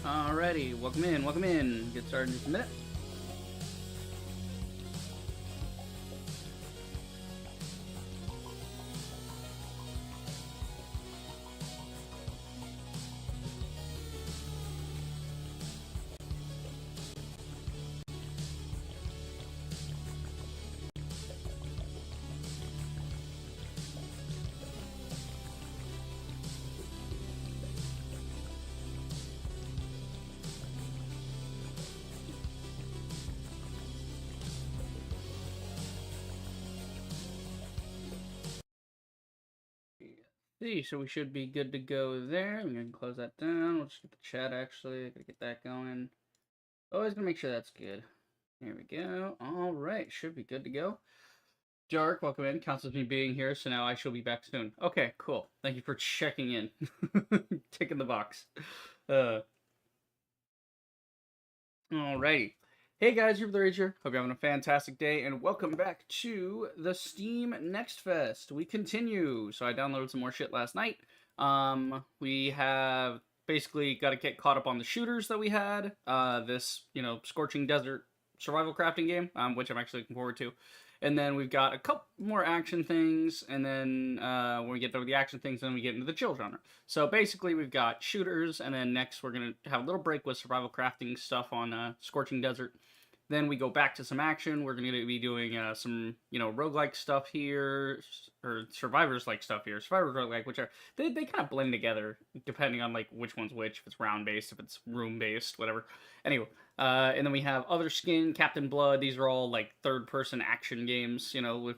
Alrighty, welcome in, welcome in. Get started in just a minute. So we should be good to go there. I'm gonna close that down. We'll just get the chat actually. Gotta get that going. Always gonna make sure that's good. Here we go. Alright, should be good to go. Dark, welcome in. Counts as me being here, so now I shall be back soon. Okay, cool. Thank you for checking in. Ticking the box. Alrighty. Hey guys, you're the Rager. Hope you're having a fantastic day, and welcome back to the Steam Next Fest. We continue. So I downloaded some more shit last night. We have basically got to get caught up on the shooters that we had. This, Scorching Desert survival crafting game, which I'm actually looking forward to. And then we've got a couple more action things, and then when we get through the action things, then we get into the chill genre. So basically, we've got shooters, and then next we're going to have a little break with survival crafting stuff on Scorching Desert. Then we go back to some action. We're going to be doing some, roguelike stuff here, or survivors-like stuff here. Survivors roguelike, which are, they kind of blend together, depending on, which one's which, if it's round-based, if it's room-based, whatever. Anyway, and then we have Other Skin, Captain Blood. These are all, third-person action games, with,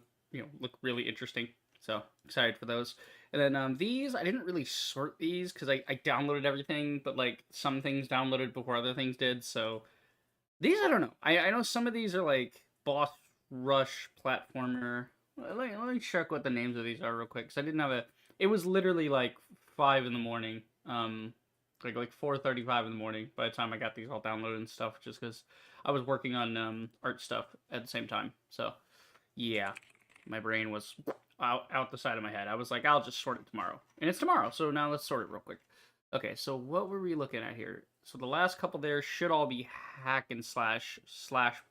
look really interesting. So, excited for those. And then these, I didn't really sort these, because I downloaded everything, but, some things downloaded before other things did, so... These, I don't know. I know some of these are boss rush platformer. Let me check what the names of these are real quick, because I didn't have a... It was literally 5 in the morning, like 4:35 in the morning by the time I got these all downloaded and stuff, just because I was working on art stuff at the same time. So, yeah, my brain was out the side of my head. I was like, I'll just sort it tomorrow. And it's tomorrow, so now let's sort it real quick. Okay, so what were we looking at here? So the last couple there should all be hack and slash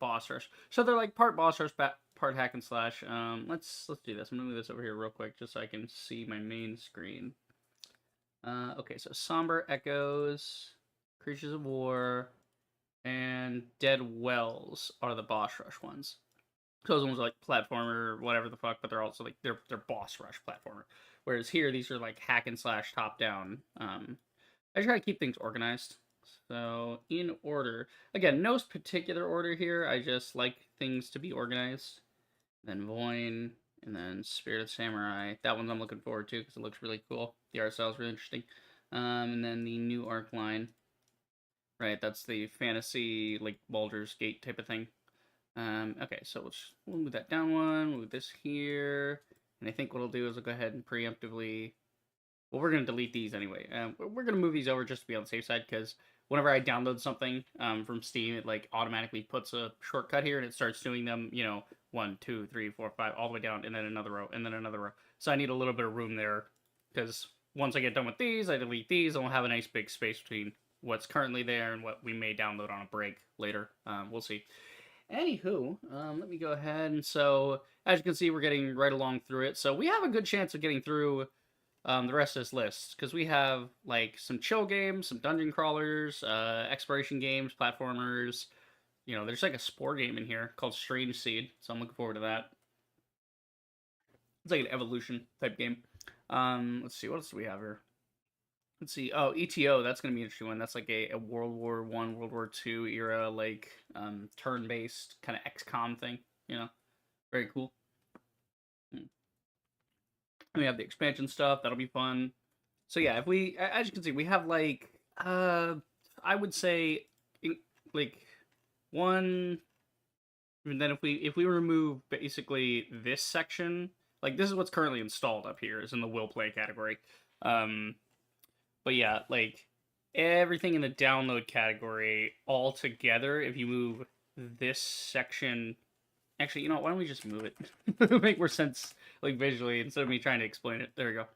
boss rush. So they're part boss rush, part hack and slash. Let's do this. I'm gonna move this over here real quick just so I can see my main screen. Okay, so Somber Echoes, Creatures of War, and Dead Wells are the boss rush ones. Those ones are platformer, whatever the fuck, but they're also they're boss rush platformer. Whereas here, these are hack and slash top down. I try to keep things organized. So, in order. Again, no particular order here. I just like things to be organized. Then Voin, and then Spirit of Samurai. That one's I'm looking forward to because it looks really cool. The art style is really interesting. And then the new arc line. Right, that's the fantasy, Baldur's Gate type of thing. Okay, so we'll move that down one, move this here. And I think what I'll do is I'll go ahead and preemptively... Well, we're going to delete these anyway. We're going to move these over just to be on the safe side, because whenever I download something from Steam, it automatically puts a shortcut here, and it starts doing them, 1, 2, 3, 4, 5, all the way down, and then another row, and then another row. So I need a little bit of room there, because once I get done with these, I delete these, and we'll have a nice big space between what's currently there and what we may download on a break later. We'll see. Anywho, let me go ahead, and so, as you can see, we're getting right along through it. So we have a good chance of getting through the rest of this list, because we have some chill games, some dungeon crawlers, exploration games, platformers. There's a spore game in here called Strange Seed, so I'm looking forward to that. It's an evolution type game. Let's see, what else do we have here? Let's see. Oh, ETO, that's gonna be an interesting one. That's a World War I, World War II era turn-based kind of XCOM thing. Very cool. We have the expansion stuff. That'll be fun. So yeah, if we, as you can see, we have I would say, one. And then if we remove basically this section, this is what's currently installed up here, is in the will play category. But yeah, everything in the download category all together. If you move this section. Actually, why don't we just move it? It'll make more sense, visually, instead of me trying to explain it. There we go.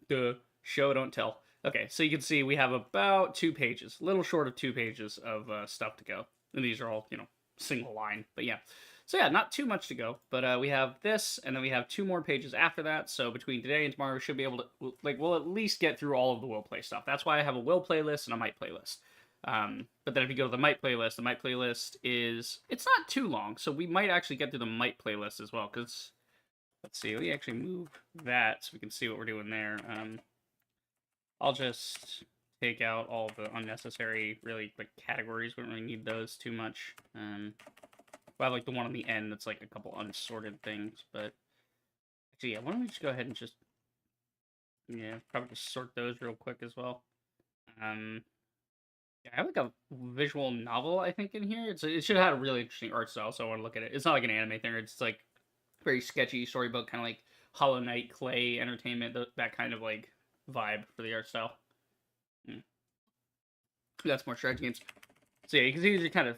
Duh. Show, don't tell. Okay, so you can see we have about 2 pages, a little short of 2 pages of stuff to go. And these are all, single line. But yeah. So yeah, not too much to go. But we have this, and then we have 2 more pages after that. So between today and tomorrow, we should be able to, we'll at least get through all of the will play stuff. That's why I have a will playlist and a might playlist. But then if you go to the might playlist, it's not too long. So we might actually get through the might playlist as well. Because, let's see, let me actually move that so we can see what we're doing there. I'll just take out all the unnecessary, really, categories. We don't really need those too much. I have, the one on the end that's, a couple unsorted things, but... Actually, yeah, why don't we just go ahead and just... Yeah, probably just sort those real quick as well. Yeah, I have, a visual novel, I think, in here. It should have had a really interesting art style, so I want to look at it. It's not like an anime thing, it's, very sketchy storybook, kind of like Hollow Knight, Clay Entertainment, that kind of, vibe for the art style. That's more strategy games. So yeah, you can see these are kind of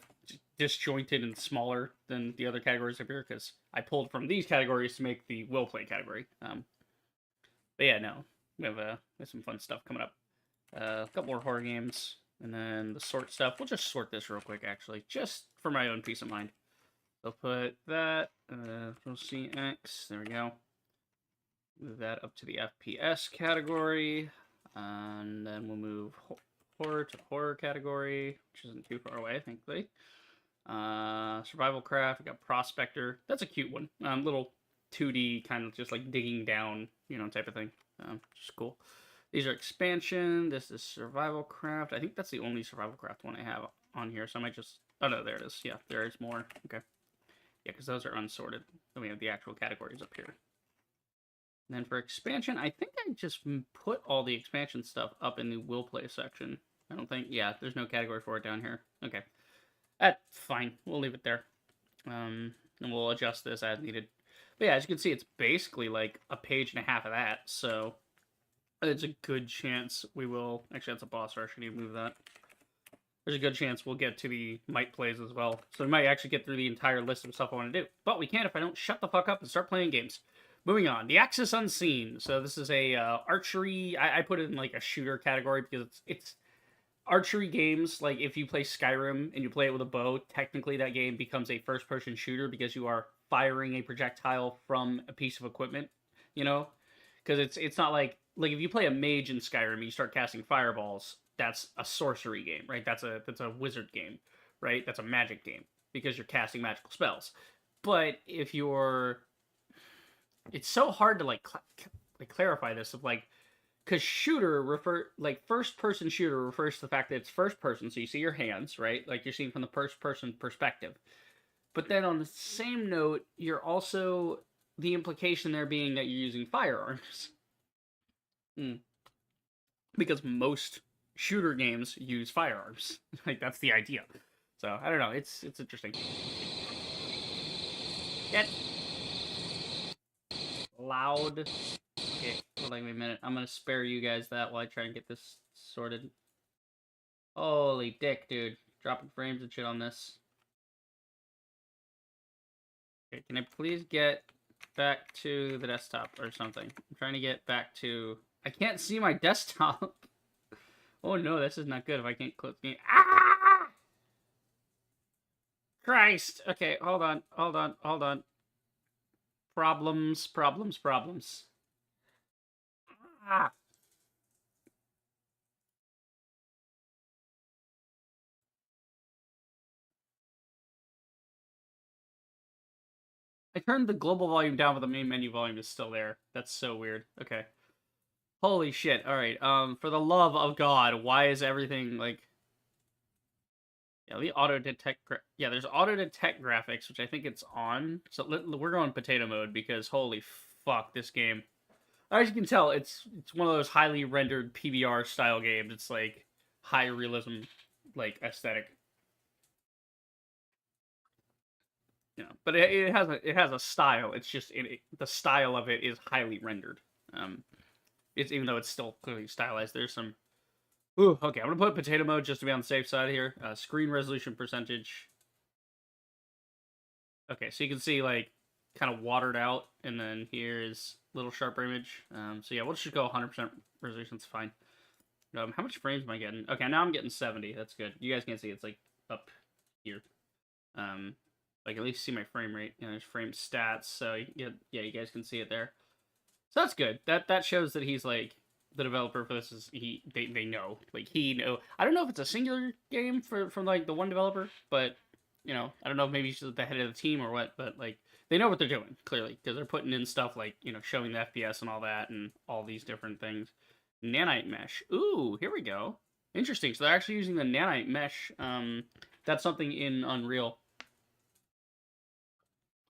disjointed and smaller than the other categories up here because I pulled from these categories to make the will play category. But yeah, no, we have some fun stuff coming up. A couple more horror games, and then the sort stuff. We'll just sort this real quick, actually, just for my own peace of mind. I'll put that. We'll see X. There we go. Move that up to the FPS category, and then we'll move horror to horror category, which isn't too far away, thankfully. Survival craft, we got Prospector. That's a cute one. Little 2D, kind of just digging down, type of thing. Just cool. These are expansion. This is survival craft. I think that's the only survival craft one I have on here, so I might just... Oh, no, there it is. Yeah, there is more. Okay. Yeah, because those are unsorted. Then we have the actual categories up here. And then for expansion, I think I just put all the expansion stuff up in the will play section. I don't think... Yeah, there's no category for it down here. Okay. That's fine. We'll leave it there. And we'll adjust this as needed. But yeah, as you can see, it's basically a page and a half of that. So there's a good chance we will... Actually, that's a boss rush. I need to move that. There's a good chance we'll get to the might plays as well. So we might actually get through the entire list of stuff I want to do. But we can't if I don't shut the fuck up and start playing games. Moving on. The Axis Unseen. So this is a archery... I put it in a shooter category because it's archery games, if you play Skyrim and you play it with a bow, technically that game becomes a first-person shooter because you are firing a projectile from a piece of equipment, Because it's not like if you play a mage in Skyrim and you start casting fireballs, that's a sorcery game, right? That's a wizard game, right? That's a magic game because you're casting magical spells. But if you're... It's so hard to, clarify this of, because first person shooter refers to the fact that it's first person, so you see your hands, right? You're seeing from the first person perspective. But then on the same note, you're also the implication there being that you're using firearms. Because most shooter games use firearms. That's the idea. So I don't know. It's interesting. Get loud. Okay, hold on a minute. I'm gonna spare you guys that while I try and get this sorted. Holy dick, dude. Dropping frames and shit on this. Okay, can I please get back to the desktop or something? I'm trying to get back to... I can't see my desktop. Oh no, this is not good if I can't close the game. Ah! Christ! Okay, hold on. Problems. Ah! I turned the global volume down, but the main menu volume is still there. That's so weird. Okay. Holy shit. Alright, for the love of God, why is everything, Yeah, the auto-detect... Yeah, there's auto-detect graphics, which I think it's on. So we're going potato mode, because holy fuck, this game. As you can tell, it's one of those highly rendered PBR-style games. It's, high realism, aesthetic. But it has a style. It's just the style of it is highly rendered. It's even though it's still clearly stylized. There's some... Ooh, okay, I'm gonna put potato mode just to be on the safe side here. Screen resolution percentage. Okay, so you can see kind of watered out, and then here is little sharper image. So yeah, we'll just go 100% resolution. It's fine. How much frames am I getting? Okay, now I'm getting 70. That's good. You guys can't see it's like up here. Like at least see my frame rate. You know, there's frame stats, so yeah, you guys can see it there. So that's good. That shows that he's like the developer for this is they know like he know. I don't know if it's a singular game from like the one developer, but you know I don't know if maybe he's the head of the team or what, but like they know what they're doing clearly because they're putting in stuff like you know showing the FPS and all that and all these different things. Nanite mesh. Ooh, here we go. Interesting. So they're actually using the nanite mesh. That's something in Unreal.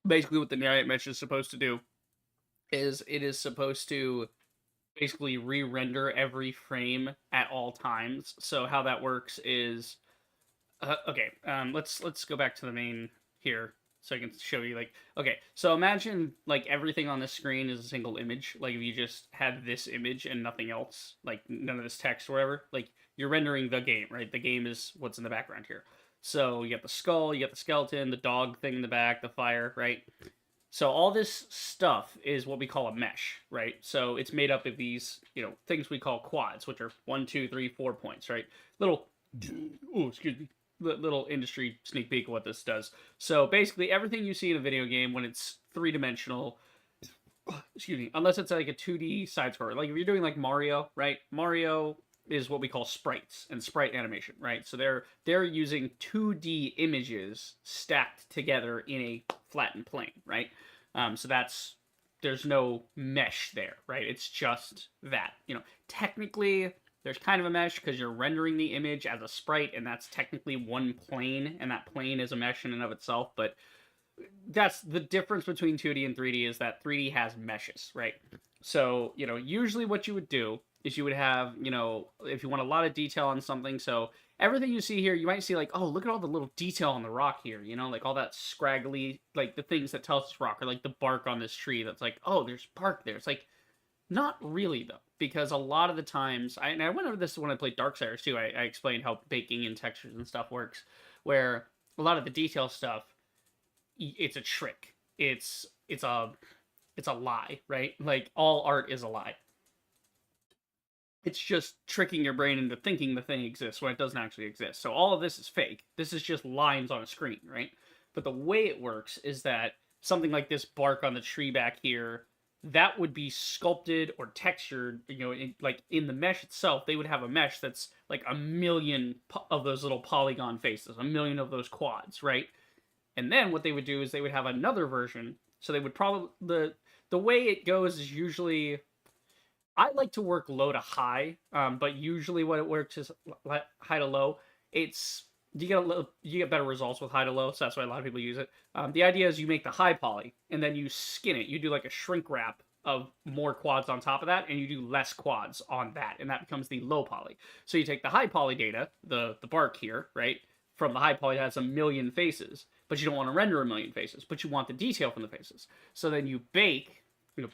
Basically, what the nanite mesh is supposed to do is it is supposed to basically re-render every frame at all times. So how that works is okay. Let's go back to the main here so I can show you like okay. So imagine like everything on this screen is a single image. Like if you just had this image and nothing else, like none of this text or whatever. Like you're rendering the game, right? The game is what's in the background here. So you got the skull, you got the skeleton, the dog thing in the back, the fire, right? So all this stuff is what we call a mesh, right? So it's made up of these, you know, things we call quads, which are 1, 2, 3, 4 points, right? Little, oh, excuse me, little industry sneak peek of what this does. So basically, everything you see in a video game when it's three-dimensional, excuse me, unless it's like a 2D side scroller, like if you're doing like Mario, right? Mario is what we call sprites and sprite animation, right? So they're using 2D images stacked together in a flattened plane, right? So that's there's no mesh there, right? It's just that. You know, technically there's kind of a mesh because you're rendering the image as a sprite, and that's technically one plane, and that plane is a mesh in and of itself. But that's the difference between 2D and 3D is that 3D has meshes, right? So, you know, usually what you would do is you would have, you know, if you want a lot of detail on something, so everything you see here, you might see like, oh, look at all the little detail on the rock here, you know, like all that scraggly, like the things that tell us it's rock, or like the bark on this tree that's like, oh, there's bark there. It's like, not really though, because a lot of the times, and I went over this when I played Darksiders too. I explained how baking and textures and stuff works, where a lot of the detail stuff, it's a trick. It's a lie, right? Like all art is a lie. It's just tricking your brain into thinking the thing exists when it doesn't actually exist. So all of this is fake. This is just lines on a screen, right? But the way it works is that something like this bark on the tree back here, that would be sculpted or textured, you know, like in the mesh itself, they would have a mesh that's like a million of those little polygon faces, a million of those quads, right? And then what they would do is they would have another version. So they would probably the way it goes is usually I like to work low to high, but usually what it works is high to low. It's you get better results with high to low, so that's why a lot of people use it. The idea is you make the high poly and then you skin it. You do like a shrink wrap of more quads on top of that, and you do less quads on that, and that becomes the low poly. So you take the high poly data, the bark here, right? From the high poly that has a million faces, but you don't want to render a million faces, but you want the detail from the faces. So then you bake,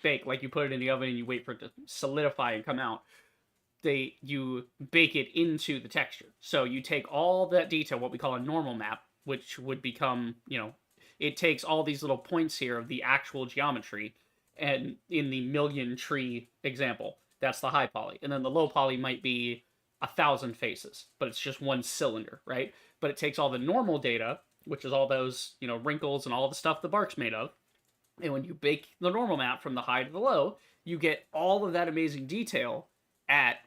bake like you put it in the oven and you wait for it to solidify and come out. You bake it into the texture. So you take all that detail, what we call a normal map, which would become, it takes all these little points here of the actual geometry, and in the million tree example, that's the high poly. And then the low poly might be 1,000 faces, but it's just one cylinder, right? But it takes all the normal data, which is all those, wrinkles and all the stuff the bark's made of. And when you bake the normal map from the high to the low, you get all of that amazing detail at,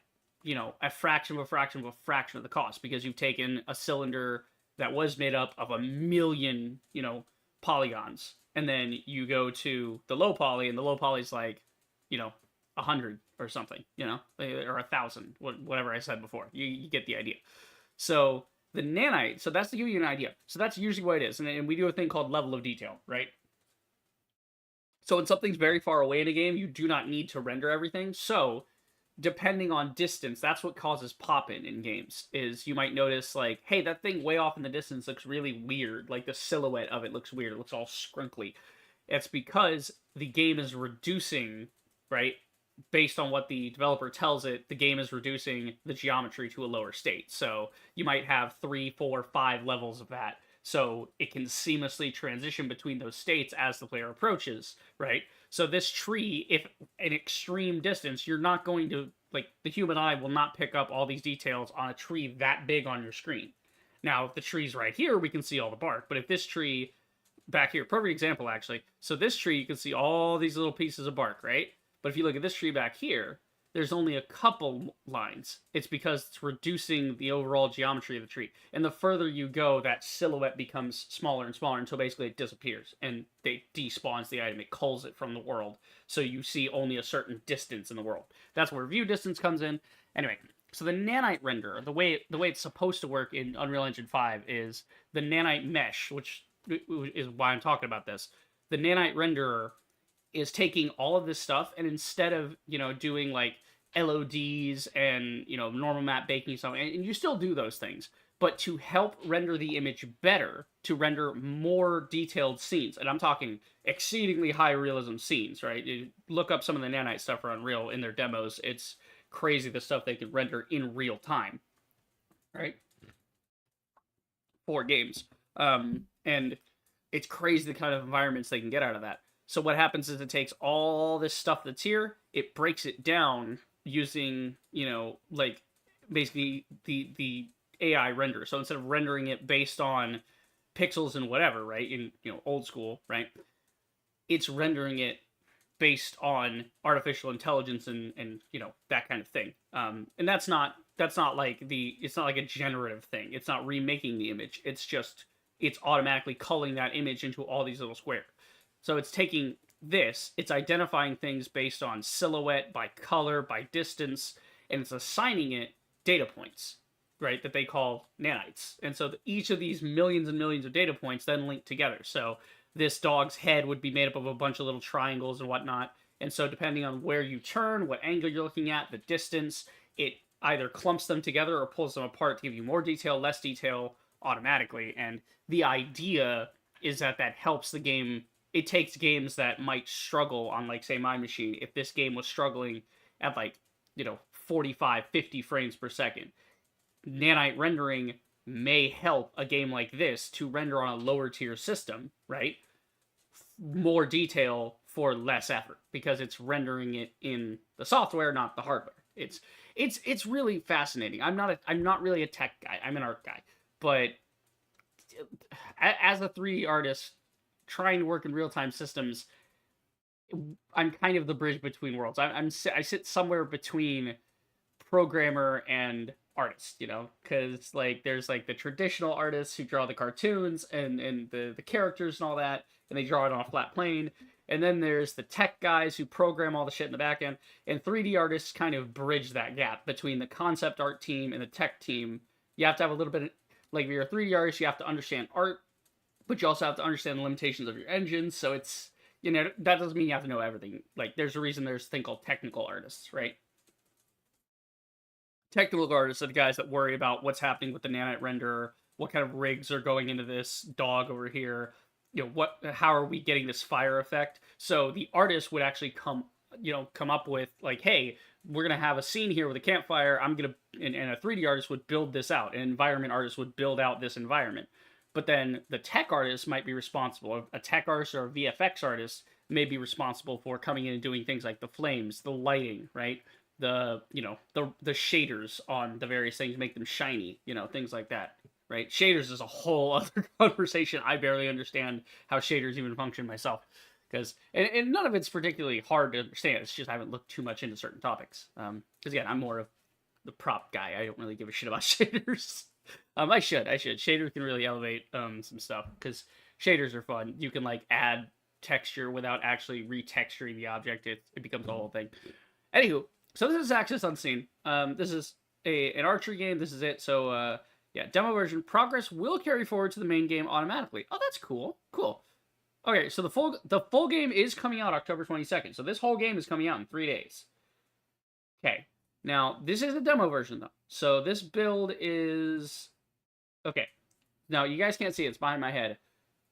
a fraction of a fraction of a fraction of the cost, because you've taken a cylinder that was made up of a million, polygons. And then you go to the low poly, and the low poly is like, 100 or something, or 1,000, whatever I said before. You get the idea. So the nanite, so that's to give you an idea. So that's usually what it is. And we do a thing called level of detail, right? So when something's very far away in a game, you do not need to render everything. So depending on distance, that's what causes pop-in games, is you might notice like, hey, that thing way off in the distance looks really weird. Like the silhouette of it looks weird. It looks all scrinkly. It's because the game is reducing, right? Based on what the developer tells it, the game is reducing the geometry to a lower state. So you might have 3, 4, 5 levels of that. So it can seamlessly transition between those states as the player approaches, right? So this tree, if an extreme distance, you're not going to like the human eye will not pick up all these details on a tree that big on your screen. Now, if the tree's right here, we can see all the bark. But if this tree back here, perfect example actually. So this tree, you can see all these little pieces of bark, right? But if you look at this tree back here, there's only a couple lines. It's because it's reducing the overall geometry of the tree. And the further you go, that silhouette becomes smaller and smaller until basically it disappears. And it despawns the item. It culls it from the world. So you see only a certain distance in the world. That's where view distance comes in. Anyway, so the nanite renderer, the way it's supposed to work in Unreal Engine 5 is the nanite mesh, which is why I'm talking about this. The nanite renderer is taking all of this stuff, and instead of, doing like LODs and, normal map baking stuff, and you still do those things, but to help render the image better, to render more detailed scenes, and I'm talking exceedingly high realism scenes, right? You look up some of the nanite stuff for Unreal in their demos, it's crazy the stuff they can render in real time, right? For games. And it's crazy the kind of environments they can get out of that. So what happens is it takes all this stuff that's here, it breaks it down using, like basically the AI render. So instead of rendering it based on pixels and whatever, right, in old school, right, it's rendering it based on artificial intelligence and that kind of thing. And that's not like it's not like a generative thing. It's not remaking the image. It's automatically culling that image into all these little squares. So it's taking this, it's identifying things based on silhouette, by color, by distance, and it's assigning it data points, right, that they call nanites. And so each of these millions and millions of data points then link together. So this dog's head would be made up of a bunch of little triangles and whatnot. And so depending on where you turn, what angle you're looking at, the distance, it either clumps them together or pulls them apart to give you more detail, less detail automatically. And the idea is that helps the game. It takes games that might struggle on, like, say, my machine. If this game was struggling at, 45, 50 frames per second, nanite rendering may help a game like this to render on a lower tier system, right? More detail for less effort because it's rendering it in the software, not the hardware. It's really fascinating. I'm not really a tech guy. I'm an art guy, but as a 3D artist trying to work in real-time systems, I'm kind of the bridge between worlds. I sit somewhere between programmer and artist, because there's the traditional artists who draw the cartoons and the characters and all that, and they draw it on a flat plane. And then there's the tech guys who program all the shit in the back end, and 3D artists kind of bridge that gap between the concept art team and the tech team. You have to have a little bit of, if you're a 3D artist, you have to understand art, but you also have to understand the limitations of your engine. So it's, that doesn't mean you have to know everything. There's a reason there's a thing called technical artists, right? Technical artists are the guys that worry about what's happening with the nanite renderer, what kind of rigs are going into this dog over here, how are we getting this fire effect? So the artist would actually come up with hey, we're gonna have a scene here with a campfire. And a 3D artist would build this out. An environment artist would build out this environment. But then the tech artist might be responsible. A tech artist or a VFX artist may be responsible for coming in and doing things like the flames, the lighting, right? The shaders on the various things, make them shiny, things like that, right? Shaders is a whole other conversation. I barely understand how shaders even function myself, because and none of it's particularly hard to understand. It's just I haven't looked too much into certain topics. Because again, I'm more of the prop guy. I don't really give a shit about shaders. I should. Shaders can really elevate some stuff, because shaders are fun. You can add texture without actually retexturing the object. It becomes a whole thing. Anywho, so this is Axis Unseen. This is an archery game. This is it. So yeah, demo version. Progress will carry forward to the main game automatically. Oh, that's cool. Cool. Okay, so the full game is coming out October 22nd. So this whole game is coming out in 3 days. Okay. Now, this is the demo version, though. So this build is... Okay. Now, you guys can't see it. It's behind my head.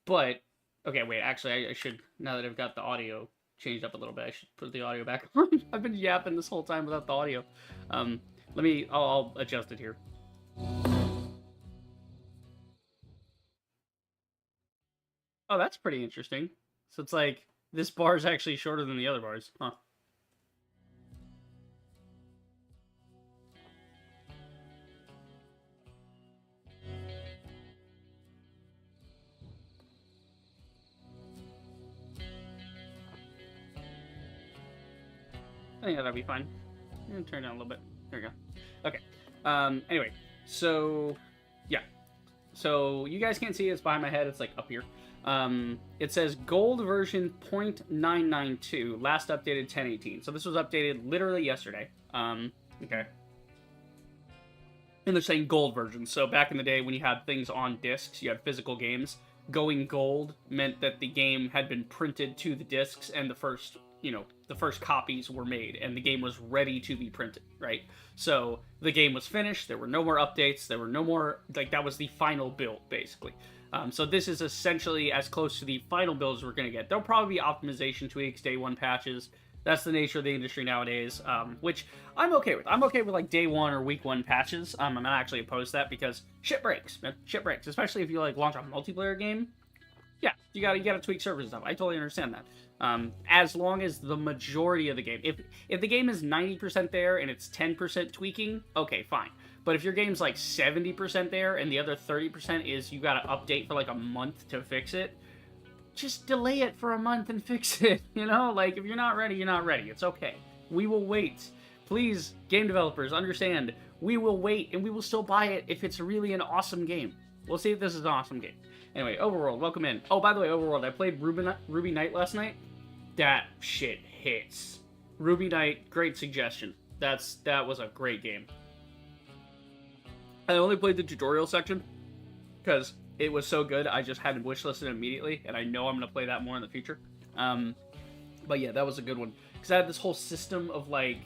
But... Okay, wait. Actually, I should... Now that I've got the audio changed up a little bit, I should put the audio back on. I've been yapping this whole time without the audio. I'll adjust it here. Oh, that's pretty interesting. So it's this bar is actually shorter than the other bars. Huh. think that'll be fine. I'm gonna turn it down a little bit. There we go. Okay. Anyway, so yeah. So you guys can't see it. It's behind my head. It's like up here. It says gold version 0.992, last updated 10/18. So this was updated literally yesterday. Okay. And they're saying gold version. So back in the day when you had things on discs, you had physical games. Going gold meant that the game had been printed to the discs and the first copies were made and the game was ready to be printed, right? So the game was finished. There were no more updates. There were no more, like, that was the final build, basically. So this is essentially as close to the final build as we're going to get. There'll probably be optimization tweaks, day one patches. That's the nature of the industry nowadays, which I'm okay with. I'm okay with, like, day one or week one patches. I'm not actually opposed to that because shit breaks, man. Shit breaks, especially if you, like, launch a multiplayer game. Yeah, you gotta tweak servers and stuff. I totally understand that. As long as the majority of the game, if the game is 90% there and it's 10% tweaking, okay, fine. But if your game's like 70% there and the other 30% is you gotta update for like a month to fix it, just delay it for a month and fix it, you know? Like, if you're not ready, you're not ready. It's okay. We will wait. Please, game developers, understand. We will wait, and we will still buy it if it's really an awesome game. We'll see if this is an awesome game. Anyway, Overworld, welcome in. Oh, by the way, Overworld, I played Ruby Knight last night. That shit hits. Ruby Knight, great suggestion. That was a great game. I only played the tutorial section because it was so good. I just had to wishlisted it immediately, and I know I'm going to play that more in the future. But yeah, that was a good one. Because I had this whole system of, like,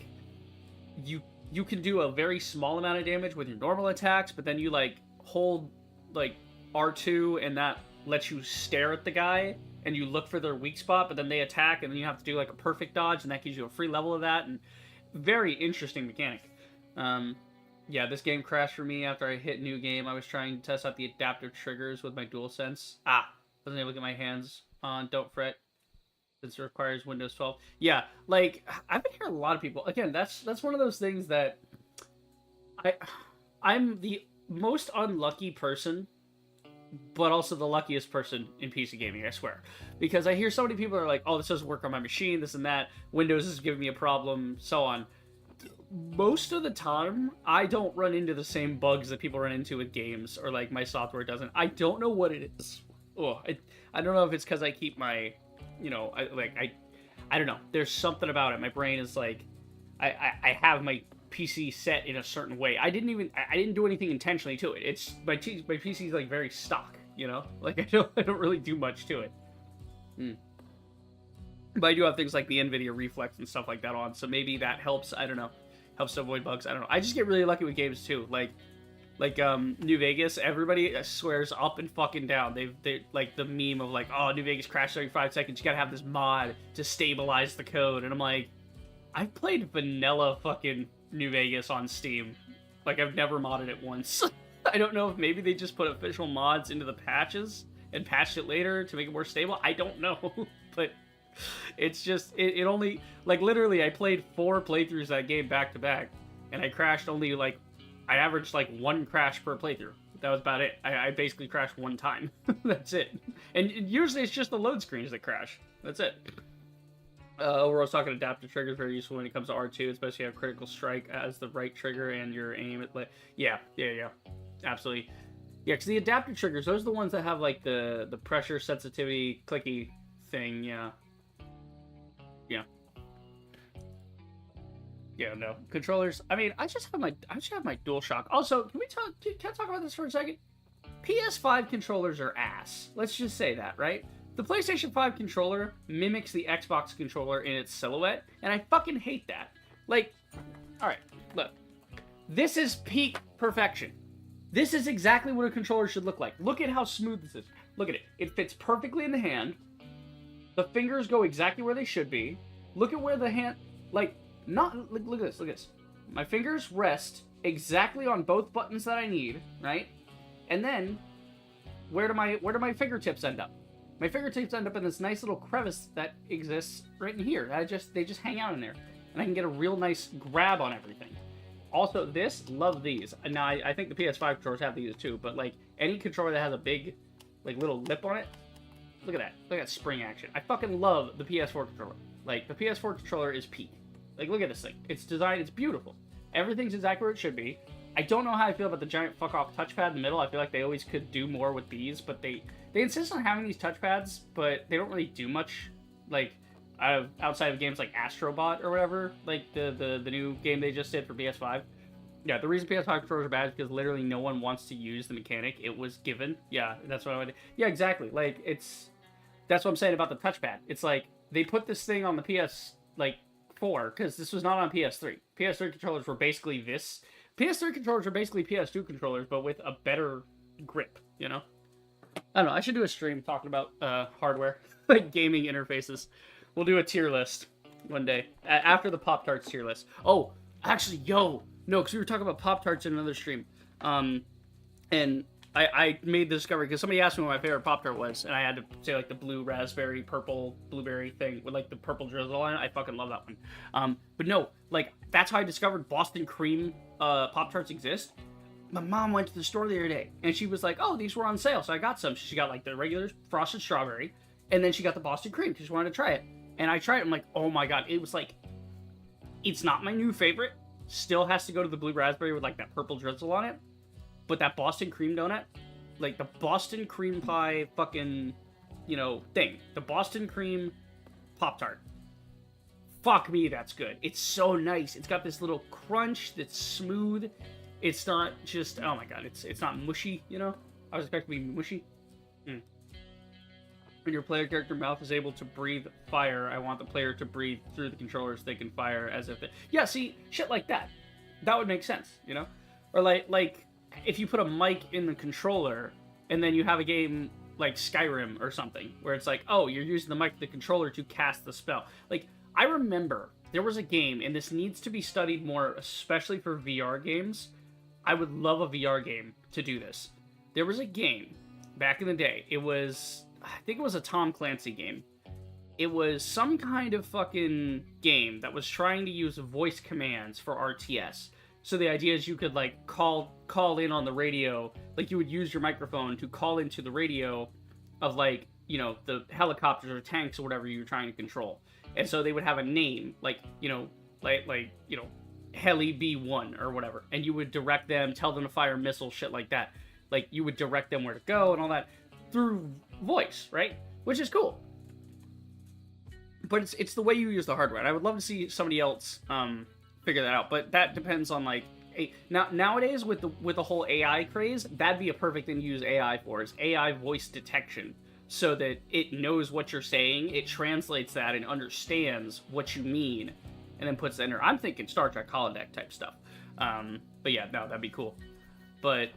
you can do a very small amount of damage with your normal attacks, but then you, like, hold, like, R2, and that lets you stare at the guy, and you look for their weak spot, but then they attack, and then you have to do, like, a perfect dodge, and that gives you a free level of that, and very interesting mechanic. Yeah, this game crashed for me after I hit new game. I was trying to test out the adaptive triggers with my DualSense. Wasn't able to get my hands on Don't Fret, since it requires Windows 12. Yeah, like, I've been hearing a lot of people, again, that's one of those things that I'm the most unlucky person, but also the luckiest person in PC gaming, I swear. Because I hear so many people are like, oh, this doesn't work on my machine, this and that, Windows is giving me a problem, so on. Most of the time, I don't run into the same bugs that people run into with games, or, like, my software doesn't. I don't know what it is. I don't know if it's because I keep my, you know, I don't know. There's something about it. My brain is like, I have my PC set in a certain way. I didn't do anything intentionally to it. It's my PC is like very stock, you know. Like I don't really do much to it. But I do have things like the NVIDIA Reflex and stuff like that on, so maybe that helps. I don't know, helps to avoid bugs. I don't know. I just get really lucky with games too. Like New Vegas, everybody swears up and fucking down. They like the meme of like, oh, New Vegas crashed every 5 seconds. You gotta have this mod to stabilize the code, and I'm like, I've played vanilla fucking New Vegas on Steam. Like, I've never modded it once. I don't know if maybe they just put official mods into the patches and patched it later to make it more stable. I don't know. But it's just, it only, like, literally, I played 4 playthroughs of that game back to back, and I crashed only, like, I averaged, like, 1 crash per playthrough. That was about it. I basically crashed 1 time. That's it. And usually it's just the load screens that crash. That's it. We're also talking adaptive triggers, very useful when it comes to R2, especially if you have critical strike as the right trigger and your aim at, yeah, absolutely. Yeah, because the adaptive triggers, those are the ones that have, like, the pressure sensitivity clicky thing, yeah. Yeah, no. Controllers, I mean, I should have my DualShock. Also, can I talk about this for a second? PS5 controllers are ass. Let's just say that, right? The PlayStation 5 controller mimics the Xbox controller in its silhouette, and I fucking hate that. Like, alright, look. This is peak perfection. This is exactly what a controller should look like. Look at how smooth this is. Look at it. It fits perfectly in the hand. The fingers go exactly where they should be. Look at where the hand, like, look at this. My fingers rest exactly on both buttons that I need, right? And then, where do my fingertips end up? My fingertips end up in this nice little crevice that exists right in here. They just hang out in there. And I can get a real nice grab on everything. Also, love these. Now, I think the PS5 controllers have these too, but, like, any controller that has a big, like, little lip on it, look at that. Look at that spring action. I fucking love the PS4 controller. Like, the PS4 controller is peak. Like, look at this thing. It's designed, it's beautiful. Everything's exactly where it should be. I don't know how I feel about the giant fuck-off touchpad in the middle. I feel like they always could do more with these, but they insist on having these touchpads, but they don't really do much, like, outside of games like Astrobot or whatever, like the new game they just did for PS5. Yeah, the reason PS5 controllers are bad is because literally no one wants to use the mechanic. It was given. Yeah, that's what I would. Yeah, exactly. Like, that's what I'm saying about the touchpad. It's like, they put this thing on the PS, like, 4, because this was not on PS3. PS3 controllers were basically this. PS3 controllers are basically PS2 controllers, but with a better grip, you know? I don't know, I should do a stream talking about hardware, like gaming interfaces. We'll do a tier list one day, after the Pop-Tarts tier list. Oh, actually, no, because we were talking about Pop-Tarts in another stream. And I made the discovery, because somebody asked me what my favorite Pop-Tart was, and I had to say, like, the blue raspberry, purple blueberry thing with, like, the purple drizzle on it. I fucking love that one. But no, like, that's how I discovered Boston Cream Pop-Tarts exist. My mom went to the store the other day, and she was like, oh, these were on sale, so I got some. She got, like, the regular frosted strawberry, and then she got the Boston Cream, because she wanted to try it. And I tried it, I'm like, oh my god, it was like, it's not my new favorite. Still has to go to the blue raspberry with, like, that purple drizzle on it. But that Boston cream donut, like the Boston cream pie fucking, you know, thing. The Boston cream Pop-Tart. Fuck me, that's good. It's so nice. It's got this little crunch that's smooth. It's not just, oh my god, it's not mushy, you know? I was expecting to be mushy. When your player character mouth is able to breathe fire, I want the player to breathe through the controller so they can fire as if it... Yeah, see, shit like that. That would make sense, you know? Or like if you put a mic in the controller, and then you have a game like Skyrim or something, where it's like, oh, you're using the mic of the controller to cast the spell. Like, I remember there was a game, and this needs to be studied more, especially for VR games. I would love a VR game to do this. There was a game, back in the day, it was, I think it was a Tom Clancy game. It was some kind of fucking game that was trying to use voice commands for RTS. So the idea is you could, like, call in on the radio, like, you would use your microphone to call into the radio of, like, you know, the helicopters or tanks or whatever you're trying to control. And so they would have a name, like, you know, you know, Heli B1 or whatever. And you would direct them, tell them to fire missiles, shit like that. Like, you would direct them where to go and all that through voice, right? Which is cool. But it's the way you use the hardware. And I would love to see somebody else, figure that out, but that depends on, like, nowadays with the whole AI craze, that'd be a perfect thing to use AI for, is AI voice detection, so that it knows what you're saying, it translates that and understands what you mean, and then puts it in there. I'm thinking Star Trek holodeck type stuff. But yeah, no, that'd be cool. But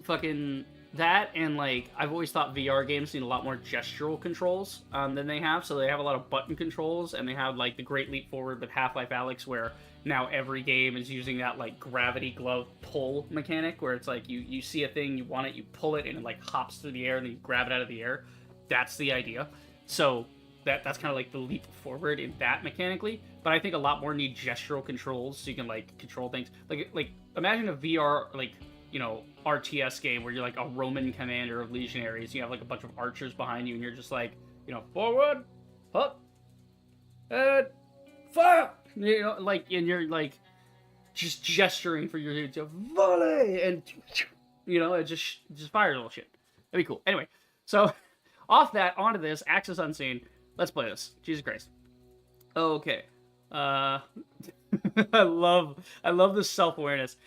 fucking that, and like, I've always thought VR games need a lot more gestural controls than they have. So they have a lot of button controls, and they have like the Great Leap Forward with Half-Life Alyx, where now every game is using that like gravity glove pull mechanic, where it's like you see a thing, you want it, you pull it, and it like hops through the air, and then you grab it out of the air. That's the idea. So that's kind of like the leap forward in that mechanically. But I think a lot more need gestural controls, so you can like control things. Like imagine a VR, like, you know, RTS game where you're like a Roman commander of legionaries. You have like a bunch of archers behind you, and you're just like, you know, forward, up, and fire. You know, like, and you're like just gesturing for your dude to volley, and you know, it just fires all shit. That'd be cool. Anyway, so off that, onto this Axis Unseen. Let's play this. Jesus Christ. Okay. I love the self-awareness.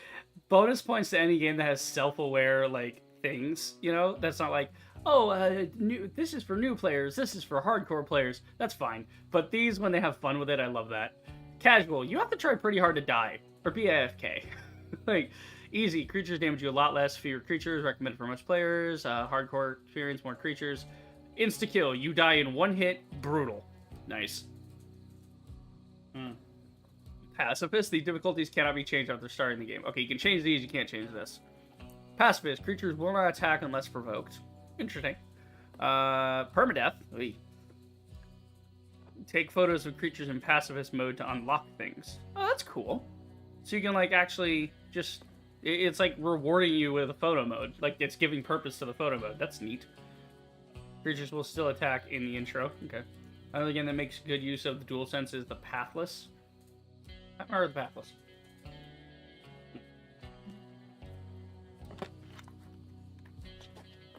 Bonus points to any game that has self-aware, like, things, you know? That's not like, oh, this is for new players, this is for hardcore players. That's fine. But these, when they have fun with it, I love that. Casual, you have to try pretty hard to die, or be AFK. Like, easy, creatures damage you a lot less, fewer creatures, recommended for most players, hardcore experience, more creatures. Insta-kill, you die in one hit, brutal. Nice. Pacifist, the difficulties cannot be changed after starting the game. Okay, you can change these, you can't change this. Pacifist, creatures will not attack unless provoked. Interesting. Permadeath. Oy. Take photos of creatures in pacifist mode to unlock things. Oh, that's cool. So you can, like, actually just... It's, like, rewarding you with a photo mode. Like, it's giving purpose to the photo mode. That's neat. Creatures will still attack in the intro. Okay. Another game that makes good use of the DualSense is the Pathless. Nightmare of the Pathless.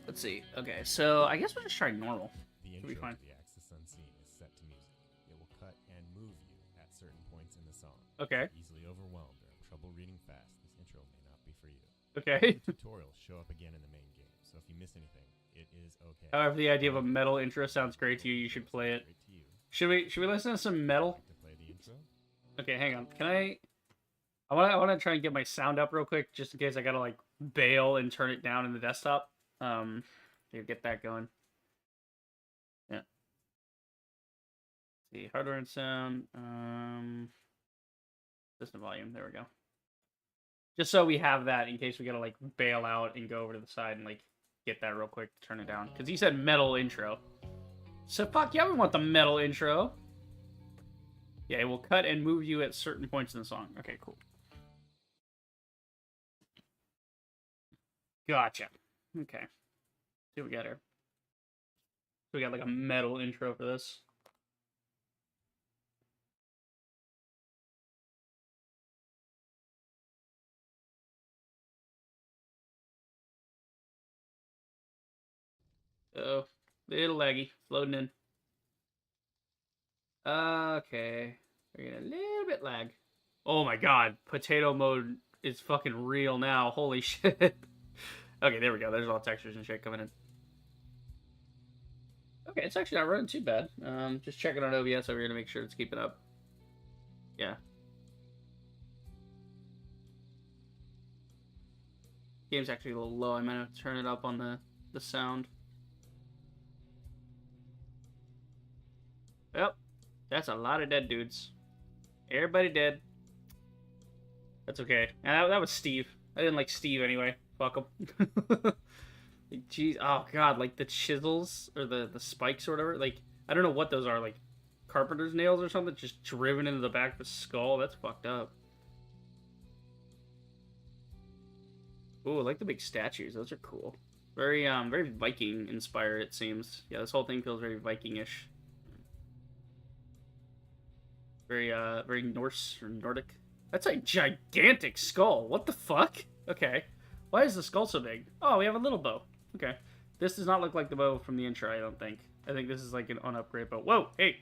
Let's see. Okay, so I guess we'll just try normal. The It'll be intro fine. to the Axis Unseen is set to music. It will cut and move you at certain points in the song. Okay. Easily overwhelmed or have trouble reading fast, this intro may not be for you. Okay. Tutorials show up again in the main game, so if you miss anything, it is okay. However, the idea of a metal intro sounds great to you. You should play it. Straight to you. Should we listen to some metal? To play the intro, Okay, hang on. Can I want to try and get my sound up real quick, just in case I gotta like bail and turn it down in the desktop. Yeah, get that going. Yeah. Let's see, hardware and sound. System volume. There we go. Just so we have that in case we gotta like bail out and go over to the side and like get that real quick to turn it down. Because he said metal intro. So fuck yeah, we want the metal intro. Yeah, it will cut and move you at certain points in the song. Okay, cool. Gotcha. Okay. See what we got here. So we got like a metal intro for this. Oh, little laggy. It's loading in. Okay. We're getting a little bit lag. Oh my god. Potato mode is fucking real now. Holy shit. Okay, there we go. There's all textures and shit coming in. Okay, it's actually not running too bad. Just checking on OBS over here to make sure it's keeping up. Yeah. Game's actually a little low. I might have to turn it up on the sound. Yep. That's a lot of dead dudes. Everybody dead. That's okay. And that was Steve. I didn't like Steve anyway. Fuck him. Jeez. Oh, God. Like, the chisels, or the spikes or whatever. Like, I don't know what those are. Like, carpenter's nails or something just driven into the back of the skull. That's fucked up. Ooh, I like the big statues. Those are cool. Very, very Viking-inspired, it seems. Yeah, this whole thing feels very Viking-ish. Very, very Norse or Nordic. That's a gigantic skull. What the fuck? Okay. Why is the skull so big? Oh, we have a little bow. Okay. This does not look like the bow from the intro, I don't think. I think this is like an unupgrade bow. Whoa, hey!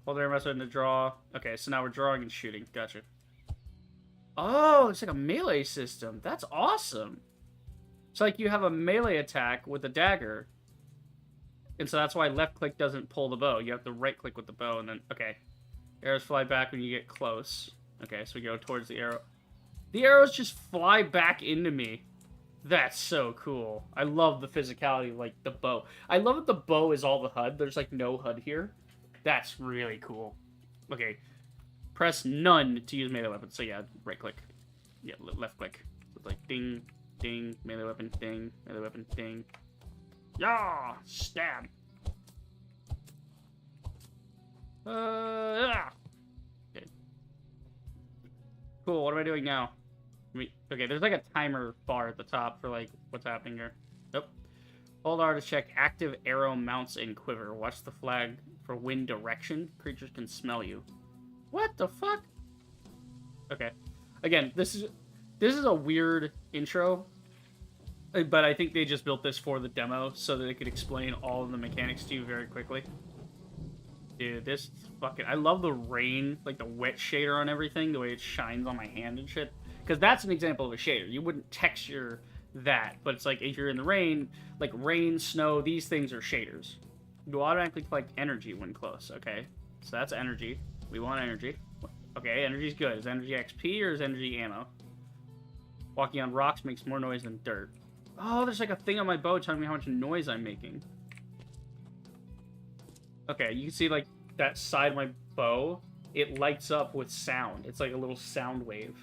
Hold there, mess to draw. Okay, so now we're drawing and shooting. Gotcha. Oh, it's like a melee system. That's awesome. It's like you have a melee attack with a dagger. And so that's why left click doesn't pull the bow. You have to right click with the bow and then, okay. Arrows fly back when you get close. Okay, so we go towards the arrow. The arrows just fly back into me. That's so cool. I love the physicality of, like, the bow. I love that the bow is all the HUD. There's, like, no HUD here. That's really cool. Okay. Press none to use melee weapons. So, yeah, right click. Yeah, left click. So it's like, ding, ding, melee weapon, ding, melee weapon, ding. Yeah! Stab! Okay. Cool, what am I doing now? Okay, there's like a timer bar at the top for like what's happening here. Nope. Hold R to check active arrow mounts and quiver. Watch the flag for wind direction. Creatures can smell you. What the fuck? Okay. Again, this is a weird intro, but I think they just built this for the demo so that it could explain all of the mechanics to you very quickly. Dude, this fucking... I love the rain, like the wet shader on everything, the way it shines on my hand and shit. Because that's an example of a shader. You wouldn't texture that, but it's like if you're in the rain, like rain, snow, these things are shaders. You automatically collect energy when close, okay? So that's energy. We want energy. Okay, energy's good. Is energy XP or is energy ammo? Walking on rocks makes more noise than dirt. Oh, there's like a thing on my bow telling me how much noise I'm making. Okay, you can see, like, that side of my bow, it lights up with sound. It's like a little sound wave.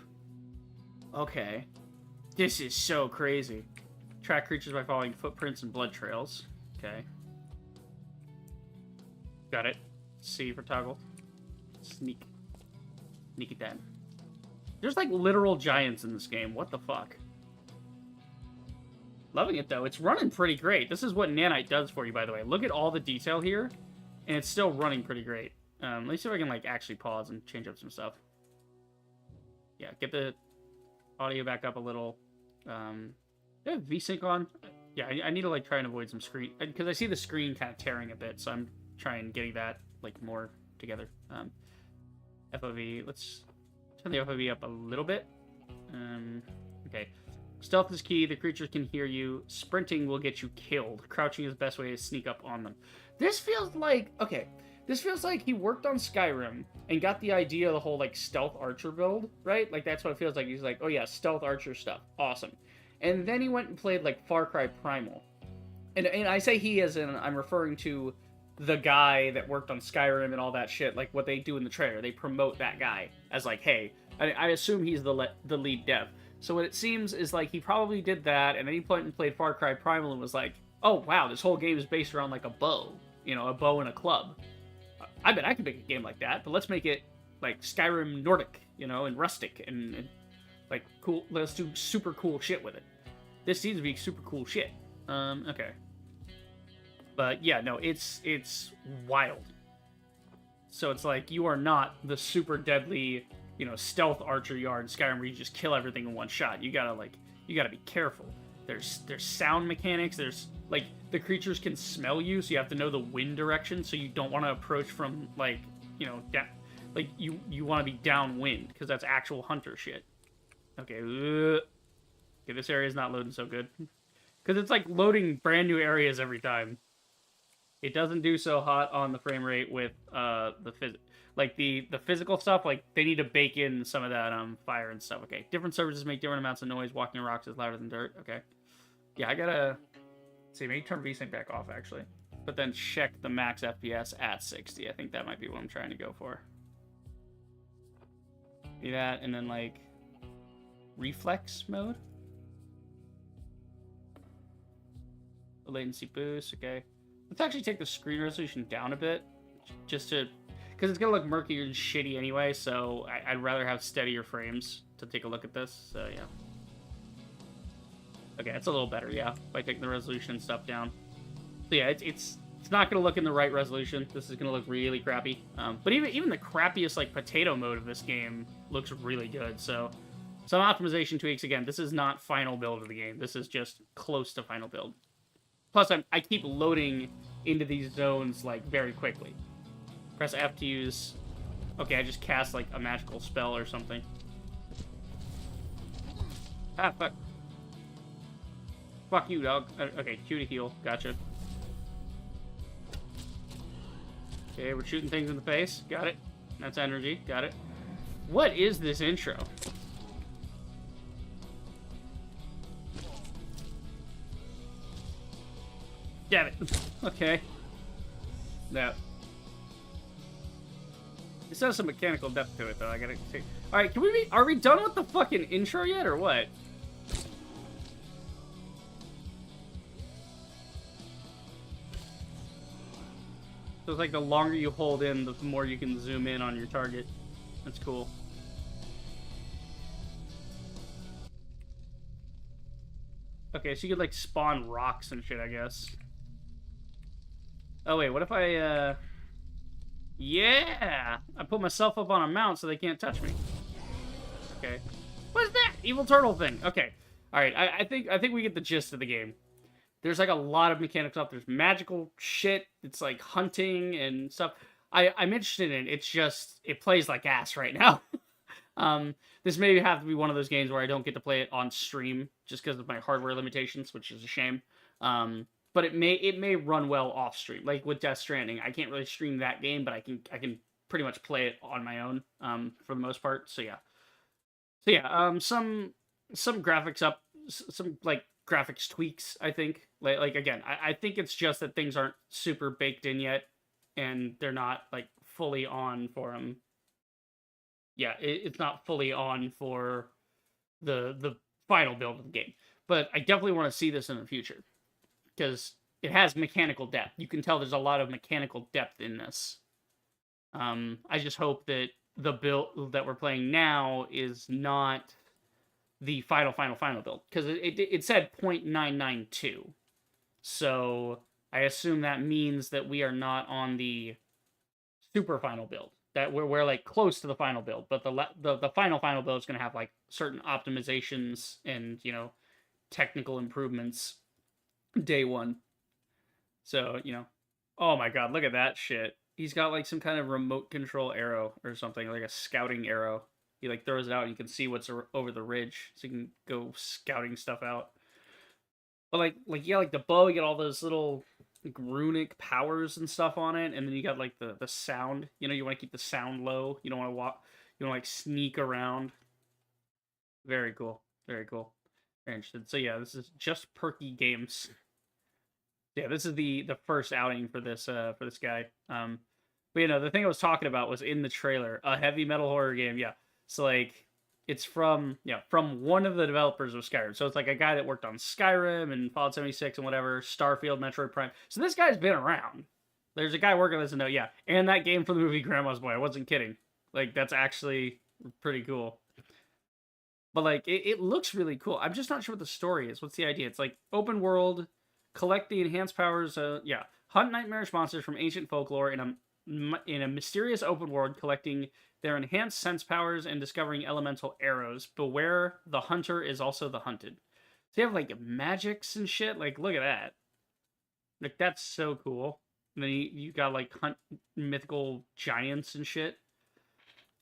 Okay. This is so crazy. Track creatures by following footprints and blood trails. Okay. Got it. C for toggle. Sneak. Sneak it down. There's, like, literal giants in this game. What the fuck? Loving it, though. It's running pretty great. This is what Nanite does for you, by the way. Look at all the detail here. And it's still running pretty great. Let me see if I can, like, actually pause and change up some stuff. Yeah, get the audio back up a little. Do I have VSync on? Yeah, I need to like try and avoid some screen because I see the screen kind of tearing a bit, so I'm trying getting that like more together. FOV, let's turn the FOV up a little bit. Okay. Stealth is key. The creatures can hear you. Sprinting will get you killed. Crouching is the best way to sneak up on them. This feels like, okay, this feels like he worked on Skyrim and got the idea of the whole, like, stealth archer build, right? Like, that's what it feels like. He's like, oh yeah, stealth archer stuff. Awesome. And then he went and played, like, Far Cry Primal. And I say he as in, I'm referring to the guy that worked on Skyrim and all that shit, like what they do in the trailer. They promote that guy as like, hey, I assume he's the lead dev. So what it seems is like he probably did that, and then he went and played Far Cry Primal and was like, oh wow, this whole game is based around like a bow, a bow and a club. I bet I could make a game like that, but let's make it like Skyrim Nordic, and rustic and like cool. Let's do super cool shit with it. This seems to be super cool shit. Okay. But yeah, no, it's wild. So it's like you are not the super deadly, stealth archer you are in Skyrim where you just kill everything in one shot. You gotta be careful. There's sound mechanics. There's like the creatures can smell you, so you have to know the wind direction. So you don't want to approach from like down, like you want to be downwind because that's actual hunter shit. Okay, okay, this area is not loading so good because it's like loading brand new areas every time. It doesn't do so hot on the frame rate with the physical stuff. Like they need to bake in some of that fire and stuff. Okay, different surfaces make different amounts of noise. Walking on rocks is louder than dirt. Okay, yeah, I gotta see. Maybe turn VSync back off actually, but then check the max FPS at 60. I think that might be what I'm trying to go for. Do that and then like reflex mode. The latency boost. Okay. Let's actually take the screen resolution down a bit, just to, because it's gonna look murky and shitty anyway. So I'd rather have steadier frames to take a look at this. So yeah. Okay, that's a little better. Yeah, by taking the resolution and stuff down. So yeah, it's not gonna look in the right resolution. This is gonna look really crappy. But even the crappiest like potato mode of this game looks really good. So some optimization tweaks. Again, this is not final build of the game. This is just close to final build. Plus, I keep loading into these zones, like, very quickly. Press F to use... Okay, I just cast, like, a magical spell or something. Ah, fuck. Fuck you, dog. Okay, Q to heal. Gotcha. Okay, we're shooting things in the face. Got it. That's energy. Got it. What is this intro? Damn it. Okay. No. This has some mechanical depth to it, though. I gotta take... Alright, are we done with the fucking intro yet, or what? So it's like the longer you hold in, the more you can zoom in on your target. That's cool. Okay, so you could, like, spawn rocks and shit, I guess. Oh, wait, what if I, Yeah! I put myself up on a mount so they can't touch me. Okay. What is that? Evil turtle thing. Okay. Alright, I think we get the gist of the game. There's, like, a lot of mechanical stuff. There's magical shit. It's, like, hunting and stuff. I'm interested in it. It's just, it plays like ass right now. This may have to be one of those games where I don't get to play it on stream just because of my hardware limitations, which is a shame. But it may run well off stream. Like with Death Stranding, I can't really stream that game, but I can pretty much play it on my own for the most part. So yeah. Some graphics up, some like graphics tweaks. I think like again, I think it's just that things aren't super baked in yet, and they're not like fully on for them. Yeah, it's not fully on for the final build of the game. But I definitely want to see this in the future. Because it has mechanical depth. You can tell there's a lot of mechanical depth in this. I just hope that the build that we're playing now is not the final build. Because it said 0.992. So I assume that means that we are not on the super final build. that we're like close to the final build, but the final build is going to have like certain optimizations and technical improvements day one. So oh my god, look at that shit. He's got like some kind of remote control arrow or something, like a scouting arrow. He like throws it out and you can see what's over the ridge, so you can go scouting stuff out. But like the bow, you get all those little runic powers and stuff on it, and then you got like the sound. You want to keep the sound low. You don't want to walk. You want to like sneak around. Very cool. Very cool. Very interested. So yeah, this is Just Perky Games. Yeah, this is the first outing for this guy. But the thing I was talking about was in the trailer, a heavy metal horror game. Yeah, so like it's from one of the developers of Skyrim. So it's like a guy that worked on Skyrim and Fallout 76 and whatever, Starfield, Metroid Prime. So this guy's been around. There's a guy working on this, and that game from the movie Grandma's Boy. I wasn't kidding. Like that's actually pretty cool. But like it looks really cool. I'm just not sure what the story is. What's the idea? It's like open world, collect the enhanced powers. Hunt nightmarish monsters from ancient folklore in a mysterious open world, collecting their enhanced sense powers and discovering elemental arrows. Beware, the hunter is also the hunted. So you have like magics and shit. Like look at that. Like that's so cool. And then you got like hunt mythical giants and shit.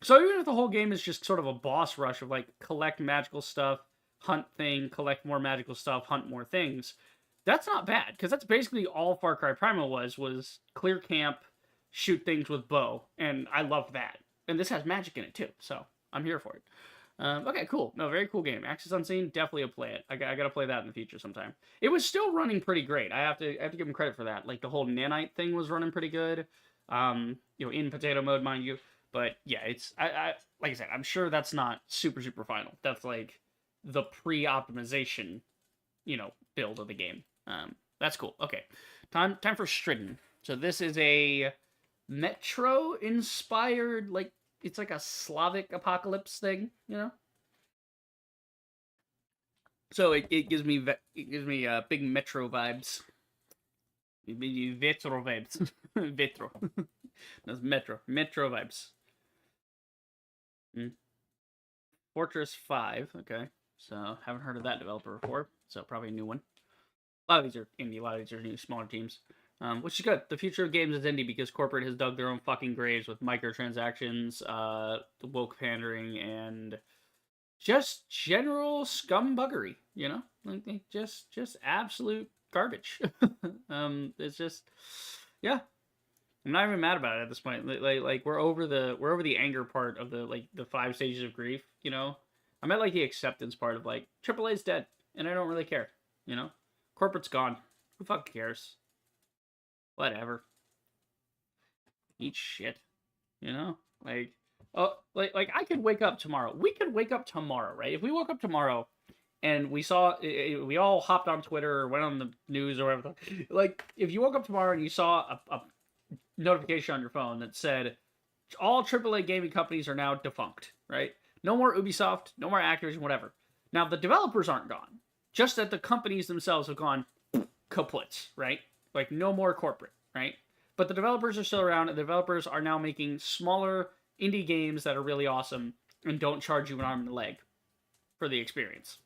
So even if the whole game is just sort of a boss rush of like collect magical stuff, hunt thing, collect more magical stuff, hunt more things, that's not bad, because that's basically all Far Cry Primal was clear camp, shoot things with bow, and I love that. And this has magic in it too, so I'm here for it. Okay, cool. No, very cool game. Axis Unseen, definitely a play it. I gotta play that in the future sometime. It was still running pretty great. I have to give them credit for that. Like the whole nanite thing was running pretty good. In potato mode, mind you. But yeah, it's I like I said, I'm sure that's not super final. That's like the pre-optimization, build of the game. That's cool. Okay, time for Stridden. So this is a Metro inspired, like it's like a Slavic apocalypse thing, So it gives me big Metro vibes. Vetro vibes. Vetro. That's Metro vibes. Fortress 5, okay. So, haven't heard of that developer before, so probably a new one. A lot of these are indie, a lot of these are new, smaller teams. Which is good. The future of games is indie because corporate has dug their own fucking graves with microtransactions, woke pandering, and just general scumbuggery, Like, just absolute garbage. It's just, yeah. I'm not even mad about it at this point. Like we're over the anger part of the 5 stages of grief, I'm at like the acceptance part of like AAA's dead and I don't really care, Corporate's gone. Who fucking cares? Whatever. Eat shit, Like I could wake up tomorrow. We could wake up tomorrow, right? If we woke up tomorrow and we all hopped on Twitter or went on the news or whatever, like if you woke up tomorrow and you saw a notification on your phone that said all AAA gaming companies are now defunct, right? No more Ubisoft, no more Activision, whatever. Now the developers aren't gone, just that the companies themselves have gone kaput, right? Like no more corporate, right? But the developers are still around, and the developers are now making smaller indie games that are really awesome and don't charge you an arm and a leg for the experience.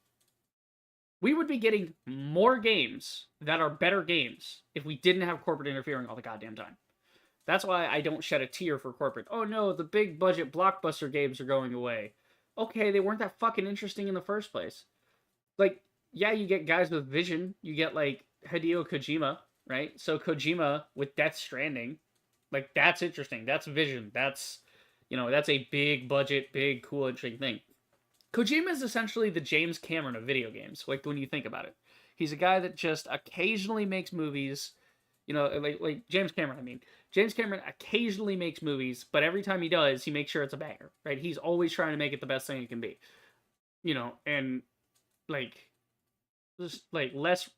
We would be getting more games that are better games if we didn't have corporate interfering all the goddamn time. That's why I don't shed a tear for corporate. Oh no, the big budget blockbuster games are going away. Okay, they weren't that fucking interesting in the first place. Like, yeah, you get guys with vision. You get, like, Hideo Kojima, right? So Kojima with Death Stranding, like, that's interesting. That's vision. That's, that's a big budget, big, cool, interesting thing. Kojima is essentially the James Cameron of video games, like, when you think about it. He's a guy that just occasionally makes movies, like James Cameron, I mean. James Cameron occasionally makes movies, but every time he does, he makes sure it's a banger, right? He's always trying to make it the best thing it can be. And, like, just, like, less,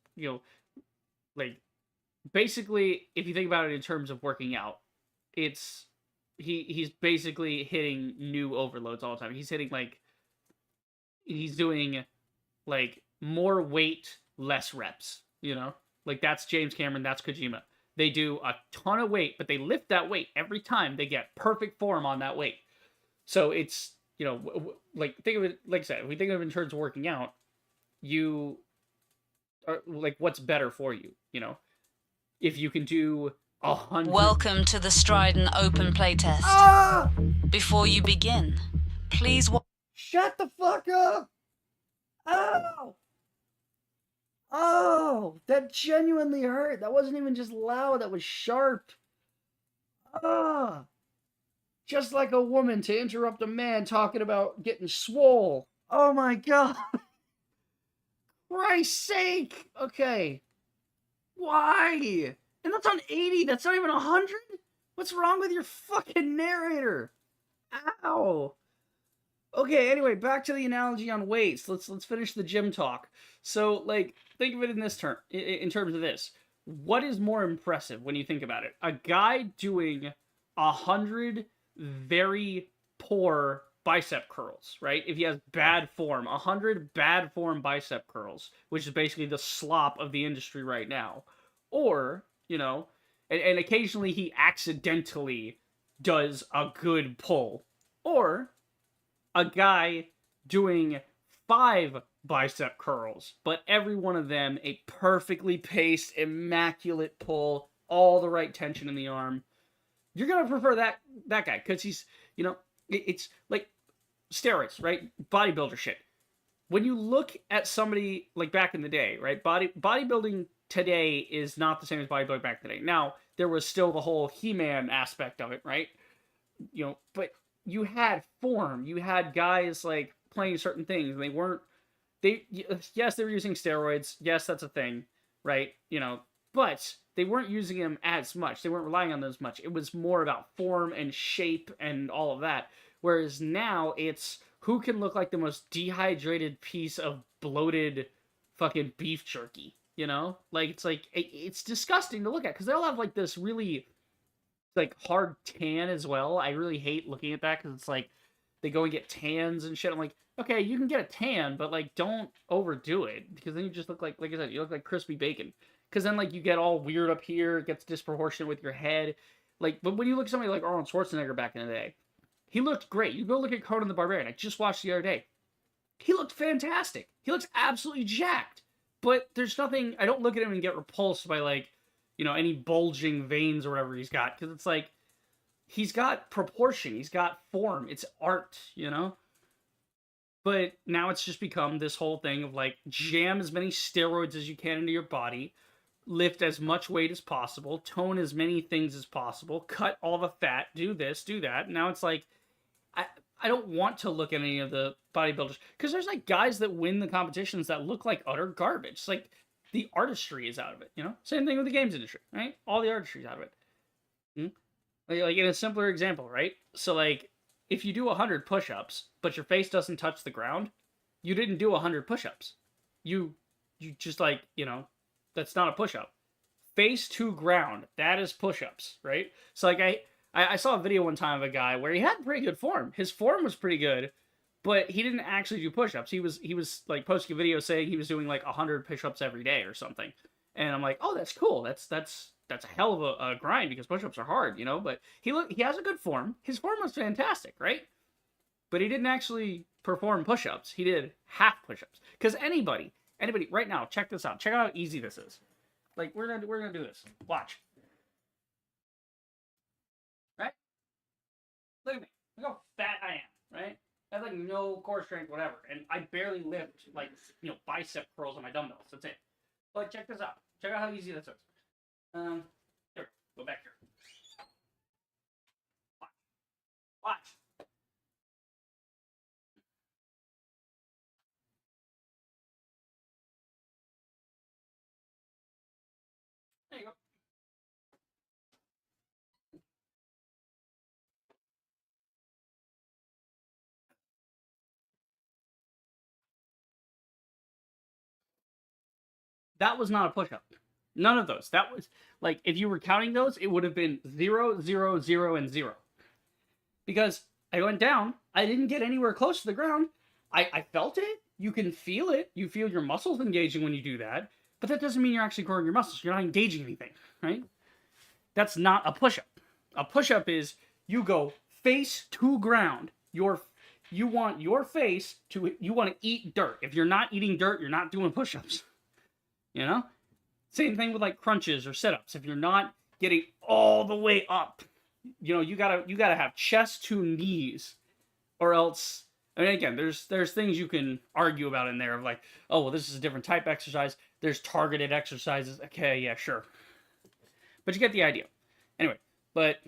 like, basically, if you think about it in terms of working out, it's, he's basically hitting new overloads all the time. He's hitting, like, he's doing, like, more weight, less reps, Like, that's James Cameron, that's Kojima. They do a ton of weight, but they lift that weight every time. They get perfect form on that weight. So it's, you know, like think of it, like I said, if we think of it in terms of working out, you are like, what's better for you, you know? If you can do 100. Welcome to the Stridon Open Playtest. Ah! Before you begin, please Shut the fuck up! Ow! Oh, that genuinely hurt. That wasn't even just loud, that was sharp. Ah! Just like a woman to interrupt a man talking about getting swole. Oh my god. Christ's sake. Okay. Why? And that's on 80. That's not even 100? What's wrong with your fucking narrator? Ow. Okay, anyway, back to the analogy on weights. Let's finish the gym talk. So, like, think of it in this term, in terms of this. What is more impressive when you think about it? A guy doing 100 very poor bicep curls, right? If he has bad form, 100 bad form bicep curls, which is basically the slop of the industry right now. Or, you know, and occasionally he accidentally does a good pull. Or a guy doing 5 bicep curls, but every one of them a perfectly paced, immaculate pull, all the right tension in the arm. You're gonna prefer that guy because he's, you know, it's like steroids, right? Bodybuilder shit. When you look at somebody like back in the day, right? Bodybuilding today is not the same as bodybuilding back in the day. Now, there was still the whole He-Man aspect of it, right? You know, but you had form. You had guys like playing certain things, and yes, they were using steroids. Yes, that's a thing, right? You know, but they weren't using them as much. They weren't relying on them as much. It was more about form and shape and all of that. Whereas now it's who can look like the most dehydrated piece of bloated fucking beef jerky, you know? Like, it's disgusting to look at because they all have like this really like hard tan as well. I really hate looking at that because it's like they go and get tans and shit. I'm like, okay, you can get a tan, but like don't overdo it because then you just look like I said, you look like crispy bacon. Because then like you get all weird up here, it gets disproportionate with your head. Like, but when you look at somebody like Arnold Schwarzenegger back in the day, he looked great. You go look at Conan the Barbarian. I just watched the other day. He looked fantastic. He looks absolutely jacked. But there's nothing. I don't look at him and get repulsed by like, you know, any bulging veins or whatever he's got, because it's like he's got proportion, he's got form. It's art, you know. But now it's just become this whole thing of like jam as many steroids as you can into your body, lift as much weight as possible, tone as many things as possible, cut all the fat, do this, do that. Now it's like I don't want to look at any of the bodybuilders because there's like guys that win the competitions that look like utter garbage. It's like the artistry is out of it, you know? Same thing with the games industry, right? All the artistry is out of it. Like in a simpler example, right? So like if you do 100 push-ups, but your face doesn't touch the ground, you didn't do 100 push-ups. You just like, you know, that's not a push-up. Face to ground, that is push-ups, right? So like I saw a video one time of a guy where he had pretty good form. His form was pretty good, but he didn't actually do push-ups. He was like posting a video saying he was doing like 100 push-ups every day or something. And I'm like, oh, that's cool. That's a hell of a grind because push-ups are hard, you know. But he has a good form. His form was fantastic, right? But he didn't actually perform push-ups. He did half push-ups. Because anybody right now, check this out. Check out how easy this is. Like we're gonna do this. Watch. Right? Look at me. Look how fat I am, right? I have like no core strength, whatever, and I barely lift like, you know, bicep curls on my dumbbells. That's it. But check this out. Check out how easy this is. Here, go back here. Watch. There you go. That was not a push-up. None of those. That was like if you were counting those, it would have been 0, 0, 0, and 0. Because I went down, I didn't get anywhere close to the ground. I felt it. You can feel it. You feel your muscles engaging when you do that. But that doesn't mean you're actually growing your muscles. You're not engaging anything, right? That's not a push-up. A push-up is you go face to ground. You want your face to, you want to eat dirt. If you're not eating dirt, you're not doing push-ups. You know? Same thing with like crunches or sit-ups. If you're not getting all the way up, you know, you gotta have chest to knees, or else. I mean, again, there's things you can argue about in there of like, oh well, this is a different type of exercise. There's targeted exercises. Okay, yeah, sure, but you get the idea. Anyway, but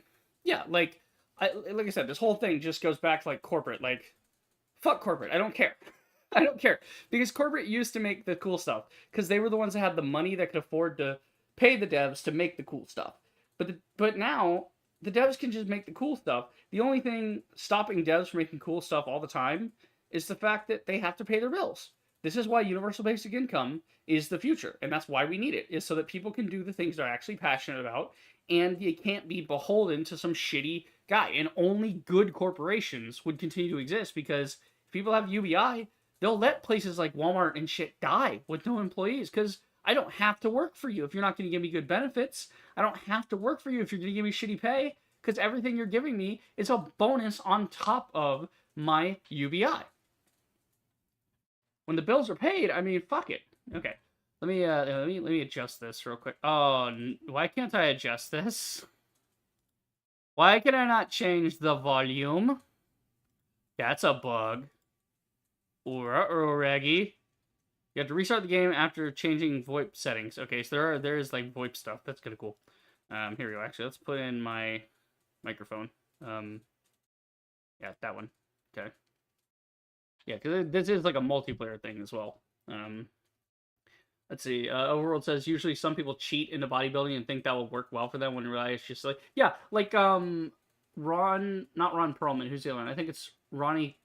yeah, like I said, this whole thing just goes back to like corporate. Like, fuck corporate. I don't care. I don't care, because corporate used to make the cool stuff because they were the ones that had the money that could afford to pay the devs to make the cool stuff. But now the devs can just make the cool stuff. The only thing stopping devs from making cool stuff all the time is the fact that they have to pay their bills. This is why universal basic income is the future, and that's why we need it, is so that people can do the things they're actually passionate about, and you can't be beholden to some shitty guy. And only good corporations would continue to exist, because if people have UBI, they'll let places like Walmart and shit die with no employees, because I don't have to work for you if you're not going to give me good benefits. I don't have to work for you if you're going to give me shitty pay, because everything you're giving me is a bonus on top of my UBI. When the bills are paid, I mean, fuck it. Okay, let me adjust this real quick. Oh, why can't I adjust this? Why can I not change the volume? That's a bug. Or Reggie. You have to restart the game after changing VoIP settings. Okay, so there is like VoIP stuff. That's kind of cool. Here we go. Actually, let's put in my microphone. Yeah, that one. Okay. Yeah, because this is like a multiplayer thing as well. Let's see. Overworld says usually some people cheat into bodybuilding and think that will work well for them, when in reality it's just like, yeah, like not Ron Perlman. Who's the other one? I think it's Ronnie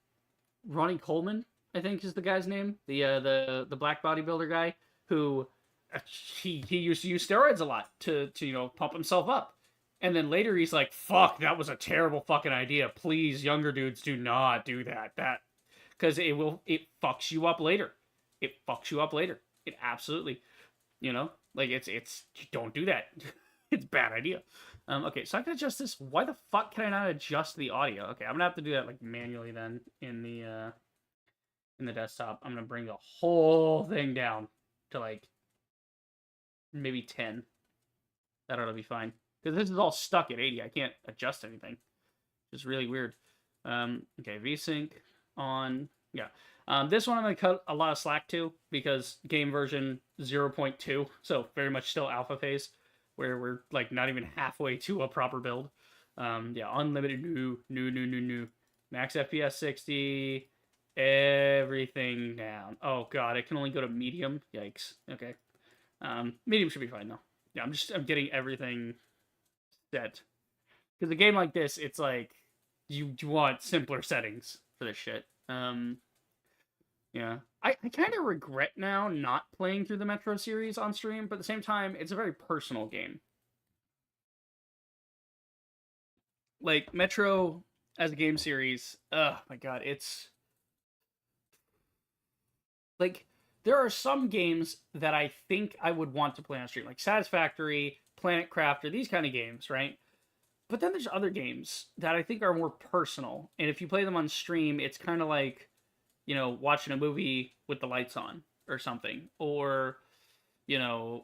Coleman, I think is the guy's name. The black bodybuilder guy who he used to use steroids a lot to you know, pump himself up. And then later he's like, fuck, that was a terrible fucking idea. Please, younger dudes, do not do that. Because it fucks you up later. It fucks you up later. It absolutely, you know, like it's don't do that. It's a bad idea. Okay, so I can adjust this. Why the fuck can I not adjust the audio? Okay, I'm gonna have to do that like manually then in the desktop. I'm gonna bring the whole thing down to like maybe 10. That ought to be fine, because this is all stuck at 80. I can't adjust anything. It's really weird. Okay, VSync on. Yeah. This one I'm going to cut a lot of slack to, because game version 0.2, so very much still alpha phase, where we're like not even halfway to a proper build. Yeah, unlimited new. Max FPS 60, everything down. Oh god, it can only go to medium. Yikes. Okay. Medium should be fine though. Yeah, I'm getting everything set. Because a game like this, it's like you want simpler settings for this shit. Yeah. I kind of regret now not playing through the Metro series on stream, but at the same time, it's a very personal game. Like, Metro as a game series, oh my god, it's... Like, there are some games that I think I would want to play on stream, like Satisfactory, Planet Crafter, these kind of games, right? But then there's other games that I think are more personal, and if you play them on stream, it's kind of like, you know, watching a movie with the lights on or something. Or, you know,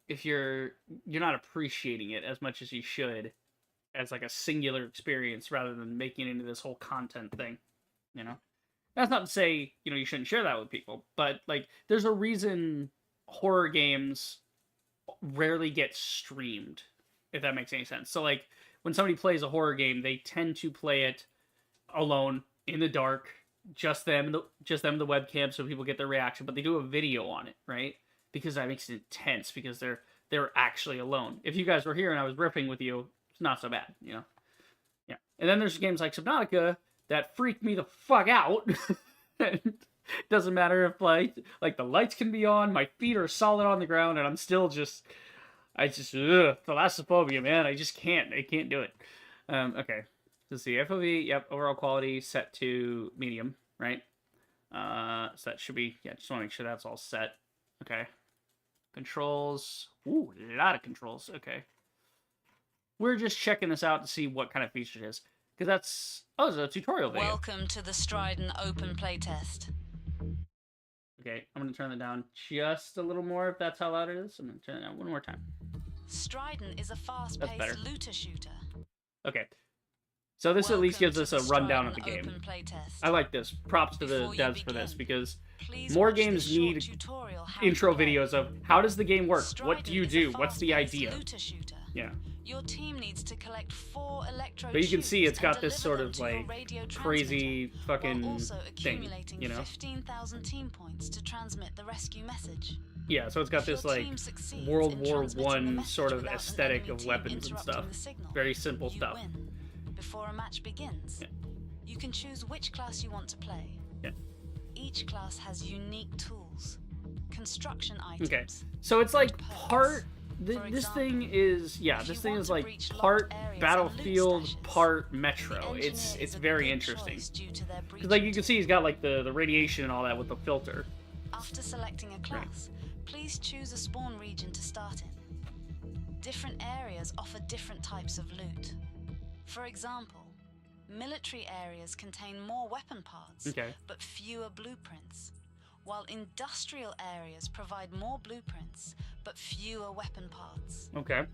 if you're not appreciating it as much as you should as like a singular experience rather than making it into this whole content thing, you know? That's not to say, you know, you shouldn't share that with people, but like there's a reason horror games rarely get streamed, if that makes any sense. So like when somebody plays a horror game, they tend to play it alone in the dark, just them, the webcam, so people get their reaction. But they do a video on it, right? Because that makes it intense. Because they're actually alone. If you guys were here and I was riffing with you, it's not so bad, you know. Yeah. And then there's games like Subnautica that freak me the fuck out. It doesn't matter if like the lights can be on, my feet are solid on the ground, and I'm still just, thalassophobia, man. I can't do it. Okay. Let's see, FOV, yep, overall quality set to medium, right? So that should be, yeah, just want to make sure that's all set. Okay. Controls, ooh, a lot of controls, okay. we're just checking this out to see what kind of feature it is. Because that's... Oh, it's a tutorial video. Welcome to the Stridon Open Playtest. Okay, I'm going to turn it down just a little more if that's how loud it is. I'm going to turn it down one more time. Stridon is a That's better. fast-paced looter shooter. Okay. So this at least gives us a rundown of the Stridon game. Open Playtest. I like this. Props to the Before you devs for this, begin, because Please more watch this games short need tutorial how intro to play. videos of how does the game work? What do you Stridon is a do? What's the fast-paced idea? looter shooter. Yeah. Your team needs to collect 4 electrode But you can see tubes it's got and this sort deliver of them to your like radio crazy transmitter, fucking while also thing, accumulating you know? 15,000 team points to transmit the rescue message. Yeah, so it's got If your this like team succeeds World in War transmitting the One message sort of without an aesthetic enemy of team weapons and interrupting stuff. the signal, Very simple you stuff. win. Before a match begins, Yeah. you can choose which class you want to play. Yeah. Each class has unique tools, construction items. Okay. So it's like perks. part... For this example, thing is... Yeah, if this you thing want is to like breach locked part areas and loot Battlefield, stashes, part the Metro. engineer It's is a very good interesting. choice due to their Because like you breaching can see he's got like the radiation and all that with the filter. After selecting a class, please choose a spawn region to start in. Different areas offer different types of loot. For example, military areas contain more weapon parts, Okay. but fewer blueprints, while industrial areas provide more blueprints, but fewer weapon parts. Okay.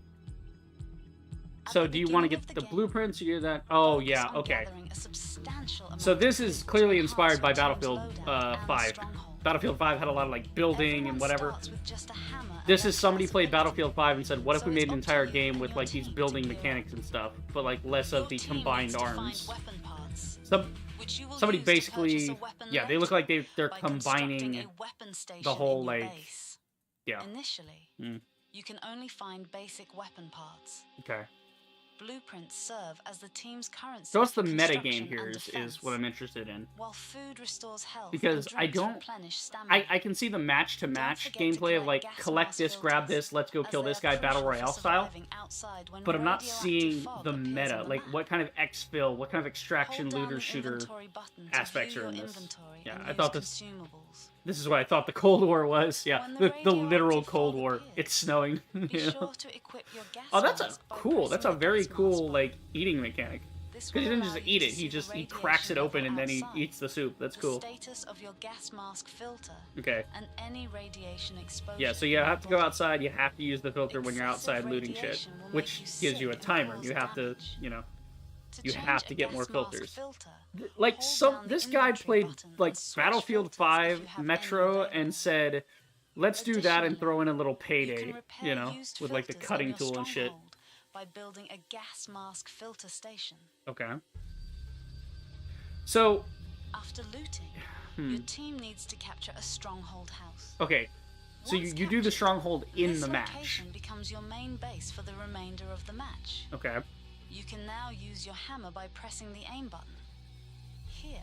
At So the do you want to beginning get of the the game, blueprints or you that? Oh focus yeah, on okay. gathering a substantial So amount this of is loot to clearly enhance inspired by your team's Battlefield loadout and 5. stronghold. Battlefield 5 had a lot of like building Everyone and whatever. starts with just a hammer and This their is somebody class played ability. Battlefield 5 and said, what if So we it's made an up to entire you game and with your like these team to building gear up. mechanics and stuff, but like less Your of the team combined needs to find arms. weapon parts, Some which you will somebody use to purchase basically, a weapon yeah, they look like they're by constructing combining a weapon station the whole in your like, base. yeah, Initially, Mm. you can only find basic weapon parts. okay. Blueprints serve as the team's currency. So what's the for meta construction game here and is defense, what I'm interested in. while food restores health Because and I drugs don't- replenish stamina. I can see the match-to-match forget to gameplay of collect like gas collect mask this, grab filters, this, let's go as kill they this are guy, battle crucial for royale style. surviving outside when But I'm not radioactive seeing fog the appears meta. on the Like map. what kind of exfil, what kind of extraction, Hold down looter, the shooter. inventory button to aspects view are in your this. inventory Yeah, and I use thought this- consumables. This is what I thought the Cold War was. Yeah, When the the literal radioactive Cold fog War. appears, It's snowing. Be you know? sure to equip your gas Oh, that's a mask by cool. That's a pressing the very gas mask cool button. like eating mechanic. This Because will he doesn't allow just you eat to it. He see just the he cracks it radiation open level and then he outside, eats the soup. That's the cool. status of your gas mask filter, Okay. and any radiation exposure. Yeah, so you have to go outside. You have to use the filter when you're Excessive outside looting shit, radiation will make which you gives you a sick and timer. cause You have to, damage. you know, To you change have a to get more gas mask filters. filter, like hold some down the this guy inventory played button and like switch Battlefield filters if 5 you have any Metro available. and said, let's do that and Additionally, throw in a little You can payday, repair you know, used with like the filters in cutting your tool and shit. stronghold by building a gas mask filter station. Okay. So, After looting, hmm. your team needs to capture a stronghold house. Okay. So you Once do the captured, stronghold in this the match. location becomes your main base for the remainder of the match. Okay. You can now use your hammer by pressing the aim button. Here,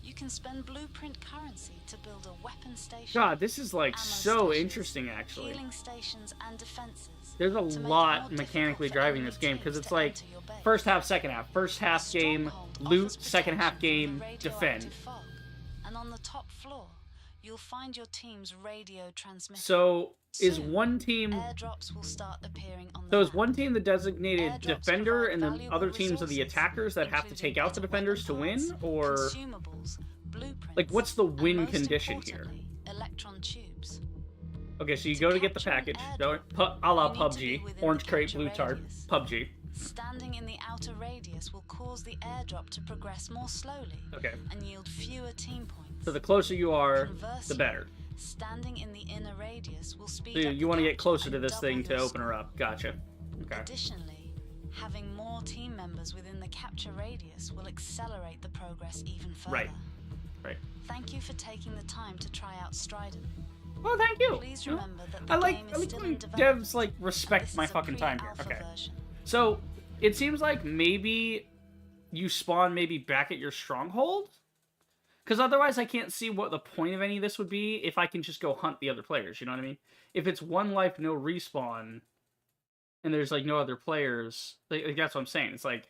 you can spend blueprint currency to build a weapon station. God, this is like ammo so stations, interesting actually. Healing stations and defenses. There's a to make it lot more mechanically difficult for driving enemy this game because teams it's to like enter your base. first half, second half. First half game, Stronghold loot, offers second half protection game, from the defend. radioactive fog. And on the top floor, you'll find your team's radio transmitter. So is Soon, one team airdrops will start appearing on the so is map. one team the designated Airdrops defender provide and the valuable other teams are the resources, attackers that have to including take out the better defenders to weapon win? parts, Or consumables, blueprints, like what's the and win most condition here? importantly, electron tubes. Okay, so you To go to get the capture an package. airdrop, A la you need to be PUBG. within Orange the crate, capture blue tart. radius. PUBG. Standing in the outer radius will cause the airdrop to progress more slowly Okay. and yield fewer team points. So the closer you are, the Conversely, better. Standing in the inner radius will speed So up you the want to get capture closer to and this double thing to your open her score. up. Gotcha. Okay. Additionally, having more team members within the capture radius will accelerate the progress even further. Right. Right. Thank you for taking the time to try out Stridon. Oh, thank you. Please You know, remember that the I like game is still when in development. devs like and respect this my is a fucking time here. pre-alpha Okay. version. So it seems like maybe you spawn maybe back at your stronghold, because otherwise I can't see what the point of any of this would be if I can just go hunt the other players. You know what I mean? If it's one life, no respawn, and there's like no other players, like that's what I'm saying. It's like,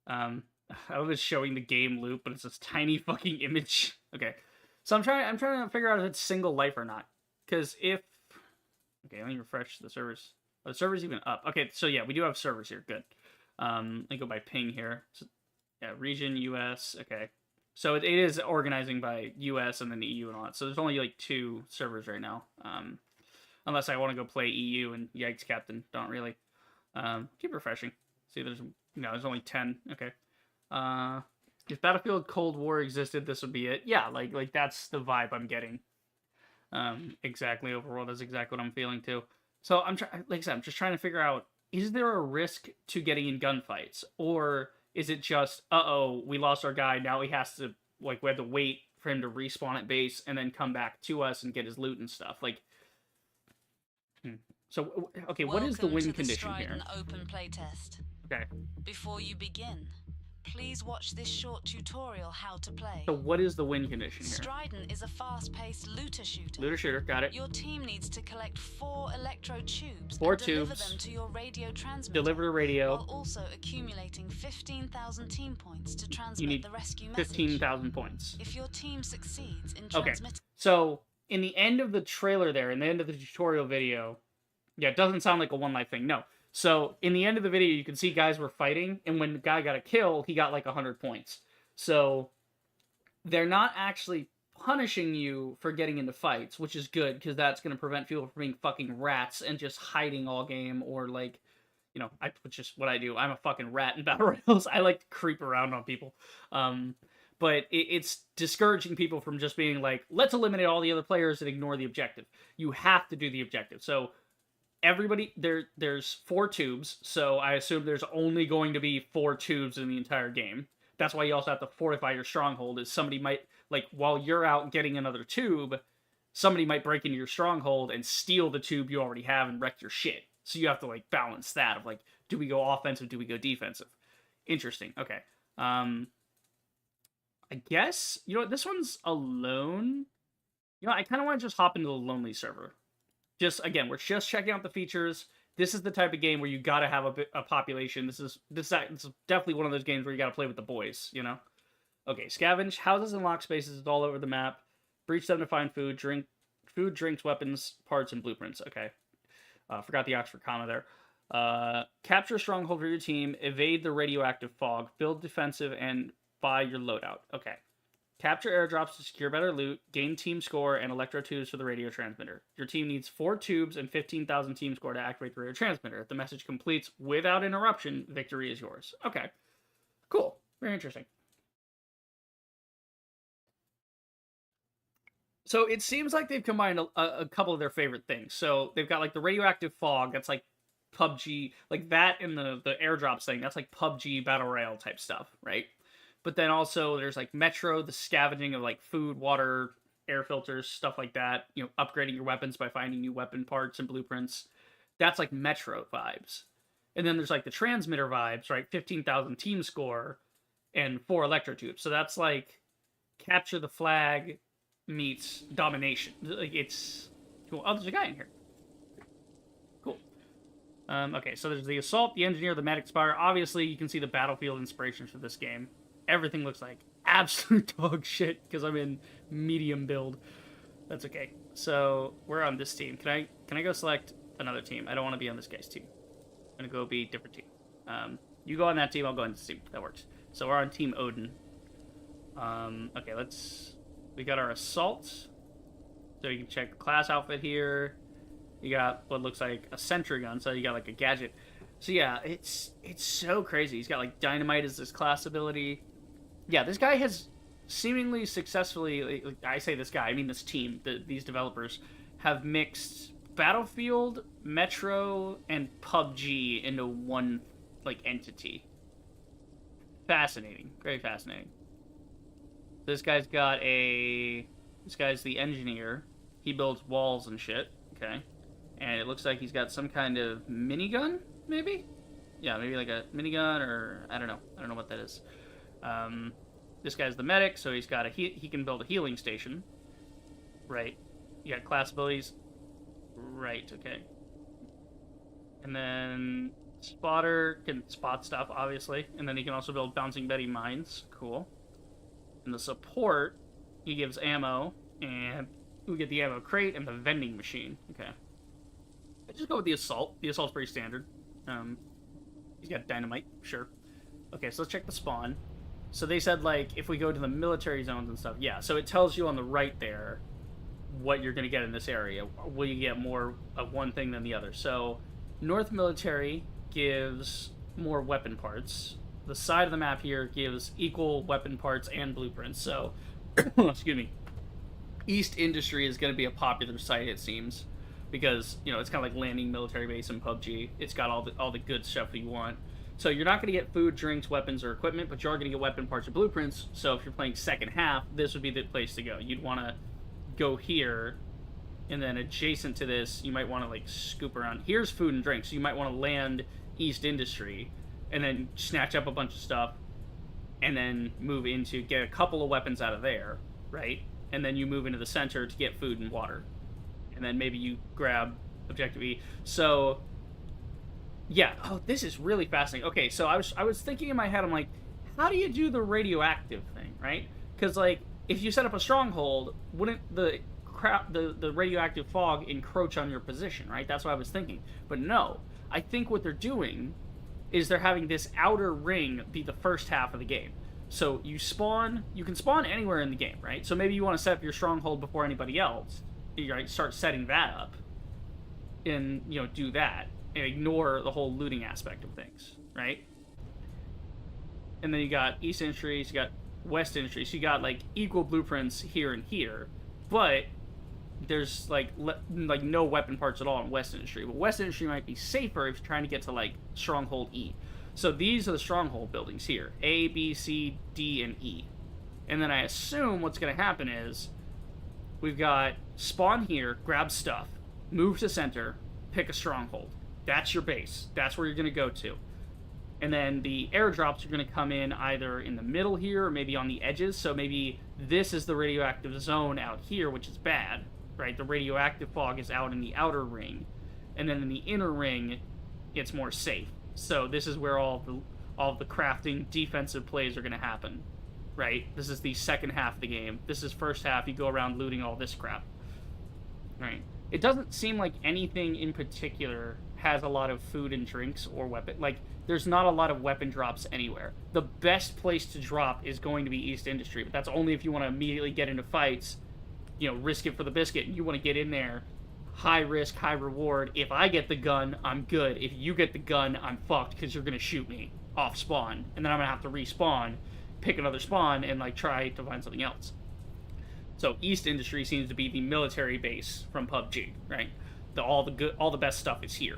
I was showing the game loop, but it's this tiny fucking image. Okay, so I'm trying to figure out if it's single life or not, because if okay, let me refresh the servers. Are the servers even up? Okay, so yeah, we do have servers here. Good. Let me go by ping here. So, yeah, region US. Okay, so it is organizing by US and then the EU and all that. So there's only like 2 servers right now. Unless I want to go play EU and Yikes Captain. Don't really. Keep refreshing. See, there's only 10. Okay. If Battlefield Cold War existed, this would be it. Yeah, like that's the vibe I'm getting. Exactly. Overall, that's exactly what I'm feeling too. So like I said, I'm just trying to figure out: is there a risk to getting in gunfights, or is it just, we lost our guy, now he has to, like, we have to wait for him to respawn at base and then come back to us and get his loot and stuff, like. So, okay, what is the win condition here? Welcome to the Strident open playtest. Okay. Before you begin, please watch this short tutorial how to play. So what is the win condition here? Strident is a fast-paced looter shooter. Looter shooter, got it. Your team needs to collect 4 electro tubes 4 and deliver tubes. them to your radio transmitter. Deliver to radio. While also accumulating 15,000 team points to You transmit need the rescue message. 15,000 points. If your team succeeds in Okay. transmitting... So, in the end of the trailer there, in the end of the tutorial video, yeah, it doesn't sound like a one life thing, no. So, in the end of the video, you can see guys were fighting, and when the guy got a kill, he got like 100 points. So, they're not actually punishing you for getting into fights, which is good, because that's going to prevent people from being fucking rats and just hiding all game, or like, you know, which is what I do. I'm a fucking rat in battle royals. I like to creep around on people. But it's discouraging people from just being like, let's eliminate all the other players and ignore the objective. You have to do the objective. So everybody, there's 4 tubes, so I assume there's only going to be 4 tubes in the entire game. That's why you also have to fortify your stronghold, is somebody might, like, while you're out getting another tube, somebody might break into your stronghold and steal the tube you already have and wreck your shit. So you have to, like, balance that of, like, do we go offensive, do we go defensive? Interesting, okay. I guess, you know what, this one's alone. You know, I kind of want to just hop into the lonely server. Just, again, we're just checking out the features. This is the type of game where you gotta have a population. This is definitely one of those games where you gotta play with the boys, you know? Okay, scavenge. Houses and lock spaces all over the map. Breach them to find food, drinks, weapons, parts, and blueprints. Okay. Forgot the Oxford comma there. Capture a stronghold for your team. Evade the radioactive fog. Build defensive and buy your loadout. Okay. Capture airdrops to secure better loot, gain team score, and electro tubes for the radio transmitter. Your team needs 4 tubes and 15,000 team score to activate the radio transmitter. If the message completes without interruption, victory is yours. Okay. Cool. Very interesting. So it seems like they've combined a couple of their favorite things. So they've got, like, the radioactive fog, that's like PUBG, like that, and the airdrops thing, that's like PUBG Battle Royale type stuff, right? But then also there's like Metro, the scavenging of like food, water, air filters, stuff like that. You know, upgrading your weapons by finding new weapon parts and blueprints. That's like Metro vibes. And then there's like the transmitter vibes, right? 15,000 team score and 4 electro tubes. So that's like capture the flag meets domination. Like, it's cool. Oh, there's a guy in here. Cool. Okay, so there's the assault, the engineer, the medic spire. Obviously, you can see the battlefield inspirations for this game. Everything looks like absolute dog shit because I'm in medium build. That's okay. So we're on this team. Can I go select another team? I don't want to be on this guy's team. I'm gonna go be a different team. You go on that team. I'll go on this team. That works. So we're on Team Odin. Okay, we got our assault. So you can check the class outfit here. You got what looks like a sentry gun. So you got like a gadget. So yeah, it's so crazy. He's got like dynamite as his class ability. Yeah, this guy has seemingly successfully, like, I say this guy, I mean this team, these developers, have mixed Battlefield, Metro, and PUBG into one, like, entity. Fascinating. Very fascinating. This guy's the engineer. He builds walls and shit, okay? And it looks like he's got some kind of minigun, maybe? Yeah, maybe like a minigun, or I don't know. I don't know what that is. This guy's the medic, so he's got he can build a healing station. Right. You got class abilities. Right, okay. And then spotter can spot stuff, obviously. And then he can also build bouncing Betty mines. Cool. And the support, he gives ammo, and we get the ammo crate and the vending machine. Okay. I just go with the assault. The assault's pretty standard. He's got dynamite, sure. Okay, so let's check the spawn. So they said, like, if we go to the military zones and stuff, yeah. So it tells you on the right there what you're going to get in this area. Will you get more of one thing than the other? So North Military gives more weapon parts. The side of the map here gives equal weapon parts and blueprints. So, excuse me, East Industry is going to be a popular site, it seems, because, you know, it's kind of like landing military base in PUBG. It's got all the good stuff that you want. So you're not going to get food, drinks, weapons, or equipment, but you are going to get weapon parts and blueprints. So if you're playing second half, this would be the place to go. You'd want to go here, and then adjacent to this, you might want to, like, scoop around. Here's food and drinks. So you might want to land East Industry, and then snatch up a bunch of stuff, and then move into, get a couple of weapons out of there, right? And then you move into the center to get food and water. And then maybe you grab Objective E. So... yeah. Oh, this is really fascinating. Okay, so I was thinking in my head, I'm like, how do you do the radioactive thing, right? Because, like, if you set up a stronghold, wouldn't the radioactive fog encroach on your position, right? That's what I was thinking. But no, I think what they're doing is they're having this outer ring be the first half of the game. So you can spawn anywhere in the game, right? So maybe you want to set up your stronghold before anybody else. You right, start setting that up, and, you know, do that. And ignore the whole looting aspect of things, right? And then you got East Industries, you got West Industries, so you got, like, equal blueprints here and here, but there's, like, no weapon parts at all in West Industry. But West Industry might be safer if you're trying to get to, like, Stronghold E. So these are the Stronghold buildings here. A, B, C, D, and E. And then I assume what's going to happen is we've got spawn here, grab stuff, move to center, pick a Stronghold. That's your base. That's where you're going to go to. And then the airdrops are going to come in either in the middle here or maybe on the edges. So maybe this is the radioactive zone out here, which is bad, right? The radioactive fog is out in the outer ring. And then in the inner ring, it's more safe. So this is where all of the crafting defensive plays are going to happen, right? This is the second half of the game. This is first half. You go around looting all this crap, right? It doesn't seem like anything in particular has a lot of food and drinks or weapon. Like, there's not a lot of weapon drops anywhere. The best place to drop is going to be East Industry, but that's only if you want to immediately get into fights, you know, risk it for the biscuit, and you want to get in there, high risk, high reward. If I get the gun, I'm good. If you get the gun, I'm fucked, because you're going to shoot me off spawn, and then I'm going to have to respawn, pick another spawn, and, like, try to find something else. So East Industry seems to be the military base from PUBG, right? All the best stuff is here.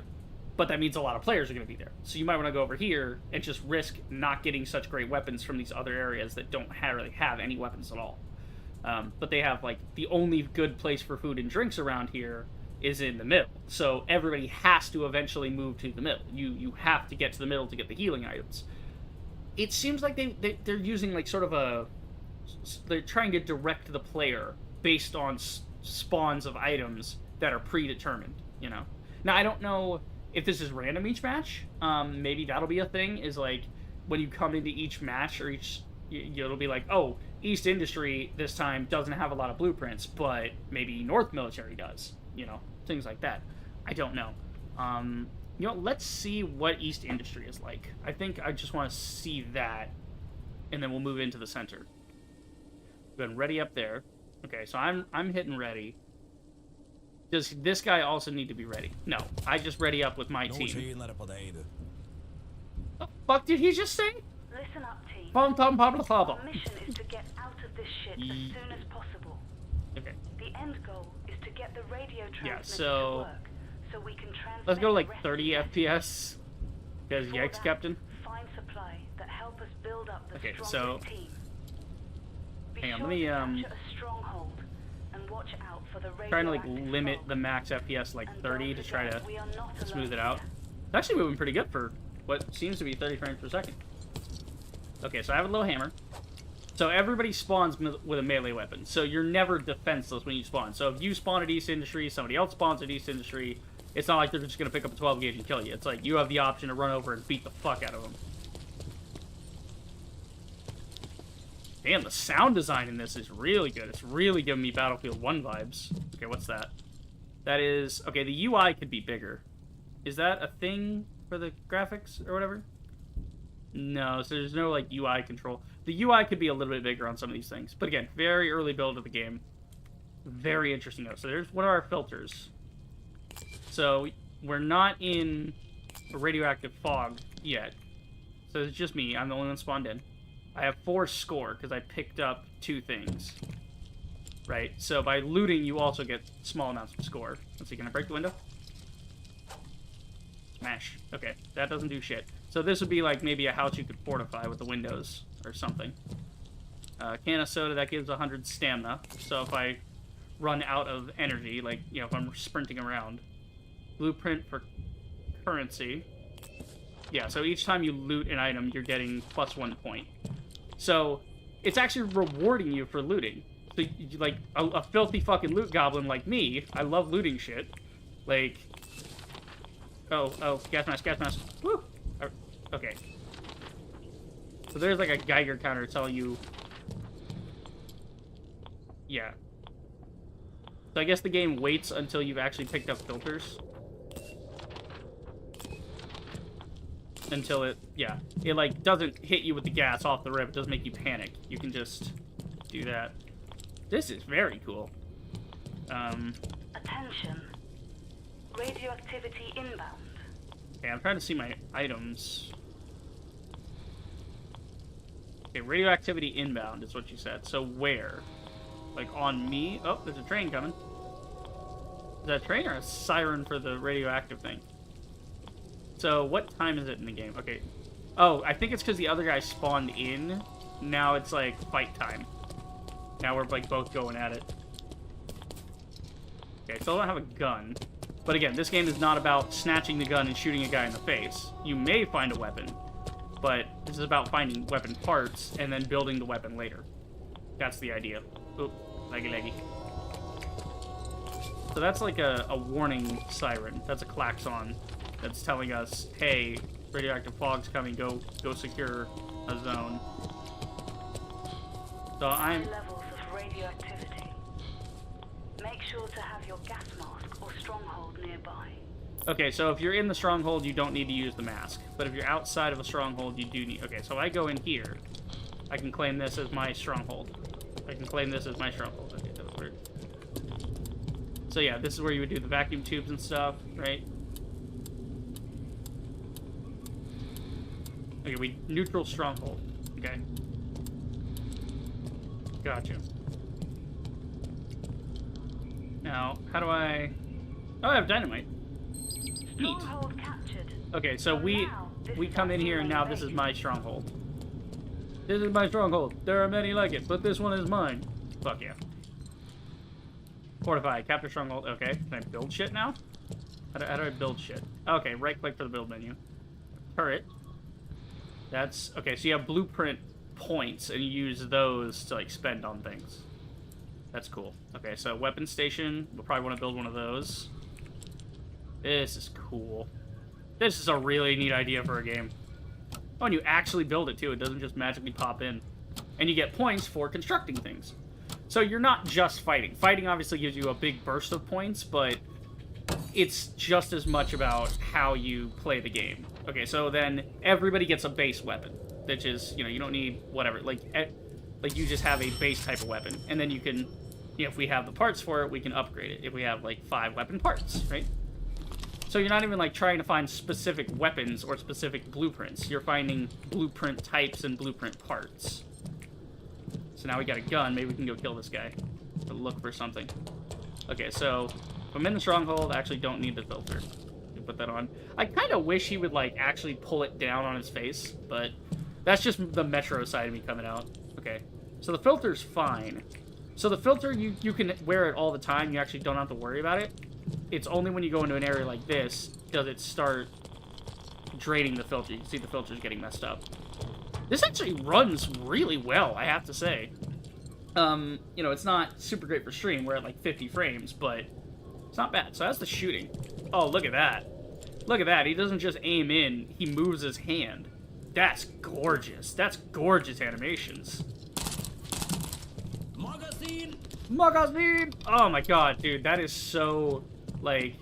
But that means a lot of players are going to be there. So you might want to go over here and just risk not getting such great weapons from these other areas that don't really have any weapons at all. But they have, like, the only good place for food and drinks around here is in the middle. So everybody has to eventually move to the middle. You have to get to the middle to get the healing items. It seems like they're using, like, sort of they're trying to direct the player based on spawns of items that are predetermined, you know? Now, I don't know if this is random each match. Maybe that'll be a thing, is, like, when you come into each match, or it'll be like, oh, East Industry this time doesn't have a lot of blueprints, but maybe North Military does, you know? Things like that. I don't know. You know, let's see what East Industry is like. I think I just want to see that, and then we'll move into the center. We've been ready up there. Okay, so I'm hitting ready. Does this guy also need to be ready? No, I just ready up with my team. The fuck did he just say? Listen up, team. Our mission is to get out of this shit as soon as possible. Okay. The end goal is to get the radio transmitter so to work, so we can transmit. Let's go to, like, the rest 30 of the FPS. Because Before yikes, that, Captain. Find supply that help us build up the Okay, strongest so team. Be hang on, sure let me to capture a stronghold and watch out for the trying to, like, radioactive limit fog. the max FPS to, like, And 30 don't to try forget, to we are not smooth alone it out. here. It's actually moving pretty good for what seems to be 30 frames per second. Okay, so I have a little hammer. So everybody spawns with a melee weapon, so you're never defenseless when you spawn. So if you spawn at East Industry, somebody else spawns at East Industry, it's not like they're just going to pick up a 12 gauge and kill you. It's like you have the option to run over and beat the fuck out of them. Damn, the sound design in this is really good. It's really giving me Battlefield 1 vibes. Okay, what's that? That is... okay, the UI could be bigger. Is that a thing for the graphics or whatever? No, so there's no like UI control. The UI could be a little bit bigger on some of these things. But again, very early build of the game. Very interesting though. So there's one of our filters. So we're not in a radioactive fog yet. So it's just me. I'm the only one spawned in. I have 4 score because I picked up 2 things. Right? So by looting, you also get small amounts of score. Let's see, can I break the window? Smash. Okay, that doesn't do shit. So this would be like maybe a house you could fortify with the windows or something. Can of soda, that gives 100 stamina. So if I run out of energy, like, you know, if I'm sprinting around. Blueprint for currency. Yeah, so each time you loot an item, you're getting +1 point. So it's actually rewarding you for looting. So, like, a filthy fucking loot goblin like me, I love looting shit. Like, oh, gas mask. Woo! Okay. So there's like a Geiger counter telling you... Yeah. So I guess the game waits until you've actually picked up filters. Until it, yeah. It, like, doesn't hit you with the gas off the rip. It doesn't make you panic. You can just do that. This is very cool. Attention. Radioactivity inbound. Okay, I'm trying to see my items. Okay, radioactivity inbound is what you said. So where? Like, on me? Oh, there's a train coming. Is that a train or a siren for the radioactive thing? So, what time is it in the game? Okay. Oh, I think it's because the other guy spawned in. Now it's, like, fight time. Now we're, like, both going at it. Okay, so I don't have a gun. But again, this game is not about snatching the gun and shooting a guy in the face. You may find a weapon, but this is about finding weapon parts and then building the weapon later. That's the idea. Oop, leggy. So that's like a warning siren. That's a klaxon that's telling us, hey, radioactive fog's coming, go secure a zone. So I'm... Levels of radioactivity. Make sure to have your gas mask or stronghold nearby. Okay, so if you're in the stronghold, you don't need to use the mask. But if you're outside of a stronghold, you do need... Okay, so if I go in here, I can claim this as my stronghold. I can claim this as my stronghold. Okay, that was weird. So yeah, this is where you would do the vacuum tubes and stuff, right? Okay, we neutral stronghold. Okay. Gotcha. Now, how do I... Oh, I have dynamite. Neat. Stronghold captured. Okay, so we come in here and now this is my stronghold. This is my stronghold. There are many like it, but this one is mine. Fuck yeah. Fortify, capture stronghold. Okay, can I build shit now? How do I build shit? Okay, right click for the build menu. Turret. That's, okay, so you have blueprint points and you use those to like spend on things. That's cool. Okay, so weapon station, we'll probably want to build one of those. This is cool. This is a really neat idea for a game. Oh, and you actually build it too. It doesn't just magically pop in. And you get points for constructing things. So you're not just fighting. Fighting obviously gives you a big burst of points, but it's just as much about how you play the game. Okay, so then everybody gets a base weapon, which is, you know, you don't need whatever. Like you just have a base type of weapon. And then you can, you know, if we have the parts for it, we can upgrade it. If we have, like, 5 weapon parts, right? So you're not even, like, trying to find specific weapons or specific blueprints. You're finding blueprint types and blueprint parts. So now we got a gun. Maybe we can go kill this guy. Or look for something. Okay, so if I'm in the stronghold, I actually don't need the filter. Put that on. I kind of wish he would, like, actually pull it down on his face, but that's just the Metro side of me coming out. Okay, so the filter's fine. So the filter, you can wear it all the time. You actually don't have to worry about it. It's only when you go into an area like this does it start draining the filter. You can see the filter's getting messed up. This actually runs really well, I have to say. You know, it's not super great for stream. We're at like 50 frames, but it's not bad. So that's the shooting. Oh, look at that. Look at that. He doesn't just aim in. He moves his hand. That's gorgeous. That's gorgeous animations. Magazine! Magazine! Oh my god, dude. That is so, like...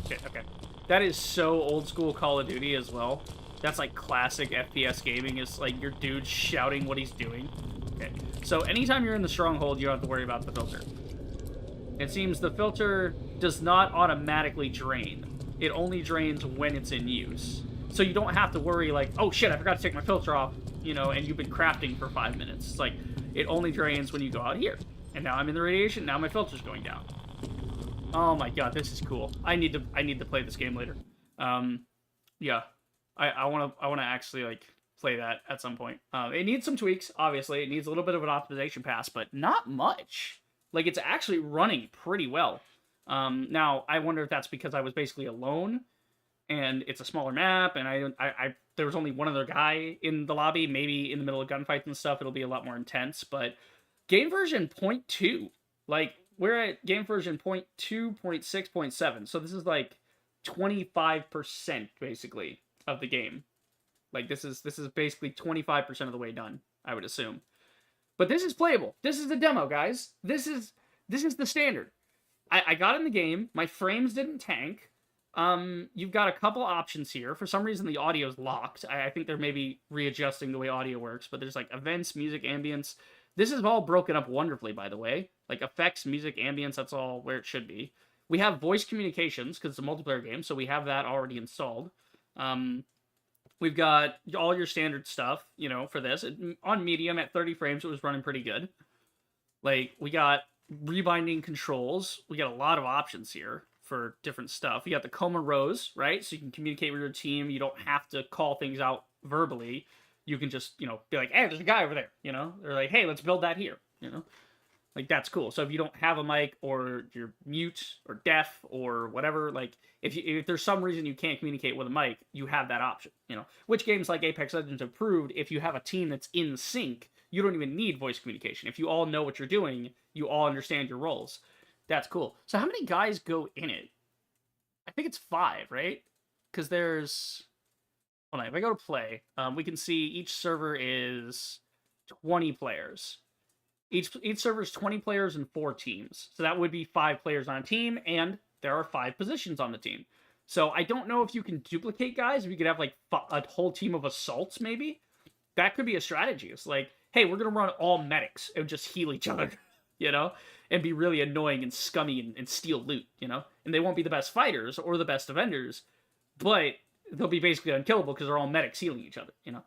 Shit, okay. That is so old school Call of Duty as well. That's like classic FPS gaming, is like your dude shouting what he's doing. Okay, so anytime you're in the stronghold, you don't have to worry about the filter. It seems the filter does not automatically drain. It only drains when it's in use. So you don't have to worry like, oh shit, I forgot to take my filter off, you know, and you've been crafting for 5 minutes. It's like, it only drains when you go out here. And now I'm in the radiation, now my filter's going down. Oh my god, this is cool. I need to play this game later. Yeah. I wanna actually like play that at some point. It needs some tweaks, obviously. It needs a little bit of an optimization pass, but not much. Like, it's actually running pretty well. Now, I wonder if that's because I was basically alone, and it's a smaller map, and I there was only one other guy in the lobby. Maybe in the middle of gunfights and stuff, it'll be a lot more intense. But game version 0.2, like, we're at game version 0.2, 0.6, 0.7. So this is like 25% basically of the game. Like, this is basically 25% of the way done, I would assume. But this is playable. This is the demo, guys. This is the standard. I got in the game. My frames didn't tank. You've got a couple options here. For some reason, the audio's locked. I think they're maybe readjusting the way audio works. But there's like events, music, ambience. This is all broken up wonderfully, by the way. Like effects, music, ambience, that's all where it should be. We have voice communications, because it's a multiplayer game, so we have that already installed. We've got all your standard stuff, you know, for this. On medium, at 30 frames, it was running pretty good. Like, we got rebinding controls. We got a lot of options here for different stuff. You got the coma rows, right? So you can communicate with your team. You don't have to call things out verbally. You can just, you know, be like, hey, there's a guy over there, you know? Or like, hey, let's build that here, you know? Like, that's cool. So if you don't have a mic, or you're mute or deaf or whatever, like, if there's some reason you can't communicate with a mic, you have that option, you know? Which games like Apex Legends have proved, if you have a team that's in sync, you don't even need voice communication. If you all know what you're doing, you all understand your roles. That's cool. So how many guys go in it? I think it's 5, right? Because there's... Hold on, if I go to play, we can see each server is 20 players. Each server is 20 players and 4 teams. So that would be 5 players on a team, and there are 5 positions on the team. So I don't know if you can duplicate guys, if you could have like a whole team of assaults, maybe. That could be a strategy. It's like, hey, we're going to run all medics and just heal each other, you know? And be really annoying and scummy and steal loot, you know? And they won't be the best fighters or the best defenders, but they'll be basically unkillable because they're all medics healing each other, you know?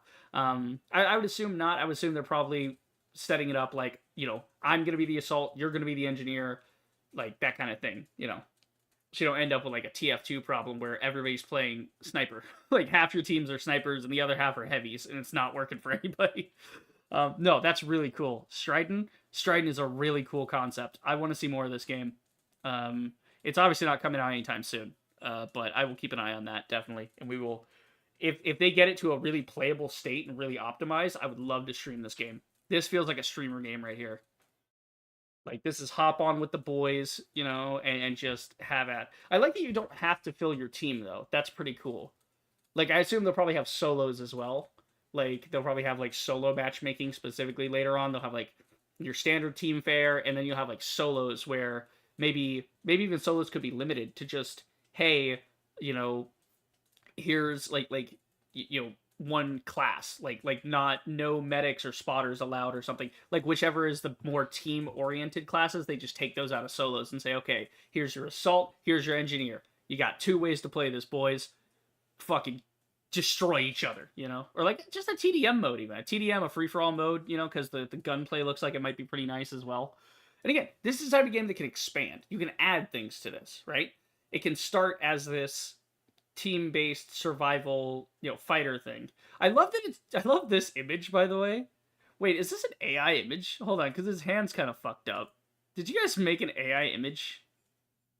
I would assume not. I would assume they're probably setting it up like, you know, I'm going to be the assault, you're going to be the engineer, like that kind of thing, you know? So you don't end up with like a TF2 problem where everybody's playing sniper. Like half your teams are snipers and the other half are heavies, and it's not working for anybody. No, that's really cool. Strident is a really cool concept. I want to see more of this game. It's obviously not coming out anytime soon, but I will keep an eye on that, definitely. And we will, if they get it to a really playable state and really optimized, I would love to stream this game. This feels like a streamer game right here. Like, this is hop on with the boys, you know, and just have at. I like that you don't have to fill your team, though. That's pretty cool. Like, I assume they'll probably have solos as well. Like, they'll probably have, like, solo matchmaking specifically later on. They'll have, like, your standard team fare, and then you'll have, like, solos where maybe even solos could be limited to just, hey, you know, here's, like you know, one class, like no medics or spotters allowed or something. Like, whichever is the more team-oriented classes, they just take those out of solos and say, okay, here's your assault, here's your engineer. You got 2 ways to play this, boys. Fucking destroy each other, you know? Or, like, just a TDM mode, even. A TDM, a free-for-all mode, you know, because the gunplay looks like it might be pretty nice as well. And again, this is the type of game that can expand. You can add things to this, right? It can start as this team-based survival, you know, fighter thing. I love this image, by the way. Wait, is this an AI image? Hold on, because his hand's kind of fucked up. Did you guys make an AI image?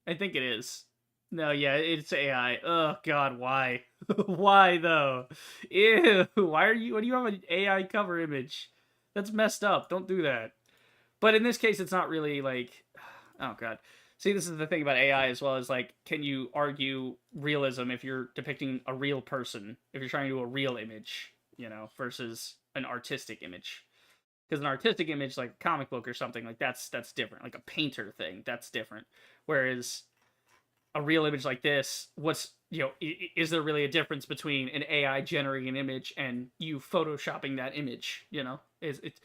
I think it is. No, yeah, it's AI. Oh god, why? Why though? Ew, why do you have an AI cover image? That's messed up. Don't do that. But in this case, it's not really like, oh god. See, this is the thing about AI as well, is like, can you argue realism if you're depicting a real person, if you're trying to do a real image, you know, versus an artistic image? Because an artistic image, like a comic book or something, like that's different. Like a painter thing, that's different. Whereas a real image like this, what's, is there really a difference between an AI generating an image and you photoshopping that image? It's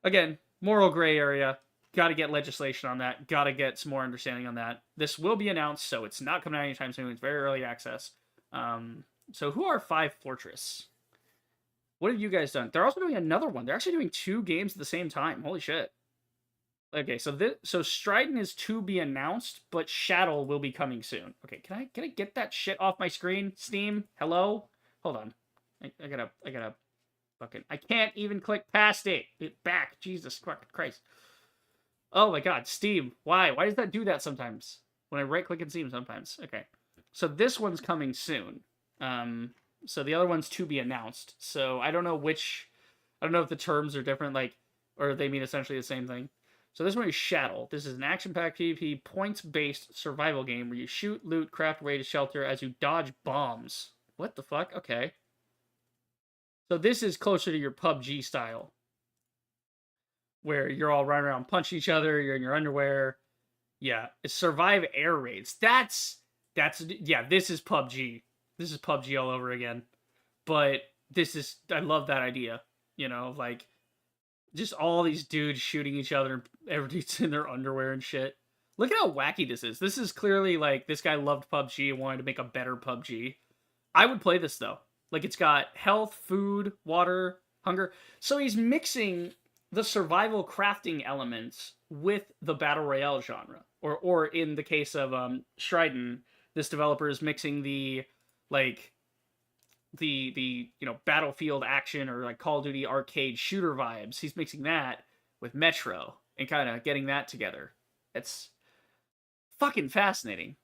again, moral gray area. Got to get legislation on that. Got to get some more understanding on that. This will be announced, so it's not coming out anytime soon. It's very early access. So who are Five Fortress? What have you guys done? They're also doing another one. They're actually doing 2 games at the same time. Holy shit. Okay, so Strident is to be announced, but Shadow will be coming soon. Okay, can I get that shit off my screen? Steam, hello? Hold on. I gotta fucking, I can't even click past it. Back, Jesus Christ. Oh my god, Steam, why? Why does that do that sometimes? When I right click in Steam sometimes. Okay, so this one's coming soon. So the other one's to be announced. So I don't know if the terms are different, like, or they mean essentially the same thing. So this one is Shadow. This is an action-packed PvP, points-based survival game where you shoot, loot, craft way to shelter as you dodge bombs. What the fuck? Okay. So this is closer to your PUBG style, where you're all running around punching each other, you're in your underwear. Yeah, survive air raids. That's yeah, this is PUBG. This is PUBG all over again. But I love that idea, like, just all these dudes shooting each other, everybody's in their underwear and shit. Look at how wacky this is. This is clearly, like, this guy loved PUBG and wanted to make a better PUBG. I would play this, though. Like, it's got health, food, water, hunger. So he's mixing the survival crafting elements with the battle royale genre. Or in the case of Strident, this developer is mixing the, like, the Battlefield action or like Call of Duty arcade shooter vibes. He's mixing that with Metro and kind of getting that together. It's fucking fascinating.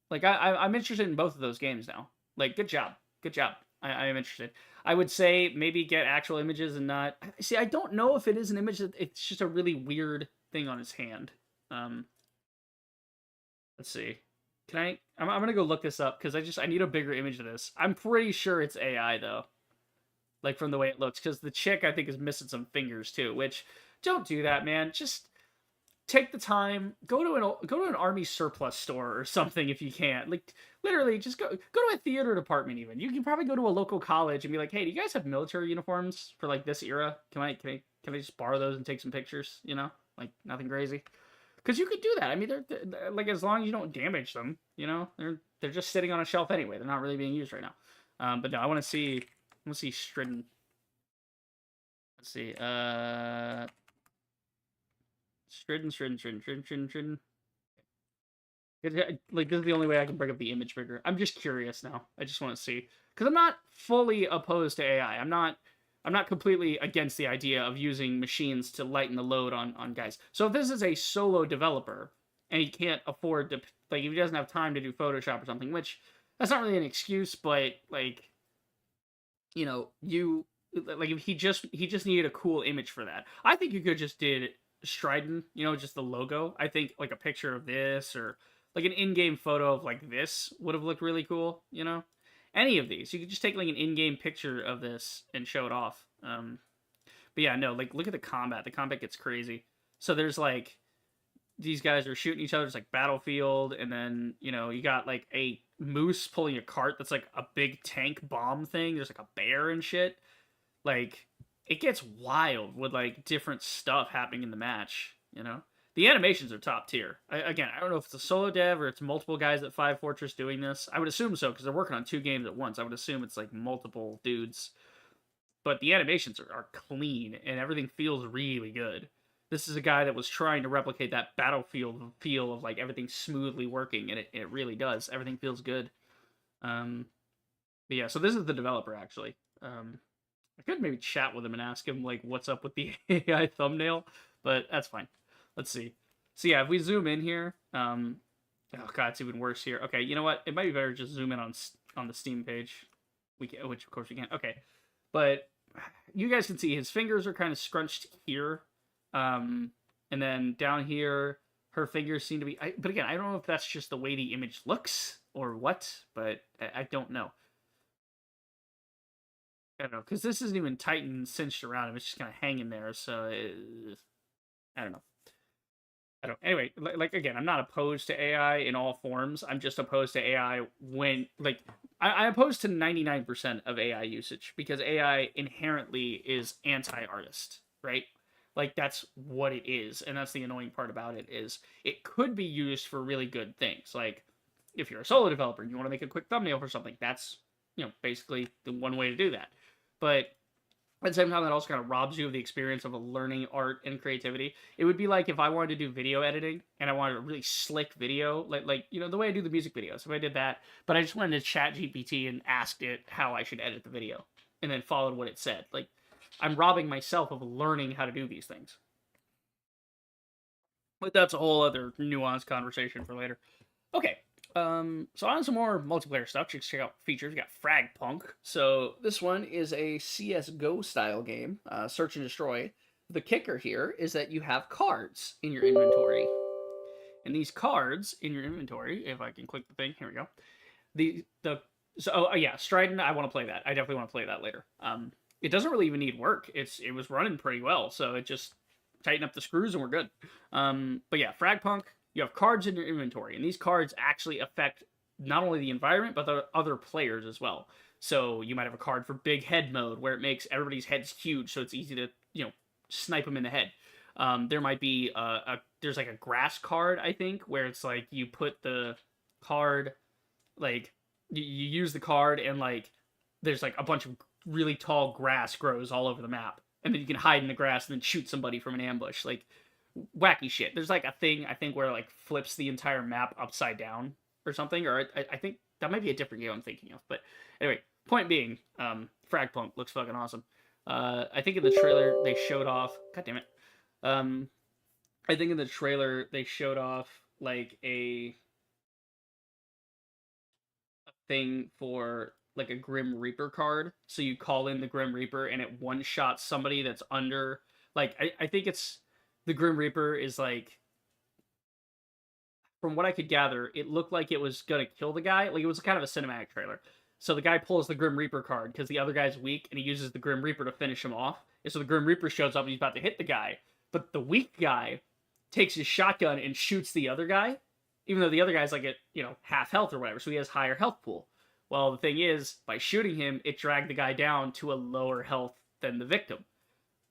Like, I'm interested in both of those games now. Like, good job. I am interested. I would say maybe get actual images and not... See, I don't know if it is an image. It's just a really weird thing on his hand. Let's see. I'm gonna go look this up because I need a bigger image of this. I'm pretty sure it's AI though, like from the way it looks. Because the chick I think is missing some fingers too. Which, don't do that, man. Just take the time. Go to an army surplus store or something if you can. Like, literally, just go to a theater department. Even you can probably go to a local college and be like, hey, do you guys have military uniforms for like this era? Can I just borrow those and take some pictures? Like, nothing crazy. Because you could do that. I mean, they're like, as long as you don't damage them, they're just sitting on a shelf anyway. They're not really being used right now. But no, I want to see Strident. Let's see. Strident. Like, this is the only way I can bring up the image bigger. I'm just curious now. I just want to see, because I'm not fully opposed to AI. I'm not completely against the idea of using machines to lighten the load on guys. So if this is a solo developer and he can't afford to, like, if he doesn't have time to do Photoshop or something, which that's not really an excuse, but like, if he just needed a cool image for that. I think you could just did Strident, just the logo. I think like a picture of this or like an in-game photo of like this would have looked really cool, Any of these. You could just take like an in-game picture of this and show it off. But yeah, no, like, look at the combat. The combat gets crazy. So there's like, these guys are shooting each other. It's like Battlefield. And then, you got like a moose pulling a cart that's like a big tank bomb thing. There's like a bear and shit. Like, it gets wild with like different stuff happening in the match, The animations are top tier. Again, I don't know if it's a solo dev or it's multiple guys at Five Fortress doing this. I would assume so, because they're working on 2 games at once. I would assume it's like multiple dudes. But the animations are clean, and everything feels really good. This is a guy that was trying to replicate that Battlefield feel of like everything smoothly working, and it really does. Everything feels good. But yeah, so this is the developer, actually. I could maybe chat with him and ask him like what's up with the AI thumbnail, but that's fine. Let's see. So yeah, if we zoom in here, oh god, it's even worse here. Okay, you know what? It might be better to just zoom in on the Steam page. We can, which of course we can. Okay, but you guys can see his fingers are kind of scrunched here, and then down here, her fingers seem to be. But again, I don't know if that's just the way the image looks or what, but I don't know. I don't know, because this isn't even tight and cinched around him. It's just kind of hanging there, so I don't know. I don't. Anyway, like again, I'm not opposed to AI in all forms. I'm just opposed to AI when like I'm opposed to 99% of AI usage because AI inherently is anti-artist, right? Like that's what it is, and that's the annoying part about it is it could be used for really good things. Like if you're a solo developer and you want to make a quick thumbnail for something, that's basically the one way to do that. But at the same time, that also kind of robs you of the experience of learning art and creativity. It would be like if I wanted to do video editing and I wanted a really slick video, like the way I do the music videos. If I did that, but I just wanted to chat GPT and asked it how I should edit the video, and then followed what it said. Like I'm robbing myself of learning how to do these things. But that's a whole other nuanced conversation for later. Okay, so on some more multiplayer stuff. Check out features. We got Fragpunk. So this one is a CS:GO style game, search and destroy. The kicker here is that you have cards in your inventory, and these cards in your inventory, if I can click the thing, here we go. Strident. I want to play that. I definitely want to play that later. It doesn't really even need work. It was running pretty well, so it just tighten up the screws and we're good. But yeah, Fragpunk. You have cards in your inventory, and these cards actually affect not only the environment, but the other players as well. So you might have a card for big head mode, where it makes everybody's heads huge, so it's easy to, snipe them in the head. There might be there's like a grass card, I think, where it's like you put the card, like, you use the card, and like, there's like a bunch of really tall grass grows all over the map, and then you can hide in the grass and then shoot somebody from an ambush. Like, wacky shit. There's like a thing I think where it like flips the entire map upside down or something, or I think that might be a different game I'm thinking of. But anyway, point being, Fragpunk looks fucking awesome. I think in the trailer they showed off. God damn it. I think in the trailer they showed off like a thing for like a Grim Reaper card. So you call in the Grim Reaper and it one shots somebody that's under. Like I think it's. The Grim Reaper is like, from what I could gather, it looked like it was gonna kill the guy. Like it was kind of a cinematic trailer. So the guy pulls the Grim Reaper card because the other guy's weak, and he uses the Grim Reaper to finish him off. And so the Grim Reaper shows up and he's about to hit the guy, but the weak guy takes his shotgun and shoots the other guy, even though the other guy's like at half health or whatever, so he has higher health pool. Well, the thing is, by shooting him, it dragged the guy down to a lower health than the victim,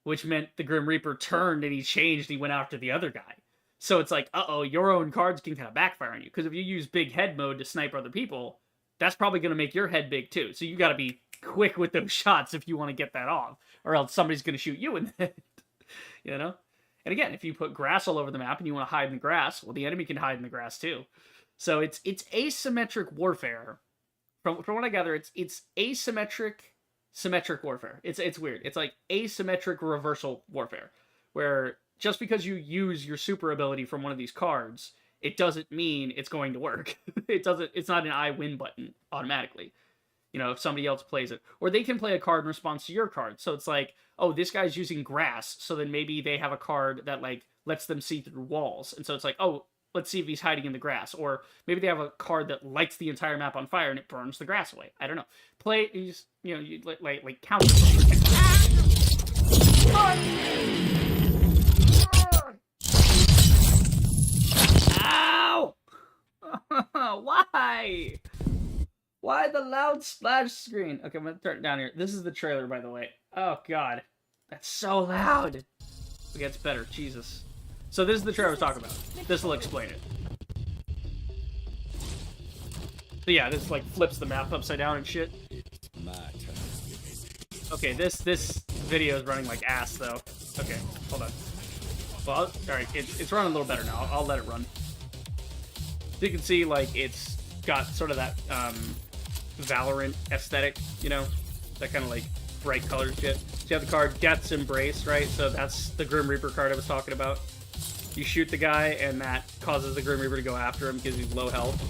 which meant the Grim Reaper turned and he changed. He went after the other guy. So it's like, your own cards can kind of backfire on you. Because if you use big head mode to snipe other people, that's probably going to make your head big too. So you got to be quick with those shots if you want to get that off. Or else somebody's going to shoot you in the head. And again, if you put grass all over the map and you want to hide in the grass, well, the enemy can hide in the grass too. So it's asymmetric warfare. From what I gather, it's asymmetric... symmetric warfare. It's weird. It's like asymmetric reversal warfare, where just because you use your super ability from one of these cards, it doesn't mean it's going to work. It's not an I win button automatically. If somebody else plays it. Or they can play a card in response to your card. So it's like, this guy's using grass, so then maybe they have a card that like lets them see through walls. And so it's like, let's see if he's hiding in the grass. Or maybe they have a card that lights the entire map on fire and it burns the grass away. I don't know. You like counter. Ow! Why? Why the loud splash screen? Okay, I'm gonna turn it down here. This is the trailer, by the way. Oh god, that's so loud. It gets better. Jesus. So this is the trailer I was talking about. This will explain it. So yeah, this like flips the map upside down and shit. Okay, this video is running like ass though. Okay, hold on. Well, alright, it's running a little better now. I'll let it run. So you can see like it's got sort of that Valorant aesthetic, that kind of like bright colored shit. So you have the card Death's Embrace, right? So that's the Grim Reaper card I was talking about. You shoot the guy, and that causes the Grim Reaper to go after him because he's low health.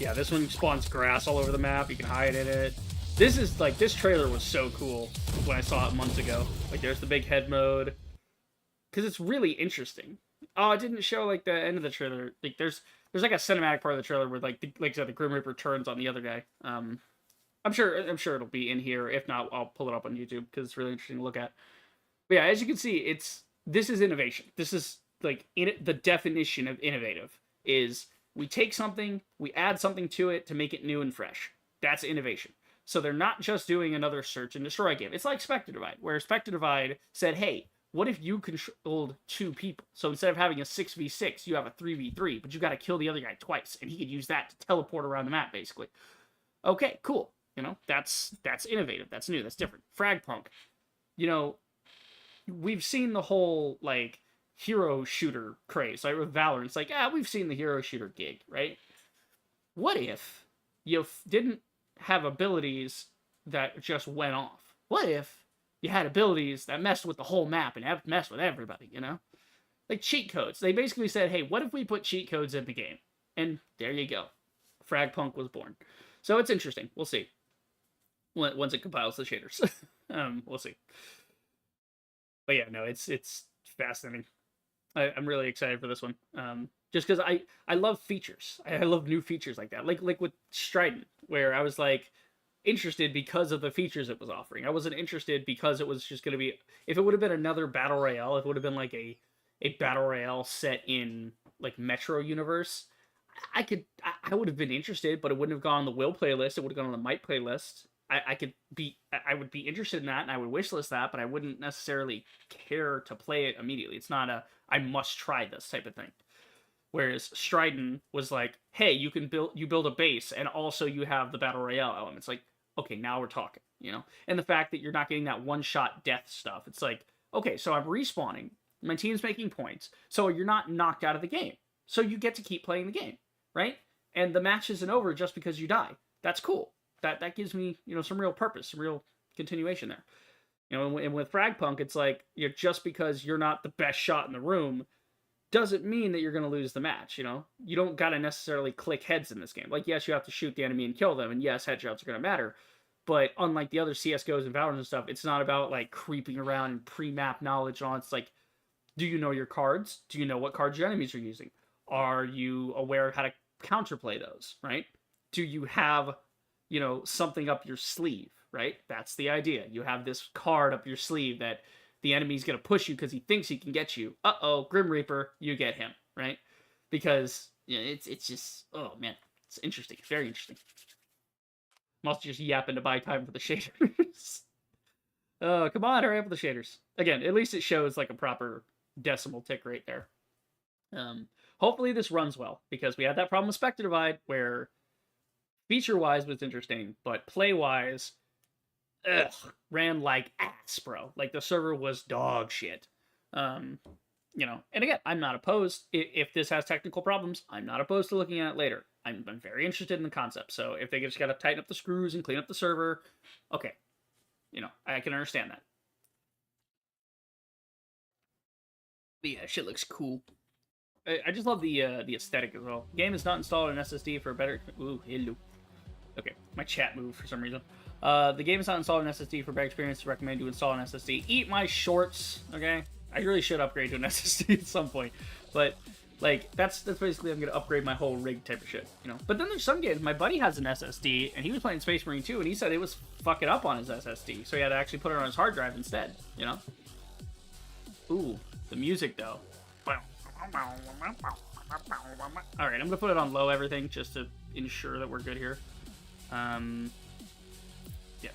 Yeah, this one spawns grass all over the map. You can hide in it. This trailer was so cool when I saw it months ago. Like, there's the big head mode. Because it's really interesting. Oh, it didn't show, like, the end of the trailer. Like, there's like a cinematic part of the trailer where, like I said, the Grim Reaper turns on the other guy. I'm sure it'll be in here. If not, I'll pull it up on YouTube because it's really interesting to look at. But yeah, as you can see, this is innovation. This is like the definition of innovative is we take something, we add something to it to make it new and fresh. That's innovation. So they're not just doing another search and destroy game. It's like Spectre Divide, where Spectre Divide said, hey, what if you controlled 2 people? So instead of having a 6v6, you have a 3v3, but you got to kill the other guy twice, and he could use that to teleport around the map, basically. Okay, cool. You know, that's innovative. That's new. That's different. Fragpunk. You know, we've seen the whole, like, hero shooter craze, like with Valorant. It's like, we've seen the hero shooter gig, right? What if you didn't have abilities that just went off? What if you had abilities that messed with the whole map and messed with everybody, you know? Like cheat codes. They basically said, hey, what if we put cheat codes in the game? And there you go. Fragpunk was born. So it's interesting. We'll see. Once it compiles the shaders. We'll see. But yeah, no, it's fascinating. I'm really excited for this one. Just because I love features. I love new features like that. Like with Strident, where I was like interested because of the features it was offering. I wasn't interested because it was just going to be... If it would have been another Battle Royale, if it would have been like a Battle Royale set in like Metro universe, I would have been interested, but it wouldn't have gone on the Will playlist. It would have gone on the Might playlist. I would be interested in that, and I would wishlist that, but I wouldn't necessarily care to play it immediately. It's not a I must try this type of thing. Whereas Strident was like, hey, you build a base, and also you have the Battle Royale elements. Like, okay, now we're talking, you know? And the fact that you're not getting that one-shot death stuff. It's like, okay, so I'm respawning, my team's making points, so you're not knocked out of the game. So you get to keep playing the game, right? And the match isn't over just because you die. That's cool. That gives me, you know, some real purpose, some real continuation there. You know, and with Fragpunk, it's like, just because you're not the best shot in the room doesn't mean that you're going to lose the match, you know? You don't got to necessarily click heads in this game. Like, yes, you have to shoot the enemy and kill them, and yes, headshots are going to matter. But unlike the other CSGOs and Valorant and stuff, it's not about, like, creeping around and pre-map knowledge and all. It's like, do you know your cards? Do you know what cards your enemies are using? Are you aware of how to counterplay those, right? Do you have, you know, something up your sleeve, right? That's the idea. You have this card up your sleeve that the enemy's going to push you because he thinks he can get you. Uh-oh, Grim Reaper, you get him, right? Because, you know, it's just, oh, man, it's interesting. Very interesting. I'm also just yapping to buy time for the shaders. Oh, come on, hurry up with the shaders. Again, at least it shows, like, a proper decimal tick right there. Hopefully this runs well, because we had that problem with Spectre Divide, where feature-wise was interesting, but play-wise, ran like ass, bro. Like, the server was dog shit. You know, and again, I'm not opposed. If this has technical problems, I'm not opposed to looking at it later. I'm very interested in the concept, so if they just gotta tighten up the screws and clean up the server, okay. You know, I can understand that. But yeah, shit looks cool. I just love the aesthetic as well. Game is not installed on SSD for a better... Ooh, hello. Okay, my chat moved for some reason. The game is not installed on SSD for better experience. Recommend you install an SSD. Eat my shorts, okay? I really should upgrade to an SSD at some point. But, like, that's basically I'm going to upgrade my whole rig type of shit, you know? But then there's some games. My buddy has an SSD, and he was playing Space Marine 2, and he said it was fucking up on his SSD. So he had to actually put it on his hard drive instead, you know? Ooh, the music, though. Alright, I'm going to put it on low everything just to ensure that we're good here. Yeah,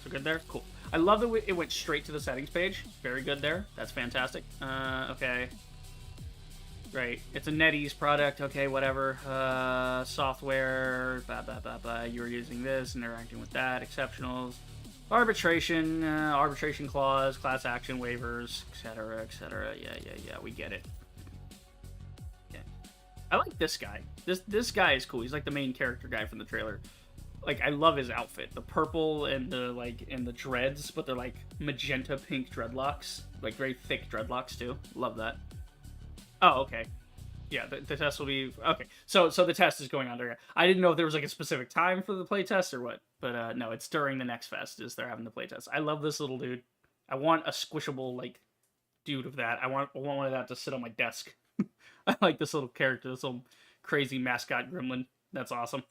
so good there? Cool. I love that it went straight to the settings page. Very good there. That's fantastic. Okay. Right. It's a NetEase product. Okay, whatever. Software. You're using this, interacting with that. Exceptionals. Arbitration. Arbitration clause. Class action waivers. Etc. Etc. Yeah. We get it. I like this guy. This guy is cool. He's like the main character guy from the trailer. Like, I love his outfit. The purple and the dreads, but they're like magenta pink dreadlocks. Like very thick dreadlocks too. Love that. Oh, okay. Yeah, the test will be okay. So the test is going on there. I didn't know if there was like a specific time for the play test or what, but no, it's during the next fest is they're having the play test. I love this little dude. I want a squishable like dude of that. I want one of that to sit on my desk. I like this little character, this little crazy mascot gremlin. That's awesome.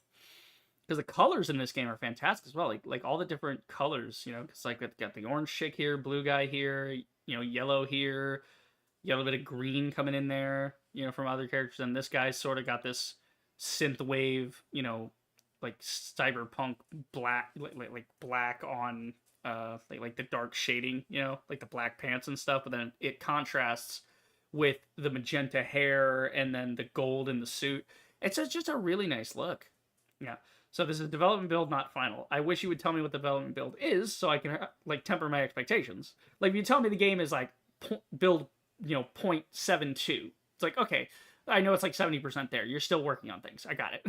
Because the colors in this game are fantastic as well. Like all the different colors, you know, because like got the orange chick here, blue guy here, you know, yellow here, you got a little bit of green coming in there. you know, from other characters, and this guy's sort of got this synthwave, you know, like cyberpunk black, like black on like the dark shading, you know, like the black pants and stuff, but then it contrasts with the magenta hair and then the gold in the suit. It's just a really nice look. Yeah. So this is development build, not final. I wish you would tell me what the development build is so I can like temper my expectations. Like if you tell me the game is like build, you know, 0.72, it's like, okay, I know it's like 70% there. You're still working on things. I got it.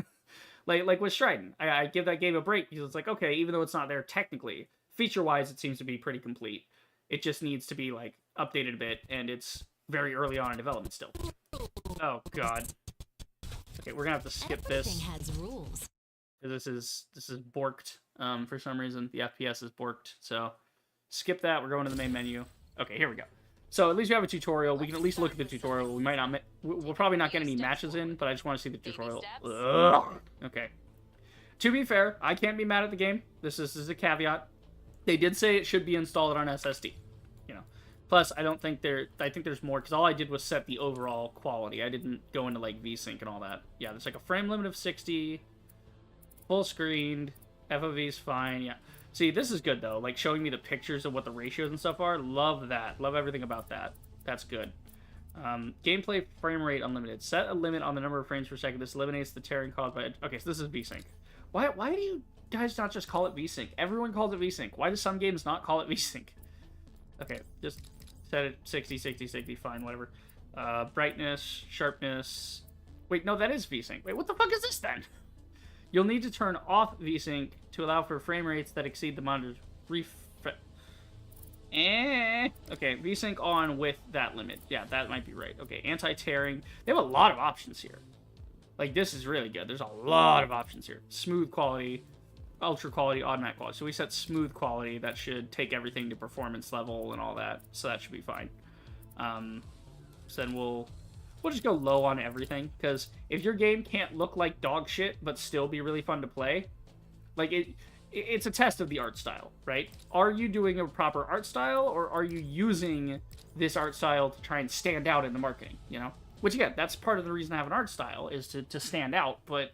like with Strident, I give that game a break because it's like, okay, even though it's not there technically, feature-wise, it seems to be pretty complete. It just needs to be like updated a bit, and it's very early on in development still. Oh god. Okay, we're gonna have to skip this. Has rules. This is borked. For some reason, the FPS is borked. So skip that. We're going to the main menu. Okay, here we go. So at least we have a tutorial. We can at least look at the tutorial. We might not. We'll probably not get any matches in, but I just want to see the tutorial. Ugh. Okay. To be fair, I can't be mad at the game. This is a caveat. They did say it should be installed on SSD. You know. Plus, I don't think I think there's more because all I did was set the overall quality. I didn't go into like VSync and all that. Yeah, there's like a frame limit of 60. Full screened, FOV's fine, yeah. See, this is good, though, like, showing me the pictures of what the ratios and stuff are. Love that. Love everything about that. That's good. Gameplay frame rate unlimited. Set a limit on the number of frames per second. This eliminates the tearing caused by... Okay, so this is VSync. Why do you guys not just call it VSync? Everyone calls it VSync. Why do some games not call it VSync? Okay, just set it 60, 60, 60, fine, whatever. Brightness, sharpness... Wait, no, that is VSync. Wait, what the fuck is this, then? You'll need to turn off VSync to allow for frame rates that exceed the monitor's refresh. Okay, VSync on with that limit. Yeah, that might be right. Okay, anti-tearing. They have a lot of options here. Like, this is really good. There's a lot of options here. Smooth quality, ultra quality, automatic quality. So we set smooth quality. That should take everything to performance level and all that. So that should be fine. So then we'll just go low on everything, because if your game can't look like dog shit but still be really fun to play, like it's a test of the art style, right? Are you doing a proper art style, or are you using this art style to try and stand out in the marketing, you know? Which, again, that's part of the reason I have an art style, is to stand out, but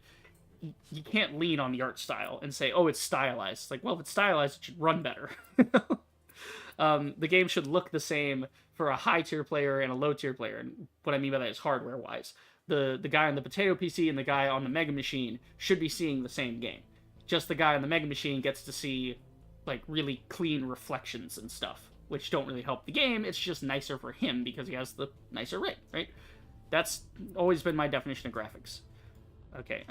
you can't lean on the art style and say, oh, it's stylized. It's like, well, if it's stylized, it should run better. The game should look the same for a high-tier player and a low-tier player. And what I mean by that is hardware-wise. The guy on the Potato PC and the guy on the Mega Machine should be seeing the same game. Just the guy on the Mega Machine gets to see, like, really clean reflections and stuff, which don't really help the game. It's just nicer for him because he has the nicer rig, right? That's always been my definition of graphics. Okay,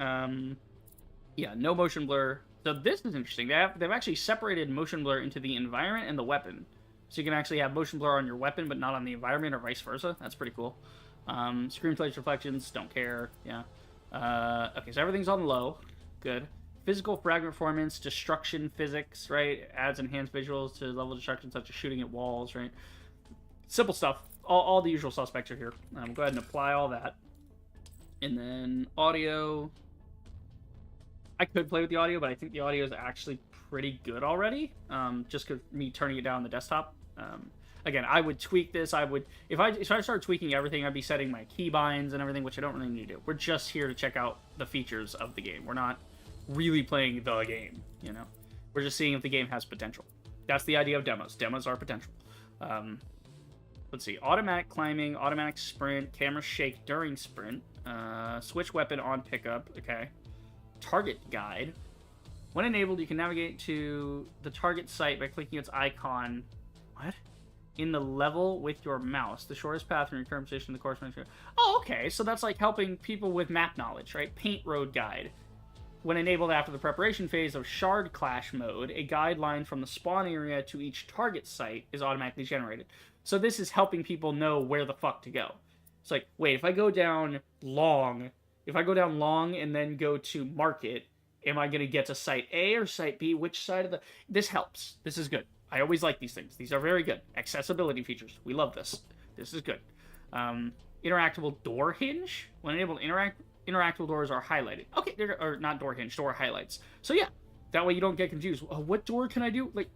yeah, no motion blur. So this is interesting. They've actually separated motion blur into the environment and the weapon. So you can actually have motion blur on your weapon, but not on the environment, or vice versa. That's pretty cool. Screen place reflections, don't care. Yeah. Okay, so everything's on low. Good. Physical fragment performance, destruction physics, right? Adds enhanced visuals to level destruction, such as shooting at walls, right? Simple stuff. All the usual suspects are here. Go ahead and apply all that. And then audio. I could play with the audio, but I think the audio is actually pretty good already. Just because me turning it down on the desktop. Again, I would tweak this. If I start tweaking everything, I'd be setting my keybinds and everything, which I don't really need to do. We're just here to check out the features of the game. We're not really playing the game, you know? We're just seeing if the game has potential. That's the idea of demos. Demos are potential. Let's see. Automatic climbing, automatic sprint, camera shake during sprint, switch weapon on pickup, okay. Target guide. When enabled, you can navigate to the target site by clicking its icon. What? In the level with your mouse. The shortest path from your current position to the corresponding... Oh, okay. So that's like helping people with map knowledge, right? Paint road guide. When enabled after the preparation phase of Shard Clash mode, a guideline from the spawn area to each target site is automatically generated. So this is helping people know where the fuck to go. It's like, wait, if I go down long and then go to market, am I going to get to site A or site B? Which side of the... This helps. This is good. I always like these things. These are very good. Accessibility features. We love this. This is good. Interactable door hinge. When enabled, interactable doors are highlighted. Okay, or not door hinge, door highlights. So yeah, that way you don't get confused. What door can I do? Like,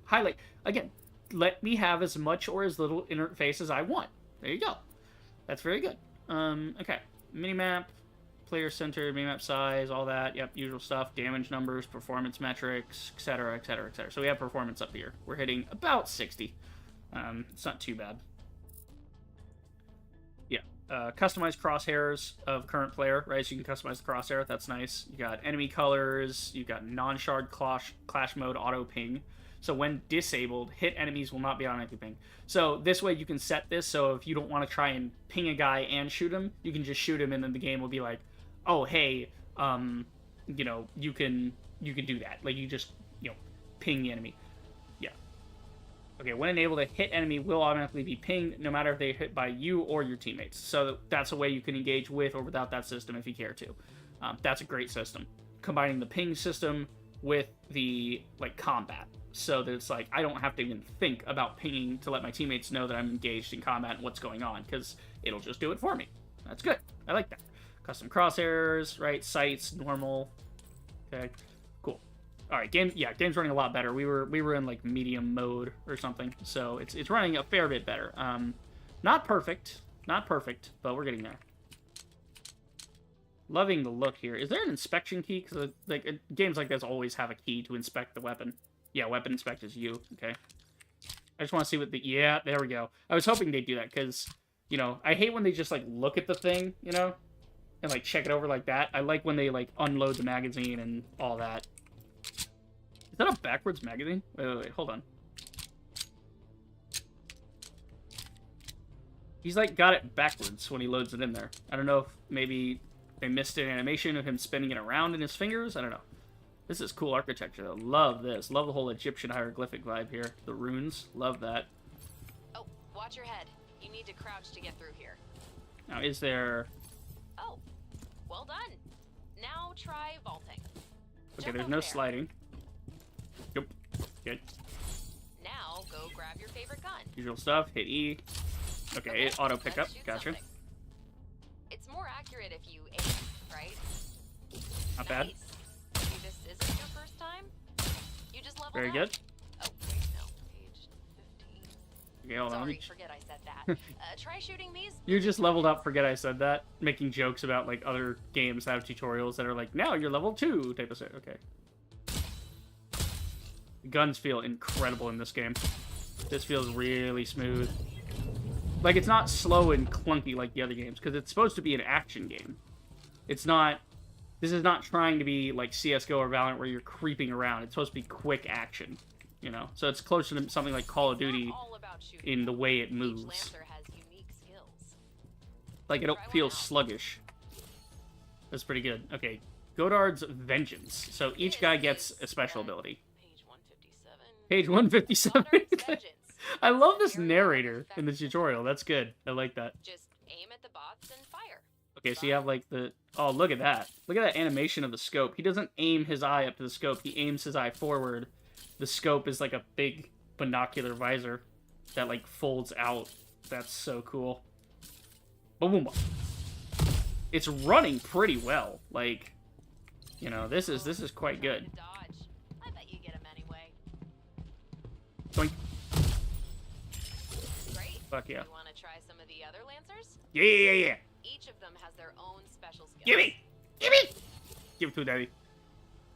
highlight. Again, let me have as much or as little interface as I want. There you go. That's very good. Okay. Minimap, player center, minimap size, all that. Yep, usual stuff. Damage numbers, performance metrics, etc., etc., etc. So we have performance up here. We're hitting about 60. It's not too bad. Yeah. Customized crosshairs of current player, right? So you can customize the crosshair. That's nice. You got enemy colors. You got non-shard clash mode auto ping. So when disabled, hit enemies will not be automatically ping. So this way you can set this so if you don't want to try and ping a guy and shoot him, you can just shoot him and then the game will be like, oh, hey, you know, you can do that. Like, you just, you know, ping the enemy. Yeah. Okay, when enabled, a hit enemy will automatically be pinged no matter if they're hit by you or your teammates. So that's a way you can engage with or without that system if you care to. That's a great system. Combining the ping system with the, like, combat. So that it's like, I don't have to even think about pinging to let my teammates know that I'm engaged in combat and what's going on, because it'll just do it for me. That's good. I like that. Custom crosshairs, right? Sights, normal. Okay, cool. All right, game's running a lot better. We were in like medium mode or something, so it's running a fair bit better. Not perfect, but we're getting there. Loving the look here. Is there an inspection key? Because like games like this always have a key to inspect the weapon. Yeah, weapon inspect is you. Okay. I just want to see what the... Yeah, there we go. I was hoping they'd do that, because, you know, I hate when they just, like, look at the thing, you know? And, like, check it over like that. I like when they, like, unload the magazine and all that. Is that a backwards magazine? Wait, hold on. He's, like, got it backwards when he loads it in there. I don't know if maybe they missed an animation of him spinning it around in his fingers. I don't know. This is cool architecture, though. Love this. Love the whole Egyptian hieroglyphic vibe here. The runes. Love that. Oh, watch your head. You need to crouch to get through here. Now, is there... Oh, well done. Now try vaulting. Okay, Jump there's over no there. sliding. Yep. Good. Now go grab your favorite gun. Usual stuff. Hit E. Okay, it auto pickup. let's shoot Gotcha. something. It's more accurate if you aim, right? Not bad. Nice. Maybe this isn't your first time? You just leveled Very up. good. Oh, wait, no. Page 15. Okay, hold on. Let Sorry, me... forget I said that. Try shooting these. You just leveled up, forget I said that. Making jokes about, like, other games that have tutorials that are like, now you're level 2 type of shit. Okay. The guns feel incredible in this game. This feels really smooth. Like, it's not slow and clunky like the other games, because it's supposed to be an action game. It's not... This is not trying to be like CSGO or Valorant where you're creeping around. It's supposed to be quick action, you know? So it's closer to something like Call of Duty in the way it moves. Each Lancer has unique skills. Like, it don't feel sluggish. That's pretty good. Okay, Godard's Vengeance. So each guy gets a special ability. Page 157. Page 157. Godard's Vengeance. I love this narrator in the tutorial. That's good. I like that. Just aim at the bots and fire. Okay, so you have, like, the... Oh, look at that. Look at that animation of the scope. He doesn't aim his eye up to the scope. He aims his eye forward. The scope is, like, a big binocular visor that, like, folds out. That's so cool. Boom, boom, boom. It's running pretty well. Like, you know, this is quite good. Dodge. I bet you get him anyway. Doink. Great. Fuck yeah. You want to try some of the other Lancers? Yeah, yeah, yeah, yeah. Each of them has their own special skills. Gimme! Gimme! Give it to Daddy.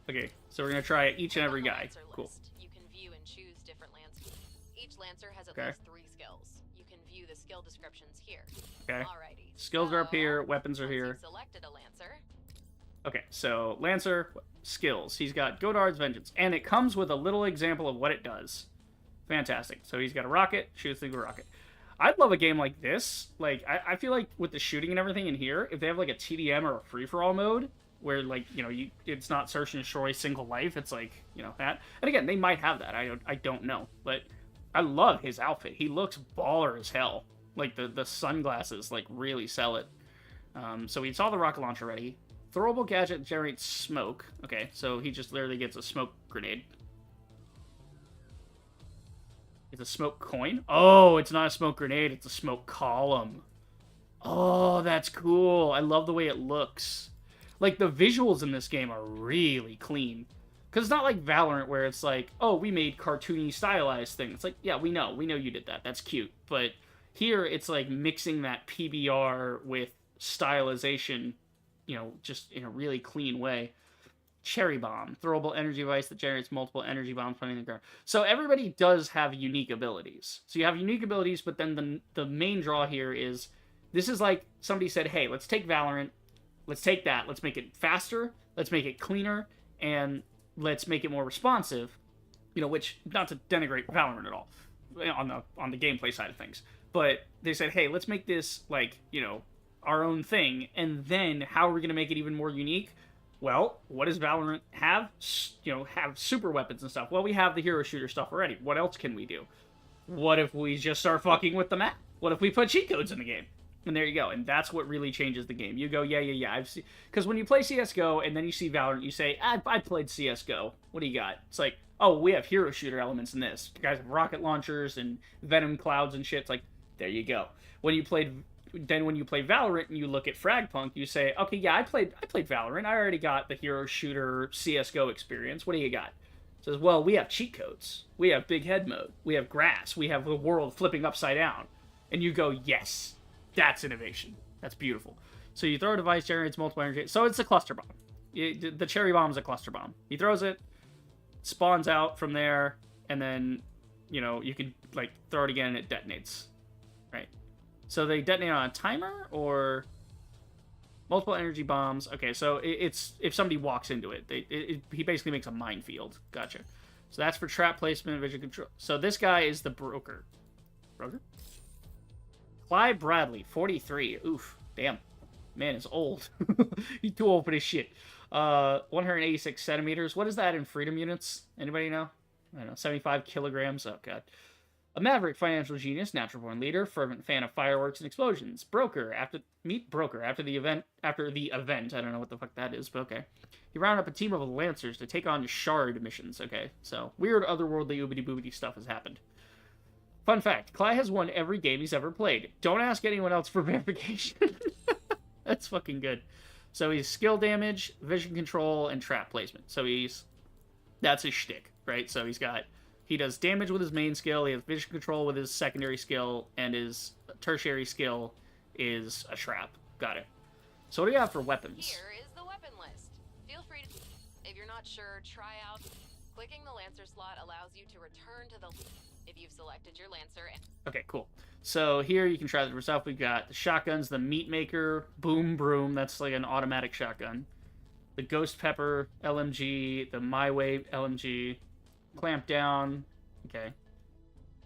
Okay, so we're gonna try each and Click every on the guy. Lancer Cool. list. You can view and choose different Lancers. Each Lancer has at Okay. least 3 skills. You can view the skill descriptions here. Okay. Alrighty. Skills are up so, here, weapons are once here. you've selected a Lancer. Okay, so Lancer, skills. He's got Godard's Vengeance, and it comes with a little example of what it does. Fantastic. So he's got a rocket, shoots through a rocket. I'd love a game like this. Like, I feel like with the shooting and everything in here, if they have like a TDM or a free-for-all mode, where like, you know, it's not search and destroy single life, it's like, you know, that. And again, they might have that. I don't know, but I love his outfit. He looks baller as hell. Like the sunglasses like really sell it. So we saw the rocket launcher already. Throwable gadget generates smoke. Okay, so he just literally gets a smoke grenade. It's a smoke coin? Oh, it's not a smoke grenade, it's a smoke column. Oh, that's cool. I love the way it looks. Like, the visuals in this game are really clean. Because it's not like Valorant where it's like, oh, we made cartoony stylized things. It's like, yeah, we know you did that. That's cute. But here, it's like mixing that PBR with stylization, just in a really clean way. Cherry Bomb, throwable energy device that generates multiple energy bombs pointing the ground. So everybody does have unique abilities. So you have unique abilities, but then the main draw here is, this is like somebody said, hey, let's take Valorant, let's take that, let's make it faster, let's make it cleaner, and let's make it more responsive, which, not to denigrate Valorant at all, on the gameplay side of things, but they said, hey, let's make this, like, our own thing, and then how are we going to make it even more unique? Well, what does Valorant have? Have super weapons and stuff. Well, we have the hero shooter stuff already. What else can we do? What if we just start fucking with the map? What if we put cheat codes in the game? And there you go. And that's what really changes the game. You go, yeah. I've seen, because when you play CSGO and then you see Valorant, you say, I played CSGO. What do you got? It's like, oh, we have hero shooter elements in this. You guys have rocket launchers and venom clouds and shit. It's like, there you go. When you play Valorant and you look at Fragpunk, you say, okay, yeah, I played Valorant. I already got the hero shooter CSGO experience. What do you got? It says, well, we have cheat codes. We have big head mode. We have grass. We have the world flipping upside down. And you go, yes, that's innovation. That's beautiful. So you throw a device, generates multiple energy. So it's a cluster bomb. The cherry bomb is a cluster bomb. He throws it, spawns out from there, and then, you can, like, throw it again and it detonates. Right? So they detonate on a timer, or multiple energy bombs. Okay, so it's if somebody walks into it, he basically makes a minefield. Gotcha. So that's for trap placement, vision control. So this guy is the broker. Broker? Clyde Bradley, 43. Oof, damn. Man is old. He's too old for this shit. 186 centimeters. What is that in freedom units? Anybody know? I don't know. 75 kilograms. Oh, God. A maverick financial genius, natural-born leader, fervent fan of fireworks and explosions. Meet Broker after the event. I don't know what the fuck that is, but okay. He rounded up a team of Lancers to take on Shard missions. Okay, so weird otherworldly oobity-boobity stuff has happened. Fun fact, Clyde has won every game he's ever played. Don't ask anyone else for verification. That's fucking good. So he's skill damage, vision control, and trap placement. So that's his shtick, right? So he does damage with his main skill, he has vision control with his secondary skill, and his tertiary skill is a trap. Got it. So what do you have for weapons? Here is the weapon list. Feel free to, if you're not sure, try out. Clicking the Lancer slot allows you to return to the, if you've selected your Lancer. Okay, cool. So here you can try the stuff. We've got the shotguns, the Meat Maker, Boom Broom, that's like an automatic shotgun. The Ghost Pepper LMG, the My Way LMG, Clamp Down, okay.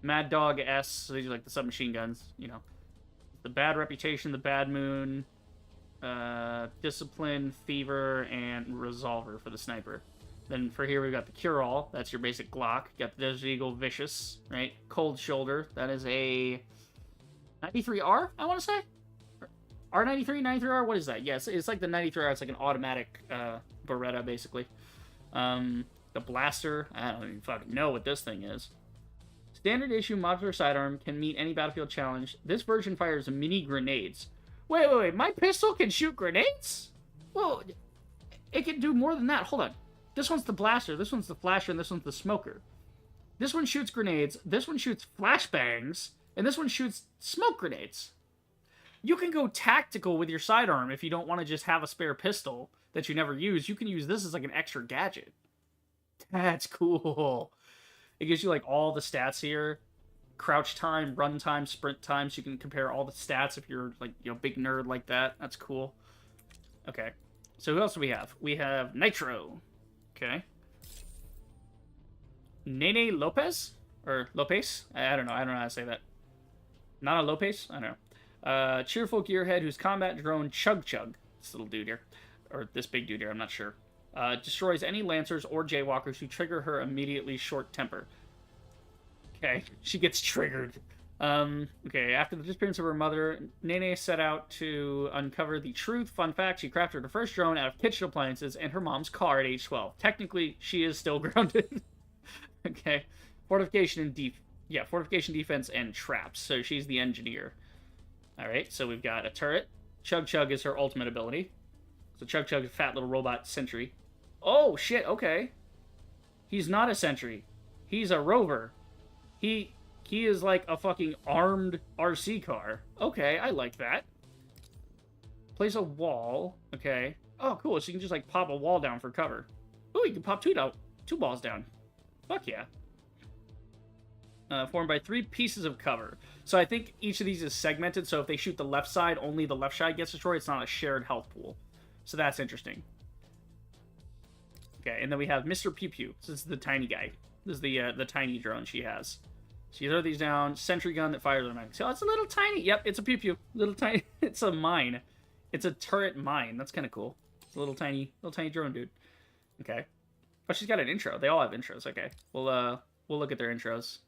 Mad Dog S, so these are like the submachine guns, The Bad Reputation, the Bad Moon, Discipline, Fever, and Resolver for the sniper. Then for here we've got the Cure-All, that's your basic Glock. Got the Desert Eagle Vicious, right? Cold Shoulder, that is a 93R, I want to say? R93, 93R, what is that? Yes, it's like the 93R, it's like an automatic Beretta, basically. The Blaster, I don't even fucking know what this thing is. Standard issue modular sidearm can meet any battlefield challenge. This version fires mini grenades. Wait, my pistol can shoot grenades? Well, it can do more than that. Hold on. This one's the Blaster, this one's the Flasher, and this one's the Smoker. This one shoots grenades, this one shoots flashbangs, and this one shoots smoke grenades. You can go tactical with your sidearm if you don't want to just have a spare pistol that you never use. You can use this as like an extra gadget. That's cool. It gives you like all the stats here. Crouch time, run time, sprint time, so you can compare all the stats if you're like, big nerd like that. That's cool. Okay. So who else do we have? We have Nitro. Okay. Nene Lopez? Or Lopez? I don't know. I don't know how to say that. Nana Lopez? I don't know. Cheerful gearhead whose combat drone Chug Chug. This little dude here. Or this big dude here, I'm not sure. Destroys any Lancers or Jaywalkers who trigger her immediately short temper. Okay, she gets triggered. Okay, after the disappearance of her mother, Nene set out to uncover the truth. Fun fact, she crafted her first drone out of kitchen appliances and her mom's car at age 12. Technically, she is still grounded. Okay. Fortification, defense, and traps. So she's the engineer. Alright, so we've got a turret. Chug Chug is her ultimate ability. So Chug Chug is a fat little robot sentry. Oh, shit, okay. He's not a sentry. He's a rover. He is like a fucking armed RC car. Okay, I like that. Place a wall. Okay. Oh, cool. So you can just, like, pop a wall down for cover. Oh, you can pop two balls down. Fuck yeah. Formed by 3 pieces of cover. So I think each of these is segmented, so if they shoot the left side, only the left side gets destroyed. It's not a shared health pool. So that's interesting. Okay, and then we have Mr. Pew Pew. This is the tiny guy. This is the tiny drone she has. So you throw these down. Sentry gun that fires automatic. So it's a little tiny. Yep, it's a Pew Pew. Little tiny. It's a mine. It's a turret mine. That's kind of cool. It's a little tiny drone dude. Okay. Oh, she's got an intro. They all have intros. Okay. We'll look at their intros.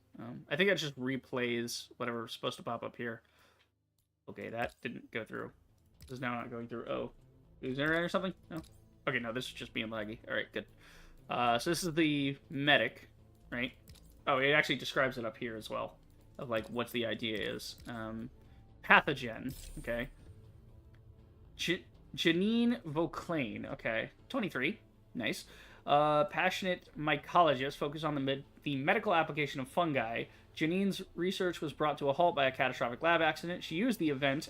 I think that just replays whatever's supposed to pop up here. Okay, that didn't go through. This is now not going through. Oh. Is internet or something? No? Okay, no, this is just being laggy. Alright, good. So this is the medic, right? Oh, it actually describes it up here as well. Of, like, what the idea is. Pathogen, okay. Janine Vauclain, okay. 23, nice. Passionate mycologist focused on the medical application of fungi. Janine's research was brought to a halt by a catastrophic lab accident. She used the event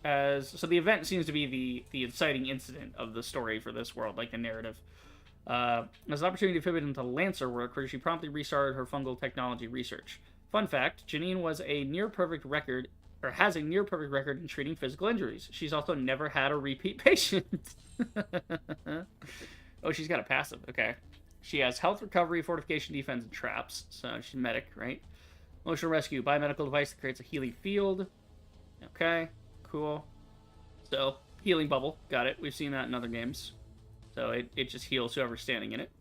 so the event seems to be the inciting incident of the story for this world, like the narrative. As an opportunity to pivot into Lancer work, where she promptly restarted her fungal technology research. Fun fact: Janine has a near perfect record in treating physical injuries. She's also never had a repeat patient. Oh, she's got a passive. Okay. She has health recovery, fortification, defense, and traps. So she's medic, right? Emotional rescue. Biomedical device that creates a healing field. Okay. Cool. So, healing bubble. Got it. We've seen that in other games. So it just heals whoever's standing in it.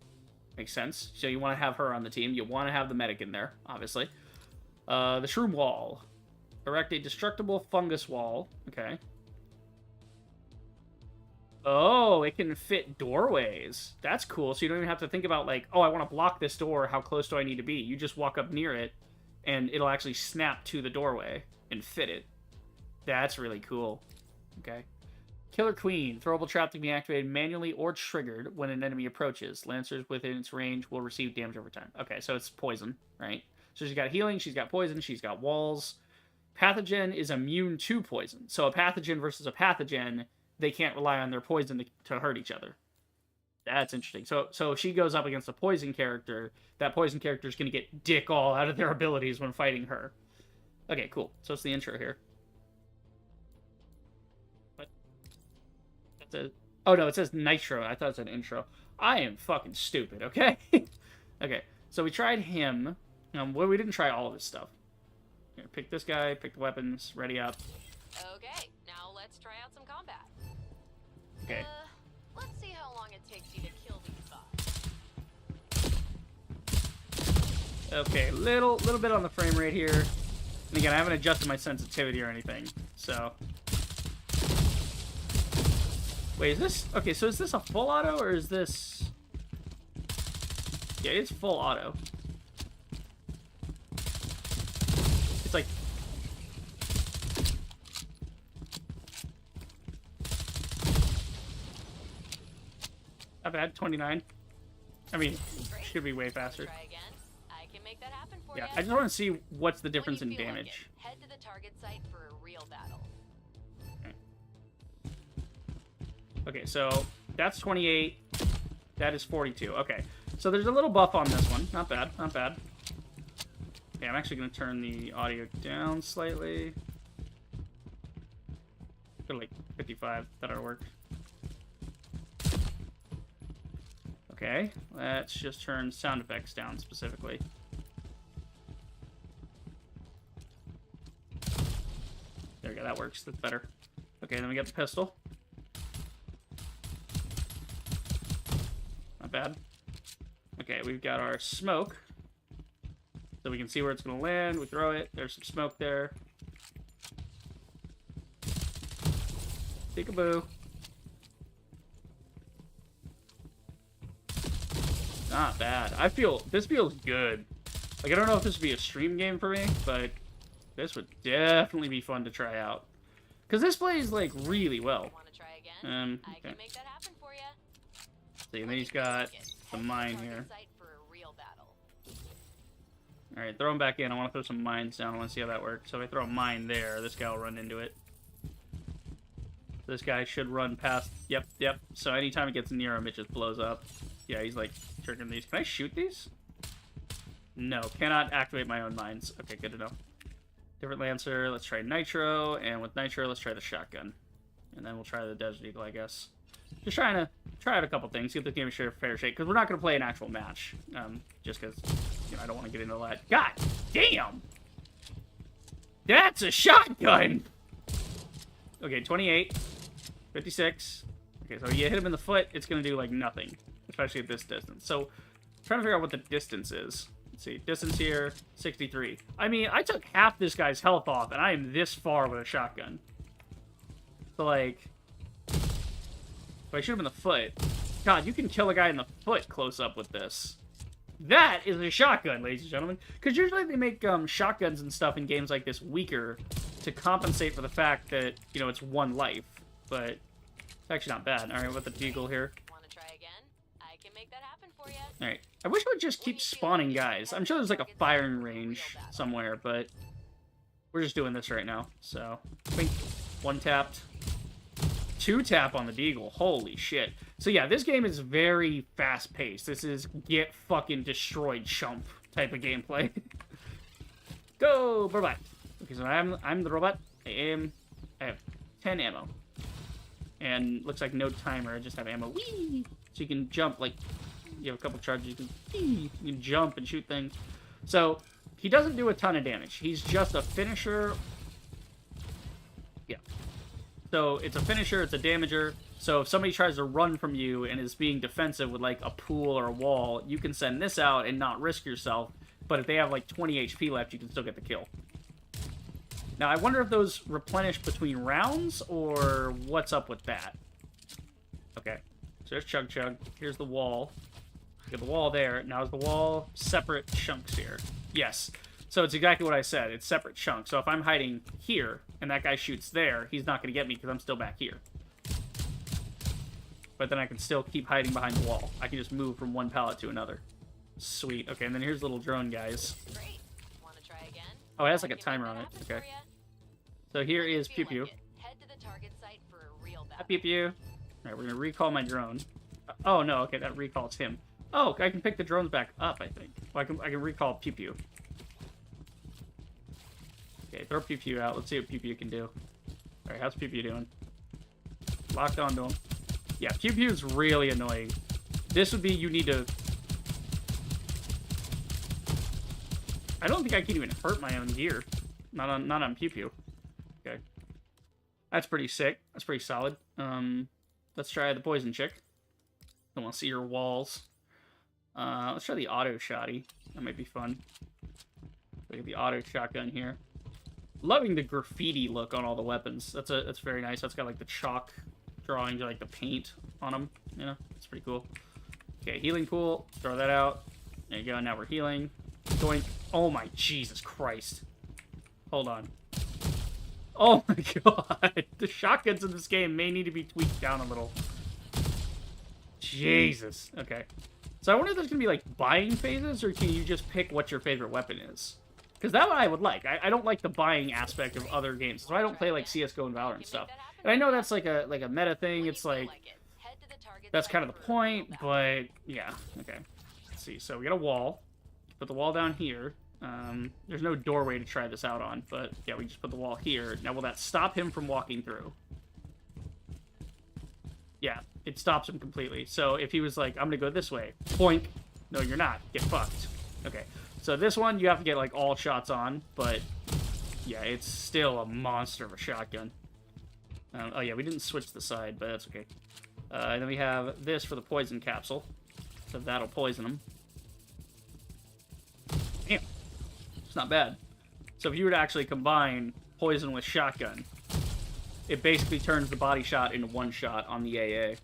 Makes sense. So you want to have her on the team. You want to have the medic in there, obviously. The shroom wall. Erect a destructible fungus wall. Okay. Oh, it can fit doorways. That's cool. So you don't even have to think about, like, oh, I want to block this door. How close do I need to be? You just walk up near it, and it'll actually snap to the doorway and fit it. That's really cool. Okay. Killer Queen. Throwable trap to be activated manually or triggered when an enemy approaches. Lancers within its range will receive damage over time. Okay, so it's poison, right? So she's got healing, she's got poison, she's got walls. Pathogen is immune to poison. So a pathogen versus a pathogen, they can't rely on their poison to hurt each other. That's interesting. So if she goes up against a poison character, that poison character is going to get dick all out of their abilities when fighting her. Okay, cool. So it's the intro here. What? That's a... Oh, no, it says Nitro. I thought it said intro. I am fucking stupid, okay? Okay, so we tried him. Well, we didn't try all of his stuff. Here, pick this guy, pick the weapons, ready up. Okay, now let's try out some combat. Okay. Let's see how long it takes you to kill these bots. Okay, little bit on the frame rate here. And again, I haven't adjusted my sensitivity or anything, so... Wait, is this... Okay, so is this a full auto, or is this... Yeah, it's full auto. It's like... Not bad, 29. I mean, Great. should be way faster. Try again. I can make that happen for Yeah, you. I just want to see what's the difference When in you feel damage. Like it, head to the target site for a real battle. Okay, so that's 28. That is 42. Okay, so there's a little buff on this one. Not bad, not bad. Okay, I'm actually going to turn the audio down slightly. Go to like 55. That ought to work. Okay, let's just turn sound effects down specifically. There we go, that works. That's better. Okay, then we get the pistol. Not bad. Okay, we've got our smoke. So we can see where it's going to land. We throw it. There's some smoke there. Peekaboo. Not bad. This feels good. Like, I don't know if this would be a stream game for me, but this would definitely be fun to try out. Because this plays, like, really well. Want to try again? I Okay. can make that happen for you. See, and then he's got the mine here. Site for a real battle. Alright, throw him back in. I want to throw some mines down. I want to see how that works. So if I throw a mine there, this guy will run into it. This guy should run past. Yep. So anytime it gets near him, it just blows up. Yeah, he's like triggering these. Can I shoot these? No, cannot activate my own mines. Okay, good to know. Different Lancer. Let's try Nitro, and with Nitro, let's try the shotgun, and then we'll try the Desert Eagle, I guess. Just trying to try out a couple things, give the game a fair shake, because we're not going to play an actual match, just because I don't want to get into that. God damn! That's a shotgun! Okay, 28, 56. Okay, so you hit him in the foot, it's going to do, like, nothing, especially at this distance. So, trying to figure out what the distance is. Let's see, distance here, 63. I mean, I took half this guy's health off, and I am this far with a shotgun. So, like, if I shoot him in the foot, God, you can kill a guy in the foot close up with this. That is a shotgun, ladies and gentlemen. Because usually they make shotguns and stuff in games like this weaker to compensate for the fact that, it's one life. But it's actually not bad. Alright, with the Deagle here. Want to try again? I can make that happen for you. Alright. I wish it would just keep spawning guys. I'm sure there's like a firing range somewhere, but we're just doing this right now. So, think one tapped. 2-tap on the Deagle. Holy shit. So yeah, this game is very fast-paced. This is get fucking destroyed chump type of gameplay. Go, robot. Okay, so I'm the robot. I have 10 ammo. And looks like no timer, I just have ammo. Whee! So you can jump, like, you have a couple charges, you can jump and shoot things. So, he doesn't do a ton of damage. He's just a finisher. Yeah. So, it's a finisher, it's a damager. So, if somebody tries to run from you and is being defensive with, like, a pool or a wall, you can send this out and not risk yourself. But if they have, like, 20 HP left, you can still get the kill. Now, I wonder if those replenish between rounds, or what's up with that. Okay. So, there's Chug Chug. Here's the wall. You have the wall there. Now, is the wall separate chunks here? Yes. So, it's exactly what I said. It's separate chunks. So, if I'm hiding here, and that guy shoots there, he's not going to get me because I'm still back here. But then I can still keep hiding behind the wall. I can just move from one pallet to another. Sweet. Okay, and then here's little drone guys. Great. Want to try again? Oh, it has like a timer on it. Okay. So here is Pew Pew. Head to the target site for a real battle. Pew Pew. Alright, we're gonna recall my drone. Oh no, okay, that recalls him. Oh, I can pick the drones back up, I think. Well, I can recall Pew Pew. Okay, throw Pew Pew out. Let's see what Pew Pew can do. Alright, how's Pew Pew doing? Locked onto him. Yeah, Pew Pew is really annoying. This would be, you need to... I don't think I can even hurt my own gear. Not on Pew Pew. Okay. That's pretty sick. That's pretty solid. Let's try the poison chick. I want to see your walls. Let's try the auto shotty. That might be fun. Look at the auto shotgun here. Loving the graffiti look on all the weapons. That's very nice. That's got like the chalk drawings or like the paint on them. You know, it's pretty cool. Okay, healing pool. Throw that out. There you go. Now we're healing. Going. Oh my Jesus Christ. Hold on. Oh my God. The shotguns in this game may need to be tweaked down a little. Jesus. Okay. So I wonder if there's going to be like buying phases, or can you just pick what your favorite weapon is? Because that one I would like. I don't like the buying aspect of other games. So I don't play like CSGO and Valorant stuff. And I know that's like a meta thing. It's like, that's kind of the point, but yeah. Okay. Let's see. So we got a wall. Put the wall down here. There's no doorway to try this out on, but yeah, we just put the wall here. Now, will that stop him from walking through? Yeah, it stops him completely. So if he was like, I'm gonna go this way, boink. No, you're not. Get fucked. Okay, so this one, you have to get like all shots on, but yeah, it's still a monster of a shotgun. Oh yeah, we didn't switch the side, but that's okay. And then we have this for the poison capsule, so that'll poison him. Damn. It's not bad. So if you were to actually combine poison with shotgun, it basically turns the body shot into one shot on the AA.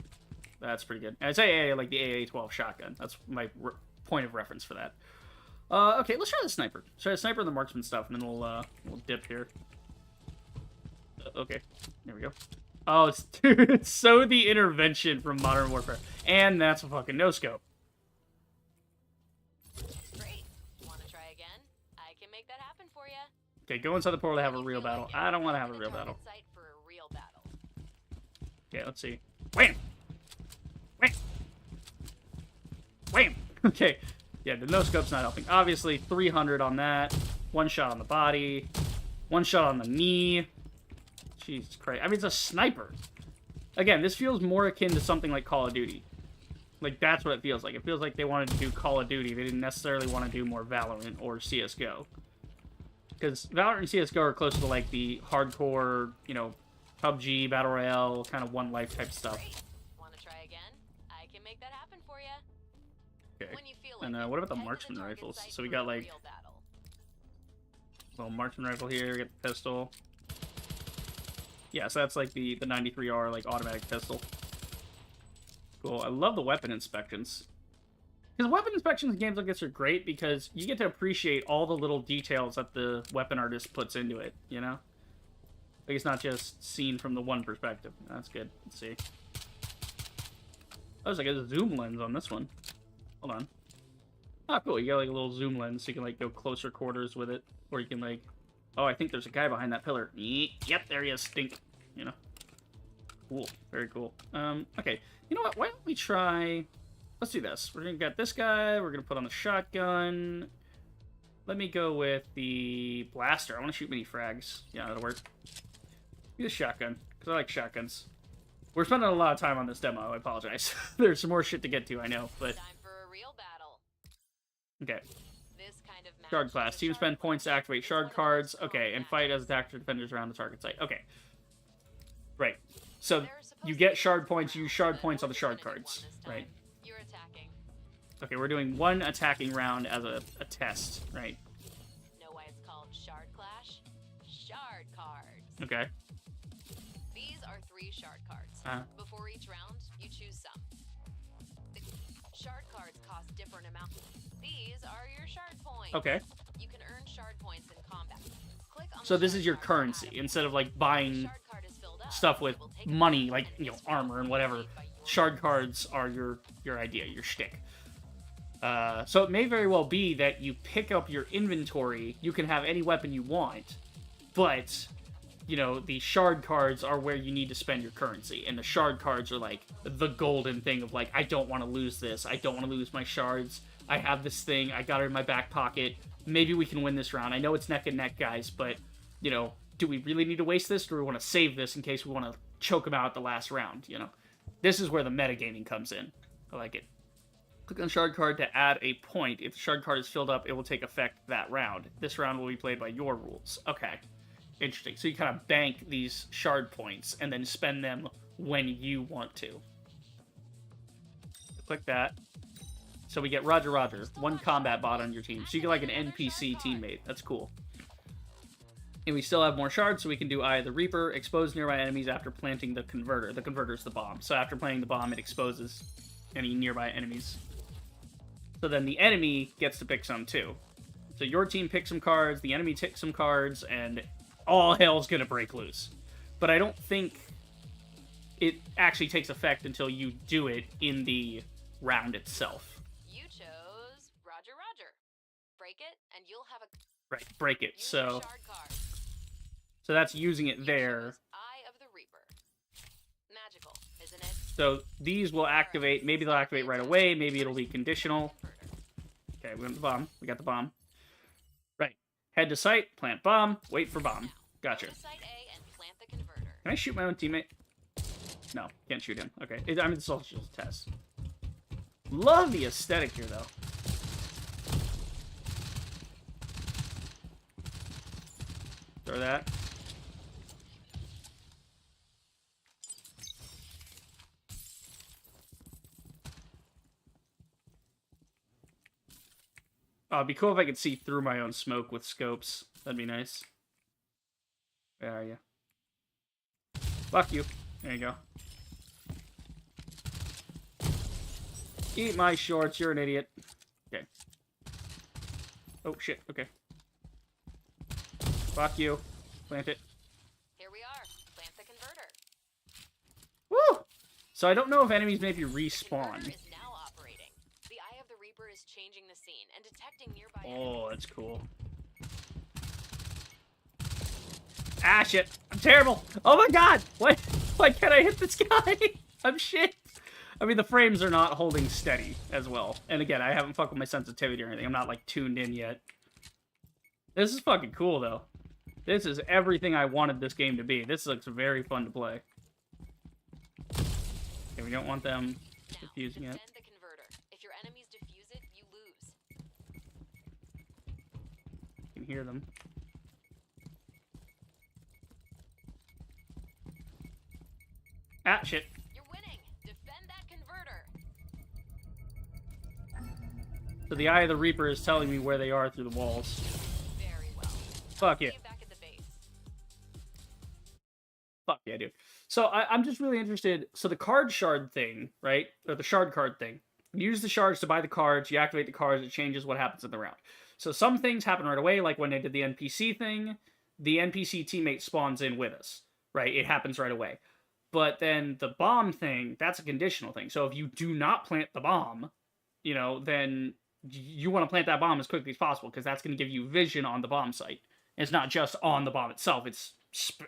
That's pretty good. And I say AA like the AA-12 shotgun. That's my point of reference for that. Okay, let's try the sniper. Let's try the sniper and the marksman stuff, and then we'll dip here. Okay, there we go. Oh, it's, dude, it's so the intervention from Modern Warfare. And that's a fucking no-scope. Okay, go inside the portal to have a real battle. I don't want to have a real battle. Okay, let's see. Wham! Wham! Wham! Okay. Yeah, the no-scope's not helping. Obviously, 300 on that. One shot on the body. One shot on the knee. Jesus Christ. I mean, it's a sniper. Again, this feels more akin to something like Call of Duty. Like, that's what it feels like. It feels like they wanted to do Call of Duty. They didn't necessarily want to do more Valorant or CSGO. Because Valorant and CSGO are closer to, like, the hardcore, you know, PUBG, Battle Royale, kind of one life type stuff. Great. Want to try again? I can make that happen for you. Okay. When you feel And like what it, about the head to marksman target rifles? site So we for got, a like, real battle. little marksman rifle here, we got the pistol. Yeah, so that's like the 93R, like, automatic pistol. Cool. I love the weapon inspections. Because weapon inspections in games like this are great because you get to appreciate all the little details that the weapon artist puts into it, you know? Like, it's not just seen from the one perspective. That's good. Let's see. Oh, there's like a zoom lens on this one. Hold on. Oh, cool. You got like a little zoom lens so you can like go closer quarters with it. Or you can like... Oh, I think there's a guy behind that pillar. Yep, there he is. Stink. You know? Cool. Very cool. Okay. You know what? Why don't we try... Let's do this. We're gonna get this guy. We're gonna put on the shotgun. Let me go with the blaster. I want to shoot mini frags. Yeah, that'll work. Use a shotgun, because I like shotguns. We're spending a lot of time on this demo. I apologize. There's some more shit to get to, I know, but... Time for a real battle. Okay. This kind of match Shard class. is a Team shard spend points to clash. activate It's shard one of the cards. most Okay, and strong fight as matches. attackers or defenders around the target site. Okay. Right. So, There are supposed you to get be shard rounds, points, you use shard but points on the we're shard just gonna do cards. one this time. Right. You're attacking. Okay, we're doing one attacking round as a test, right? Know why it's called Shard Clash? Shard cards. Okay. These are 3 shard cards. Before each round, you choose some. The shard cards cost different amounts. These are your shard points. Okay. You can earn shard points in combat. Click on So the this shard is your card to currency, add a instead of point. like When buying the shard card is filled up, stuff with it will take a money, point like, and you know, this round armor and will be whatever. made by your Shard team. cards are your idea, your shtick. So it may very well be that you pick up your inventory, you can have any weapon you want, but, you know, the shard cards are where you need to spend your currency, and the shard cards are like the golden thing of like, I don't want to lose this, I don't want to lose my shards, I have this thing, I got it in my back pocket, maybe we can win this round. I know it's neck and neck, guys, but, you know, do we really need to waste this, or do we want to save this in case we want to choke them out at the last round, you know? This is where the metagaming comes in. I like it. Click on the shard card to add a point. If the shard card is filled up, it will take effect that round. This round will be played by your rules. Okay. Interesting. So you kind of bank these shard points and then spend them when you want to. Click that. So we get Roger Roger, one combat bot on your team. So you get like an NPC teammate. That's cool. And we still have more shards, so we can do Eye of the Reaper, expose nearby enemies after planting the converter. The converter is the bomb. So after planting the bomb, it exposes any nearby enemies. So then the enemy gets to pick some too. So your team picks some cards, the enemy picks some cards, and all hell's gonna break loose. But I don't think it actually takes effect until you do it in the round itself. You chose Roger Roger. Break it, and you'll have a Right, break it. use So your shard card. so that's using it You there. chose Eye of the Reaper. Magical, isn't it? So these will activate. Maybe they'll activate right away. Maybe it'll be conditional. Okay, we got the bomb. We got the bomb. Right. Head to site, plant bomb, wait for bomb. Gotcha. Go to site A and plant the converter. Can I shoot my own teammate? No, can't shoot him. Okay. I mean, it's all just a test. Love the aesthetic here, though. Throw that. Oh, it'd be cool if I could see through my own smoke with scopes. That'd be nice. Where are you? Fuck you. There you go. Eat my shorts, you're an idiot. Okay. Oh, shit, okay. Fuck you. Plant it. Here we are. Plant the converter. Woo! So I don't know if enemies maybe The respawn. converter is now operating. The Eye of the Reaper is changing the scene and detecting nearby Oh, enemies. that's cool. Ah, shit. I'm terrible. Oh my god! What? Why can't I hit this guy? I'm shit. I mean, the frames are not holding steady as well. And again, I haven't fucked with my sensitivity or anything. I'm not, like, tuned in yet. This is fucking cool, though. This is everything I wanted this game to be. This looks very fun to play. Okay, we don't want them defusing it. The converter. If your enemies defuse it, you lose. You can hear them. Ah, shit. You're winning. Defend that converter. So the Eye of the Reaper is telling me where they are through the walls. Very well. Fuck yeah. See you back at the base. Fuck yeah, dude. So I'm just really interested. So the card shard thing, right? Or the shard card thing. You use the shards to buy the cards. You activate the cards. It changes what happens in the round. So some things happen right away, like when they did the NPC thing. The NPC teammate spawns in with us, right? It happens right away. But then the bomb thing, that's a conditional thing. So if you do not plant the bomb, you know, then you want to plant that bomb as quickly as possible because that's going to give you vision on the bomb site. It's not just on the bomb itself. It's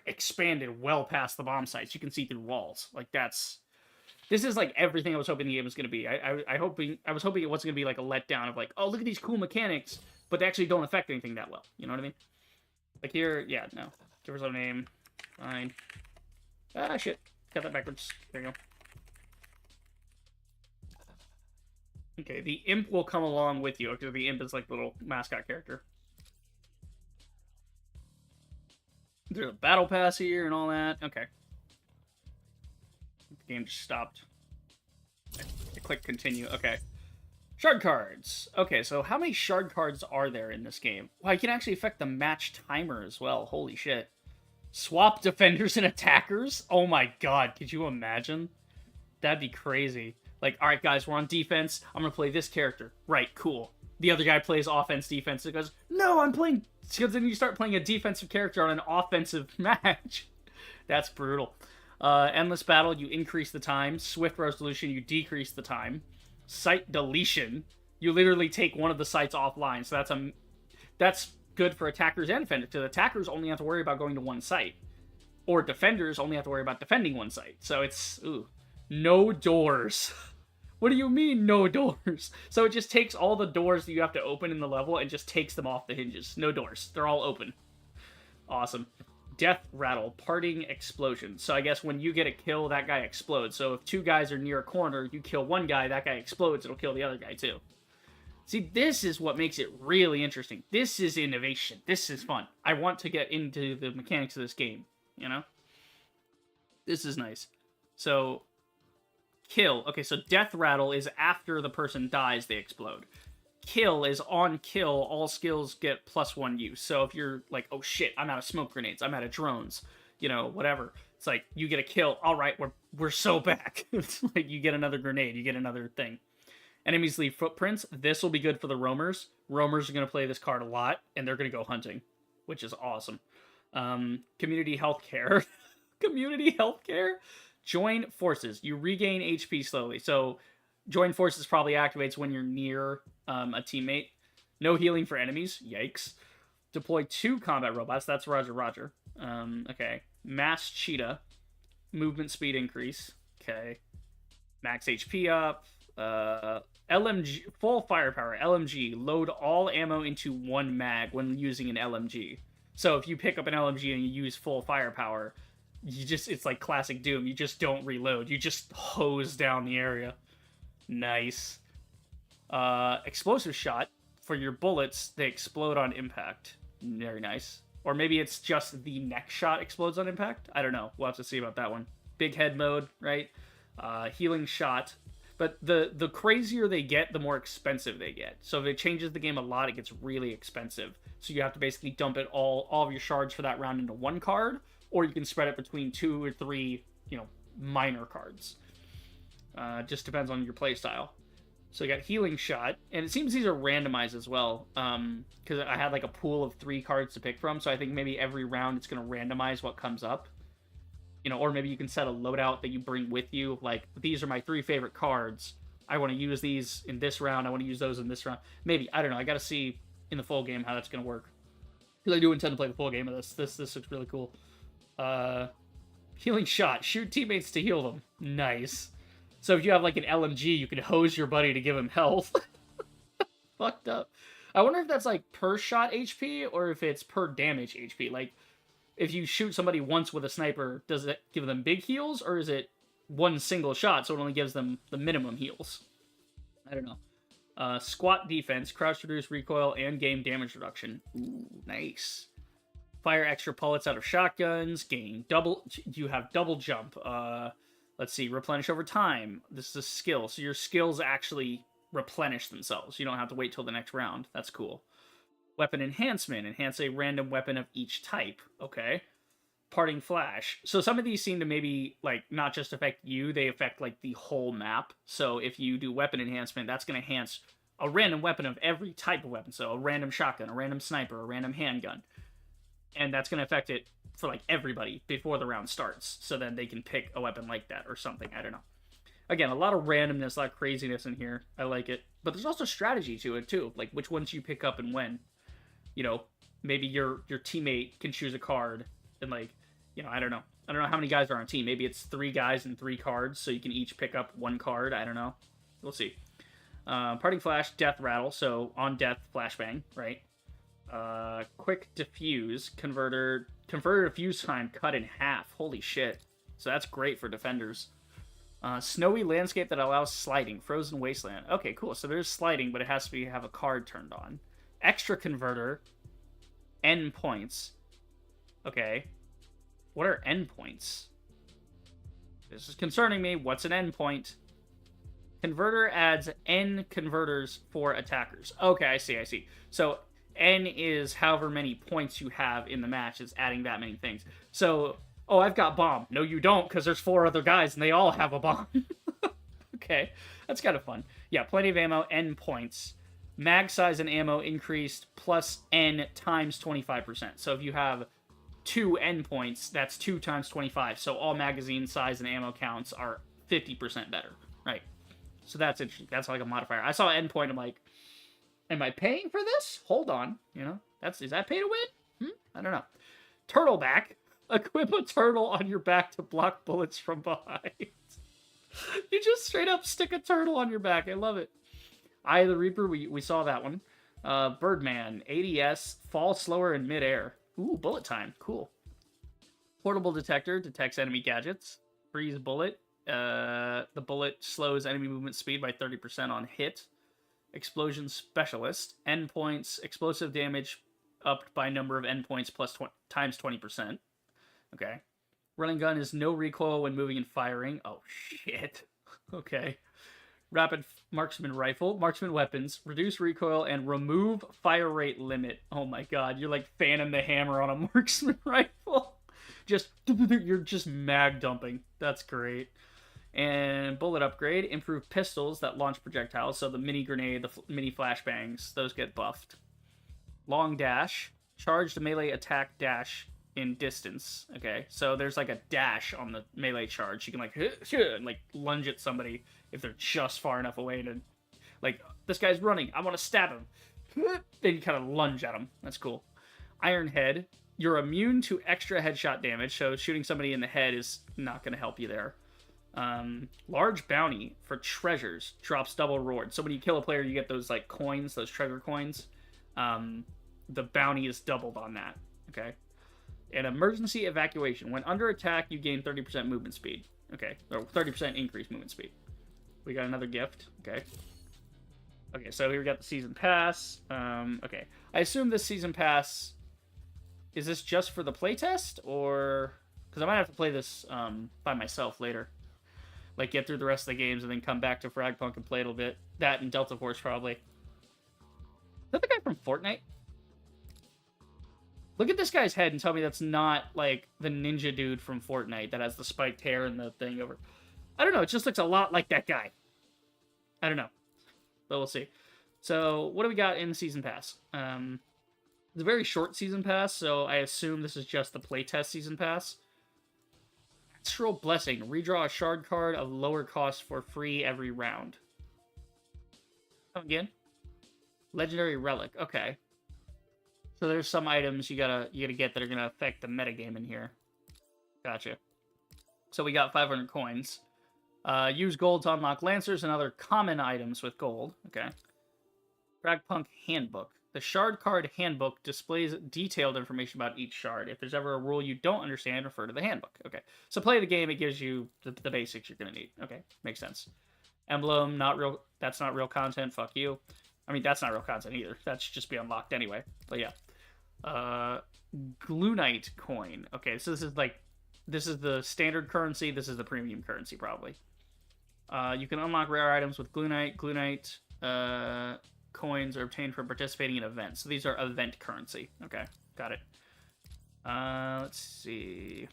expanded well past the bomb sites. You can see through walls. Like, this is like everything I was hoping the game was going to be. I was hoping it wasn't going to be like a letdown of like, oh, look at these cool mechanics, but they actually don't affect anything that well. You know what I mean? Like here, yeah, no. Give her some name. Fine. Ah, shit. Got that backwards. There you go. Okay, the imp will come along with you, because the imp is like the little mascot character. There's a battle pass here and all that. Okay. The game just stopped. I click continue. Okay. Shard cards. Okay, so how many shard cards are there in this game? Wow, you can actually affect the match timer as well. Holy shit. Swap defenders and attackers? Oh my god, could you imagine? That'd be crazy. Like, alright guys, we're on defense. I'm gonna play this character. Right, cool. The other guy plays offense, defense. It goes, no, I'm playing... Because then you start playing a defensive character on an offensive match. That's brutal. Endless battle, you increase the time. Swift resolution, you decrease the time. Site deletion, you literally take one of the sites offline. So that's good for attackers and defenders. Because attackers only have to worry about going to one site. Or defenders only have to worry about defending one site. So it's, ooh, no doors. What do you mean, no doors? So it just takes all the doors that you have to open in the level and just takes them off the hinges. No doors. They're all open. Awesome. Death rattle. Parting explosion. So I guess when you get a kill, that guy explodes. So if two guys are near a corner, you kill one guy, that guy explodes, it'll kill the other guy too. See, this is what makes it really interesting. This is innovation. This is fun. I want to get into the mechanics of this game, you know? This is nice. So... Kill. Okay, so death rattle is after the person dies, they explode. Kill is on kill, all skills get +1 use. So if you're like, oh shit, I'm out of smoke grenades, I'm out of drones, you know, whatever. It's like, you get a kill, alright, we're so back. It's like, you get another grenade, you get another thing. Enemies leave footprints. This will be good for the roamers. Roamers are going to play this card a lot, and they're going to go hunting, which is awesome. Community healthcare. Community healthcare? Join forces. You regain HP slowly. So, join forces probably activates when you're near a teammate. No healing for enemies. Yikes. Deploy 2 combat robots. That's Roger, Roger. Okay. Mass cheetah. Movement speed increase. Okay. Max HP up. LMG. Full firepower. LMG. Load all ammo into 1 mag when using an LMG. So, if you pick up an LMG and you use full firepower... it's like classic Doom. You just don't reload. You just hose down the area. Nice. Explosive shot. For your bullets, they explode on impact. Very nice. Or maybe it's just the next shot explodes on impact? I don't know. We'll have to see about that one. Big head mode, right? Healing shot. But the crazier they get, the more expensive they get. So if it changes the game a lot, it gets really expensive. So you have to basically dump it all of your shards for that round into 1 card. Or you can spread it between 2 or 3, you know, minor cards. Just depends on your playstyle. So you got Healing Shot, and it seems these are randomized as well, because I had like a pool of 3 cards to pick from, so I think maybe every round it's going to randomize what comes up. You know, or maybe you can set a loadout that you bring with you, like, these are my 3 favorite cards. I want to use these in this round, I want to use those in this round. Maybe, I don't know, I got to see in the full game how that's going to work. Because I do intend to play the full game of this. This looks really cool. Healing shot. Shoot teammates to heal them. Nice. So if you have like an LMG, you can hose your buddy to give him health. Fucked up. I wonder if that's like per shot HP or if it's per damage HP. Like, if you shoot somebody once with a sniper, does it give them big heals, or is it one single shot, so it only gives them the minimum heals? I don't know. Squat defense, crouch reduce recoil, and game damage reduction. Ooh, nice. Fire extra bullets out of shotguns, you have double jump. Let's see, replenish over time. This is a skill, so your skills actually replenish themselves. You don't have to wait till the next round. That's cool. Weapon enhancement. Enhance a random weapon of each type. Okay. Parting flash. So some of these seem to maybe, like, not just affect you, they affect, like, the whole map. So if you do weapon enhancement, that's going to enhance a random weapon of every type of weapon. So a random shotgun, a random sniper, a random handgun. And that's going to affect it for, like, everybody before the round starts. So then they can pick a weapon like that or something. I don't know. Again, a lot of randomness, a lot of craziness in here. I like it. But there's also strategy to it, too. Like, which ones you pick up and when. You know, maybe your teammate can choose a card and, like, you know, I don't know how many guys are on a team. Maybe it's 3 guys and 3 cards, so you can each pick up 1 card. I don't know. We'll see. Parting flash, death rattle, so on death, flashbang, right? Quick diffuse, converter diffuse time cut in half. Holy shit. So that's great for defenders. Snowy landscape that allows sliding, frozen wasteland. Okay, cool. So there's sliding, but it has to have a card turned on. Extra converter, endpoints. Okay. What are endpoints? This is concerning me. What's an endpoint? Converter adds N converters for attackers. Okay, I see. So N is however many points you have in the match. It's adding that many things. So, oh, I've got bomb. No, you don't, because there's 4 other guys and they all have a bomb. Okay, that's kind of fun. Yeah, plenty of ammo, N points. Mag size and ammo increased plus N times 25%. So if you have 2 endpoints, that's 2 times 25. So all magazine size and ammo counts are 50% better, right? So that's interesting. That's like a modifier. I saw endpoint. I'm like, am I paying for this? Hold on. You know, is that pay to win? I don't know. Turtleback. Equip a turtle on your back to block bullets from behind. You just straight up stick a turtle on your back. I love it. Eye of the Reaper, we saw that one. Birdman, ADS, fall slower in midair. Ooh, bullet time, cool. Portable detector, detects enemy gadgets. Freeze bullet, the bullet slows enemy movement speed by 30% on hit. Explosion specialist, endpoints, explosive damage upped by number of endpoints plus times 20%. Okay. Running gun is no recoil when moving and firing. Oh, shit. Okay. Rapid marksman rifle, marksman weapons, reduce recoil, and remove fire rate limit. Oh my god, you're like fanning the hammer on a marksman rifle. You're just mag dumping. That's great. And bullet upgrade, improve pistols that launch projectiles. So the mini grenade, the mini flashbangs, those get buffed. Long dash, charged melee attack dash in distance. Okay, so there's like a dash on the melee charge. You can like lunge at somebody if they're just far enough away to, like, this guy's running, I want to stab him. Then you kind of lunge at him. That's cool. Iron Head, you're immune to extra headshot damage, so shooting somebody in the head is not going to help you there. Large bounty for treasures, drops double reward. So when you kill a player, you get those like coins, those treasure coins. The bounty is doubled on that. Okay. And emergency evacuation. When under attack, you gain 30% movement speed. Okay, or 30% increased movement speed. We got another gift. Okay. Okay, so here we got the season pass. Okay, I assume this season pass, is this just for the playtest, or because I might have to play this by myself later, like get through the rest of the games and then come back to Fragpunk and play a little bit. That and Delta Force probably. Is that the guy from Fortnite? Look at this guy's head and tell me that's not like the ninja dude from Fortnite that has the spiked hair and the thing over. I don't know. It just looks a lot like that guy. I don't know. But we'll see. So what do we got in the season pass? It's a very short season pass, so I assume this is just the playtest season pass. Astral Blessing. Redraw a shard card of lower cost for free every round. Come again? Legendary Relic. Okay. So there's some items you gotta get that are gonna affect the metagame in here. Gotcha. So we got 500 coins. Use gold to unlock lancers and other common items with gold. Okay. Fragpunk Handbook. The Shard Card Handbook displays detailed information about each shard. If there's ever a rule you don't understand, refer to the handbook. Okay. So play the game, it gives you the basics you're going to need. Okay. Makes sense. Emblem, not real. That's not real content. Fuck you. I mean, that's not real content either. That should just be unlocked anyway. But yeah. Gluenite coin. Okay, so this is the standard currency. This is the premium currency, probably. You can unlock rare items with Gluenite. Gluenite coins are obtained from participating in events. So these are event currency. Okay, got it. Let's see.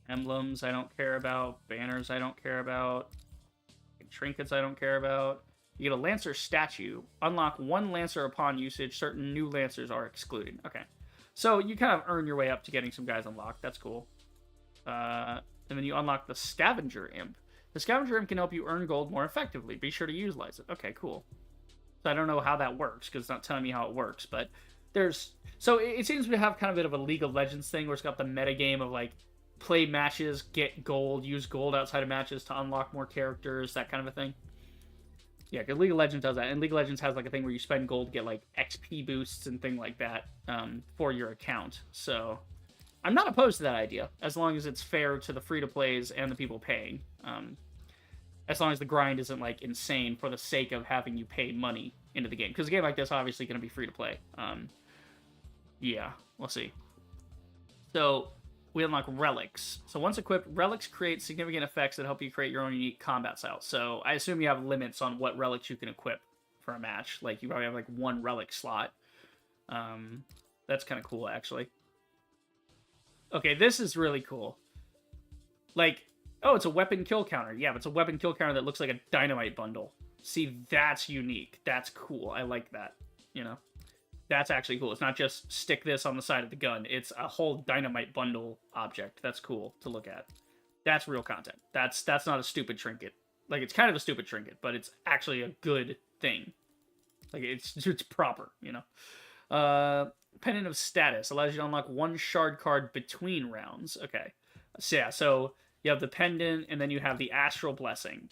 Emblems I don't care about. Banners I don't care about. Trinkets I don't care about. You get a Lancer statue. Unlock one Lancer upon usage. Certain new Lancers are excluded. Okay. So you kind of earn your way up to getting some guys unlocked. That's cool. And then you unlock the Scavenger Imp. The Scavenger Imp can help you earn gold more effectively. Be sure to utilize it. Okay, cool. So I don't know how that works, because it's not telling me how it works, but there's... So it seems to have kind of a bit of a League of Legends thing, where it's got the metagame of, like, play matches, get gold, use gold outside of matches to unlock more characters, that kind of a thing. Yeah, because League of Legends does that, and League of Legends has, like, a thing where you spend gold to get, like, XP boosts and thing like that for your account. So I'm not opposed to that idea, as long as it's fair to the free-to-plays and the people paying. As long as the grind isn't, like, insane for the sake of having you pay money into the game. Because a game like this obviously going to be free-to-play. Yeah, we'll see. So we unlock relics. So once equipped, relics create significant effects that help you create your own unique combat style. So I assume you have limits on what relics you can equip for a match. Like, you probably have, like, one relic slot. That's kind of cool, actually. Okay, this is really cool. Like, oh, it's a weapon kill counter. Yeah, but it's a weapon kill counter that looks like a dynamite bundle. See, that's unique. That's cool. I like that, you know? That's actually cool. It's not just stick this on the side of the gun. It's a whole dynamite bundle object. That's cool to look at. That's real content. That's not a stupid trinket. Like, it's kind of a stupid trinket, but it's actually a good thing. Like, it's proper, you know? Pendant of Status allows you to unlock one shard card between rounds. Okay. So, yeah, so you have the pendant, and then you have the Astral Blessing.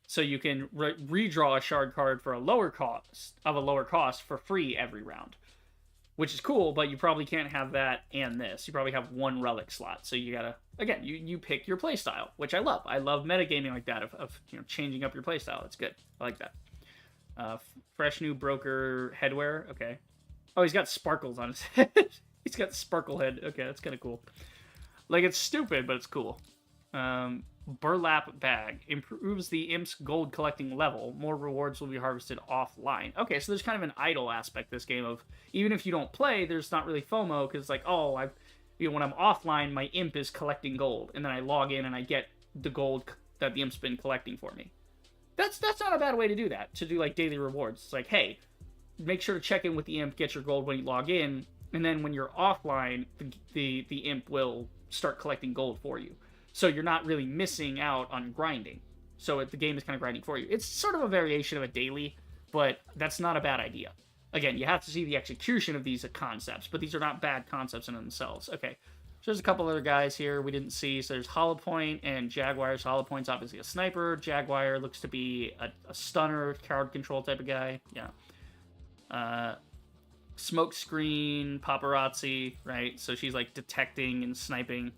So you can redraw a shard card for a lower cost for free every round, which is cool. But you probably can't have that and this. You probably have one relic slot. So you gotta, again, you pick your playstyle, which I love. I love metagaming like that of you know, changing up your playstyle. It's good. I like that. Fresh new broker headwear. Okay. Oh, he's got sparkles on his head. He's got sparkle head. Okay, that's kind of cool. Like, it's stupid, but it's cool. Burlap bag improves the imp's gold collecting level. More rewards will be harvested offline. Okay, so there's kind of an idle aspect to this game of, even if you don't play, there's not really FOMO, because it's like, oh, when I'm offline, my imp is collecting gold, and then I log in and I get the gold that the imp's been collecting for me. That's not a bad way to do that, to do like daily rewards. It's like, hey, make sure to check in with the imp, get your gold when you log in, and then when you're offline, the imp will start collecting gold for you. So you're not really missing out on grinding. So the game is kind of grinding for you. It's sort of a variation of a daily, but that's not a bad idea. Again, you have to see the execution of these concepts, but these are not bad concepts in themselves. Okay, so there's a couple other guys here we didn't see. So there's Hollow Point and Jaguar. So Hollow Point's obviously a sniper. Jaguar looks to be a stunner, crowd control type of guy. Yeah. Smoke screen, paparazzi, right? So she's like detecting and sniping.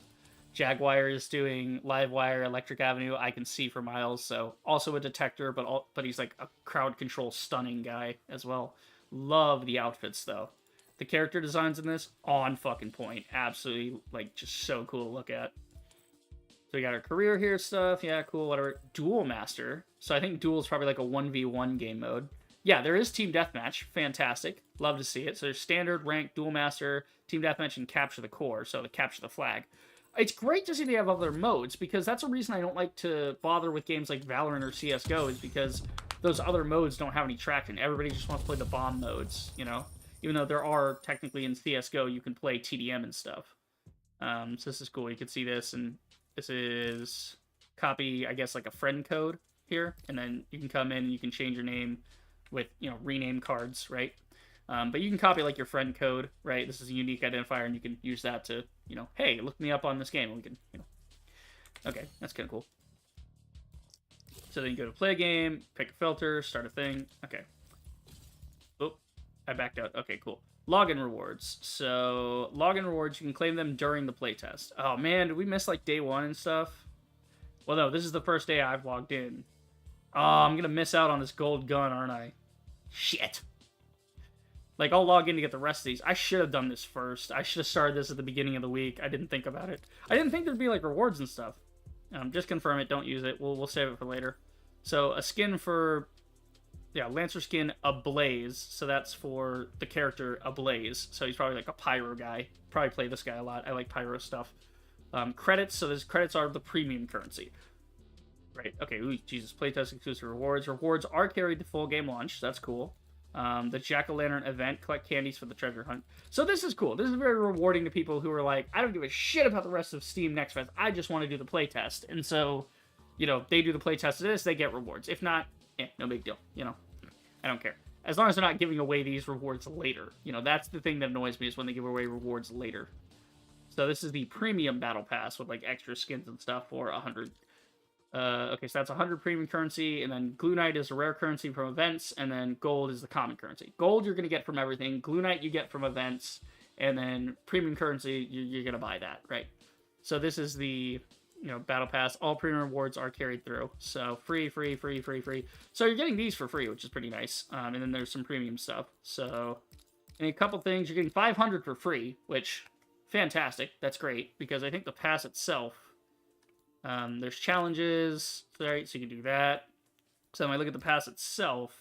Jaguar is doing live wire, electric avenue. I can see for miles, so also a detector, but he's like a crowd control stunning guy as well. Love the outfits though. The character designs in this on fucking point. Absolutely, like, just so cool to look at. So we got our career here stuff. Yeah, cool. Whatever. Duel Master. So I think Duel is probably like a 1v1 game mode. Yeah, there is Team Deathmatch. Fantastic. Love to see it. So there's Standard, Rank, Duel Master, Team Deathmatch, and Capture the Core. So to capture the flag. It's great to see they have other modes, because that's a reason I don't like to bother with games like Valorant or CSGO, is because those other modes don't have any traction. Everybody just wants to play the bomb modes, you know? Even though there are, technically in CSGO, you can play TDM and stuff. So this is cool. You can see this, and this is copy, I guess, like a friend code here, and then you can come in and you can change your name with, you know, rename cards, right? But you can copy, like, your friend code, right? This is a unique identifier, and you can use that to, you know, hey, look me up on this game, and we can, you know, Okay, that's kind of cool. So then you go to play a game, pick a filter, start a thing. Okay. Oh, I backed out. Okay, cool. Login rewards. So login rewards, you can claim them during the playtest. Oh man, did we miss like day 1 and stuff? Well, no, this is the first day I've logged in. Oh, I'm gonna miss out on this gold gun, aren't I? Shit. Like, I'll log in to get the rest of these. I should have done this first. I should have started this at the beginning of the week. I didn't think about it. I didn't think there'd be, like, rewards and stuff. Just confirm it. Don't use it. We'll save it for later. So, a skin for... Yeah, Lancer skin Ablaze. So that's for the character Ablaze. So he's probably, like, a pyro guy. Probably play this guy a lot. I like pyro stuff. Credits. So these credits are the premium currency. Right. Okay. Ooh, Jesus. Playtest exclusive rewards. Rewards are carried to full game launch. So that's cool. The Jack-o'-lantern event, collect candies for the treasure hunt. So this is cool. This is very rewarding to people who are like, I don't give a shit about the rest of Steam Next Fest. I just want to do the playtest. And so, you know, they do the playtest of this, they get rewards. If not, no big deal. You know, I don't care. As long as they're not giving away these rewards later. You know, that's the thing that annoys me is when they give away rewards later. So this is the premium battle pass with like extra skins and stuff for 100. Okay, so that's 100 premium currency, and then Glue Knight is a rare currency from events, and then gold is the common currency. Gold you're going to get from everything, Glue Knight you get from events, and then premium currency, you're going to buy that, right? So this is the, you know, battle pass. All premium rewards are carried through, so free. So you're getting these for free, which is pretty nice, and then there's some premium stuff. So, and a couple things, you're getting 500 for free, which, fantastic, that's great, because I think the pass itself... there's challenges, right? So you can do that. So when I look at the pass itself,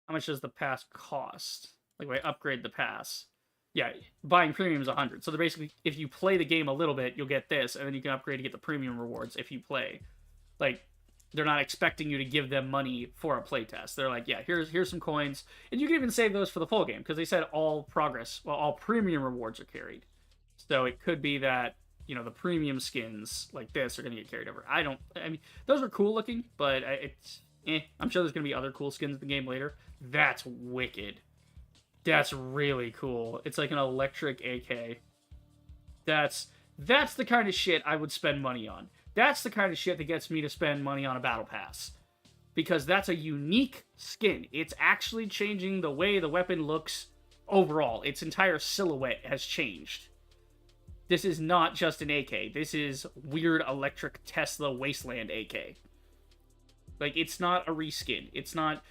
how much does the pass cost? Like, when I upgrade the pass. Yeah, buying premium is 100. So they're basically, if you play the game a little bit, you'll get this, and then you can upgrade to get the premium rewards if you play. Like, they're not expecting you to give them money for a playtest. They're like, yeah, here's some coins. And you can even save those for the full game, because they said all premium rewards are carried. So it could be that, you know, the premium skins like this are going to get carried over. I mean, those are cool looking, but I'm sure there's going to be other cool skins in the game later. That's wicked. That's really cool. It's like an electric AK. That's the kind of shit I would spend money on. That's the kind of shit that gets me to spend money on a battle pass. Because that's a unique skin. It's actually changing the way the weapon looks overall. Its entire silhouette has changed. This is not just an AK. This is weird electric Tesla Wasteland AK. Like, it's not a reskin. It's not,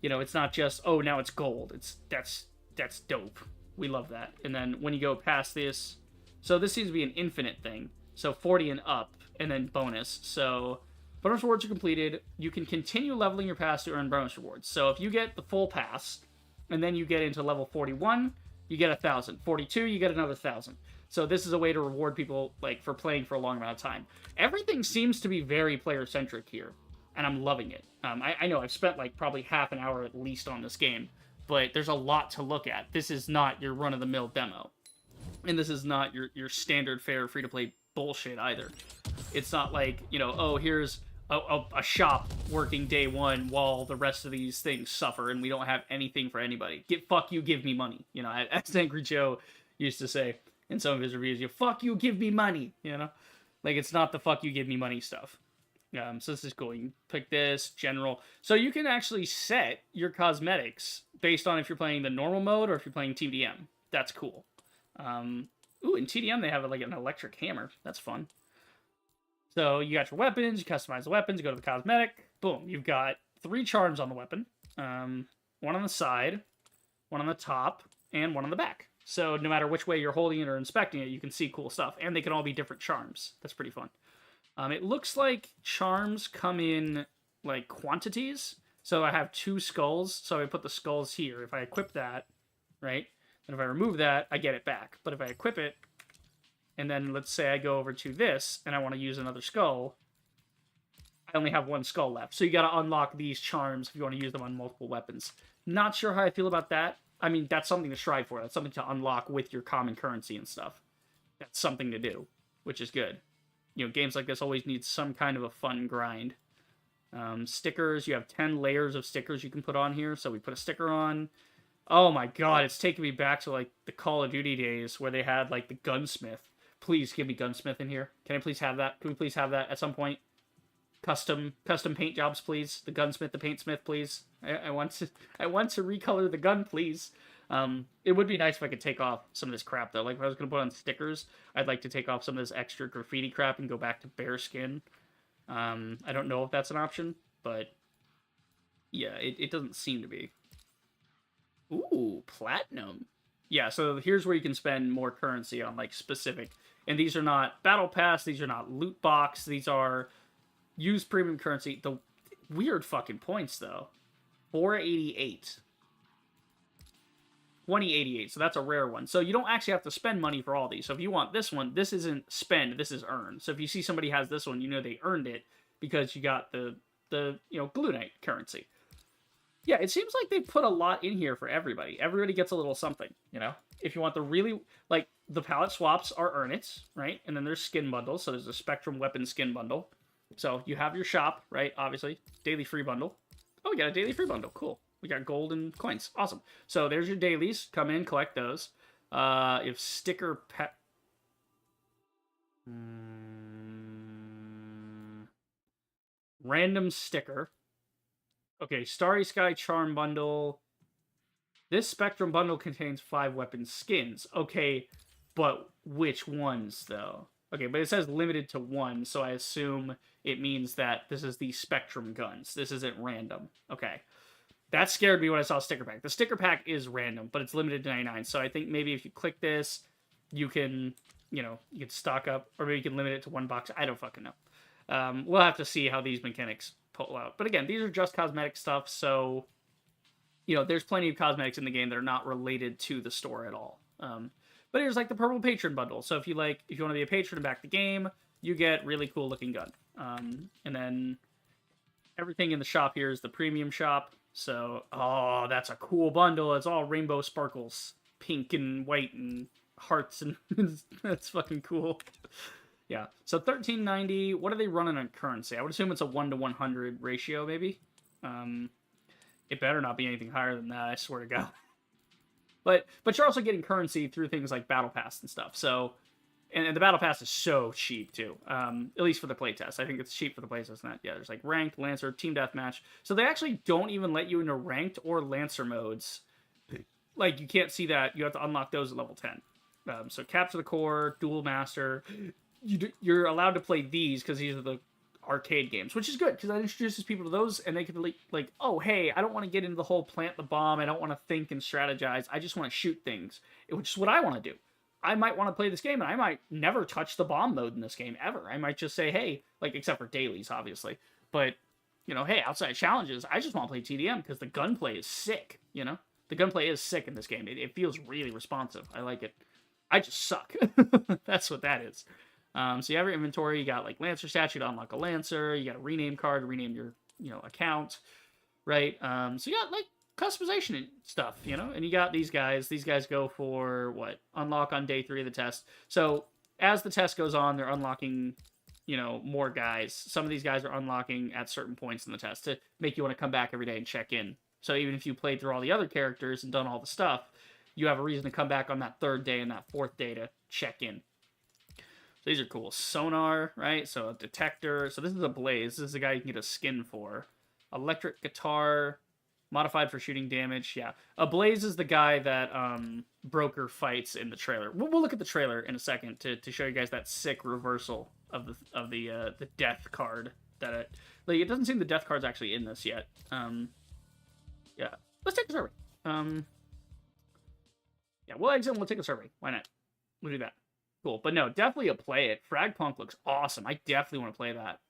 you know, it's not just, oh, now it's gold. That's dope. We love that. And then when you go past this, so this seems to be an infinite thing. So 40 and up, and then bonus. So bonus rewards are completed. You can continue leveling your pass to earn bonus rewards. So if you get the full pass, and then you get into level 41, you get 1,000. 42, you get another 1,000. So this is a way to reward people, like, for playing for a long amount of time. Everything seems to be very player-centric here, and I'm loving it. I know I've spent, like, probably half an hour at least on this game, but there's a lot to look at. This is not your run-of-the-mill demo. And this is not your standard fare free-to-play bullshit either. It's not like, you know, oh, here's a shop working day one while the rest of these things suffer and we don't have anything for anybody. Fuck you, give me money. You know, as Angry Joe used to say in some of his reviews, fuck you, give me money, you know? Like, it's not the fuck you, give me money stuff. So this is cool. You can pick this, general. So you can actually set your cosmetics based on if you're playing the normal mode or if you're playing TDM. That's cool. Ooh, in TDM they have like an electric hammer. That's fun. So you got your weapons, you customize the weapons, you go to the cosmetic. Boom, you've got 3 charms on the weapon. One on the side, one on the top, and one on the back. So no matter which way you're holding it or inspecting it, you can see cool stuff. And they can all be different charms. That's pretty fun. It looks like charms come in, like, quantities. So I have 2 skulls, so I put the skulls here. If I equip that, right, and if I remove that, I get it back. But if I equip it, and then let's say I go over to this, and I want to use another skull, I only have 1 skull left. So you got to unlock these charms if you want to use them on multiple weapons. Not sure how I feel about that. I mean, that's something to strive for. That's something to unlock with your common currency and stuff. That's something to do, which is good. You know, games like this always need some kind of a fun grind. Stickers, you have 10 layers of stickers you can put on here. So we put a sticker on. Oh my god, it's taking me back to, like, the Call of Duty days where they had, like, the gunsmith. please give me gunsmith in here. Can I please have that? Can we please have that at some point? Custom paint jobs, please. The gunsmith, the paintsmith, please. I want to recolor the gun, please. It would be nice if I could take off some of this crap, though. Like, if I was going to put on stickers, I'd like to take off some of this extra graffiti crap and go back to bare skin. I don't know if that's an option, but yeah, it doesn't seem to be. Ooh, platinum. Yeah, so here's where you can spend more currency on, like, specific. And these are not battle pass, these are not loot box, these are use premium currency. The weird fucking points, though. 488. 2088, so that's a rare one. So you don't actually have to spend money for all these. So if you want this one, this isn't spend, this is earn. So if you see somebody has this one, you know they earned it because you got the Glue Knight currency. Yeah, it seems like they put a lot in here for everybody. Everybody gets a little something, you know? If you want the really, like, the palette swaps are earn it, right? And then there's skin bundles, so there's a Spectrum weapon skin bundle. So you have your shop, right? Obviously, daily free bundle. Oh, we got a daily free bundle, cool. We got gold and coins. Awesome. So there's your dailies. Come in, collect those. If sticker pack... Random sticker. Okay, Starry Sky Charm Bundle. This Spectrum Bundle contains 5 weapon skins. Okay, but which ones, though? Okay, but it says limited to 1, so I assume it means that this is the Spectrum guns. This isn't random. Okay. That scared me when I saw sticker pack. The sticker pack is random, but it's limited to 99. So I think maybe if you click this, you can, you can stock up, or maybe you can limit it to 1 box. I don't fucking know. We'll have to see how these mechanics pull out. But again, these are just cosmetic stuff, so, there's plenty of cosmetics in the game that are not related to the store at all. But here's like the Purple Patron bundle. So if you want to be a patron and back the game, you get really cool looking gun. And then everything in the shop here is the premium shop. So, oh, that's a cool bundle. It's all rainbow sparkles. Pink and white and hearts, and that's fucking cool. Yeah, so $13.90. What are they running on currency? I would assume it's a 1 to 100 ratio, maybe. It better not be anything higher than that, I swear to God. But you're also getting currency through things like Battle Pass and stuff. So, and the Battle Pass is so cheap, too. At least for the playtest. I think it's cheap for the playtest. Not, yeah, there's like Ranked, Lancer, Team Deathmatch. So they actually don't even let you into Ranked or Lancer modes. Like, you can't see that. You have to unlock those at level 10. So Capture the Core, Duel Master. You're allowed to play these because these are the arcade games, which is good because that introduces people to those, and they can like, oh, hey, I don't want to get into the whole plant the bomb. I don't want to think and strategize. I just want to shoot things, which is what I want to do. I might want to play this game, and I might never touch the bomb mode in this game, ever. I might just say, hey, like, except for dailies, obviously. But, hey, outside challenges, I just want to play TDM, because the gunplay is sick, The gunplay is sick in this game. It feels really responsive. I like it. I just suck. That's what that is. So you have your inventory. You got, like, Lancer statue to unlock a Lancer. You got a rename card to rename your, account, right? So you got, like, customization and stuff, and you got these guys. These guys go for what? Unlock on day 3 of the test. So as the test goes on, they're unlocking, more guys. Some of these guys are unlocking at certain points in the test to make you want to come back every day and check in. So even if you played through all the other characters and done all the stuff, you have a reason to come back on that 3rd day and that 4th day to check in. So these are cool. Sonar, right? So a detector. So this is a Blaze. This is a guy you can get a skin for. Electric guitar. Modified for shooting damage, yeah. Blaze is the guy that Broker fights in the trailer. We'll look at the trailer in a second to show you guys that sick reversal of the death card. That it doesn't seem the death card's actually in this yet. Yeah, let's take a survey. Yeah, we'll exit and we'll take a survey. Why not? We'll do that. Cool, but no, definitely a play it. Fragpunk looks awesome. I definitely want to play that.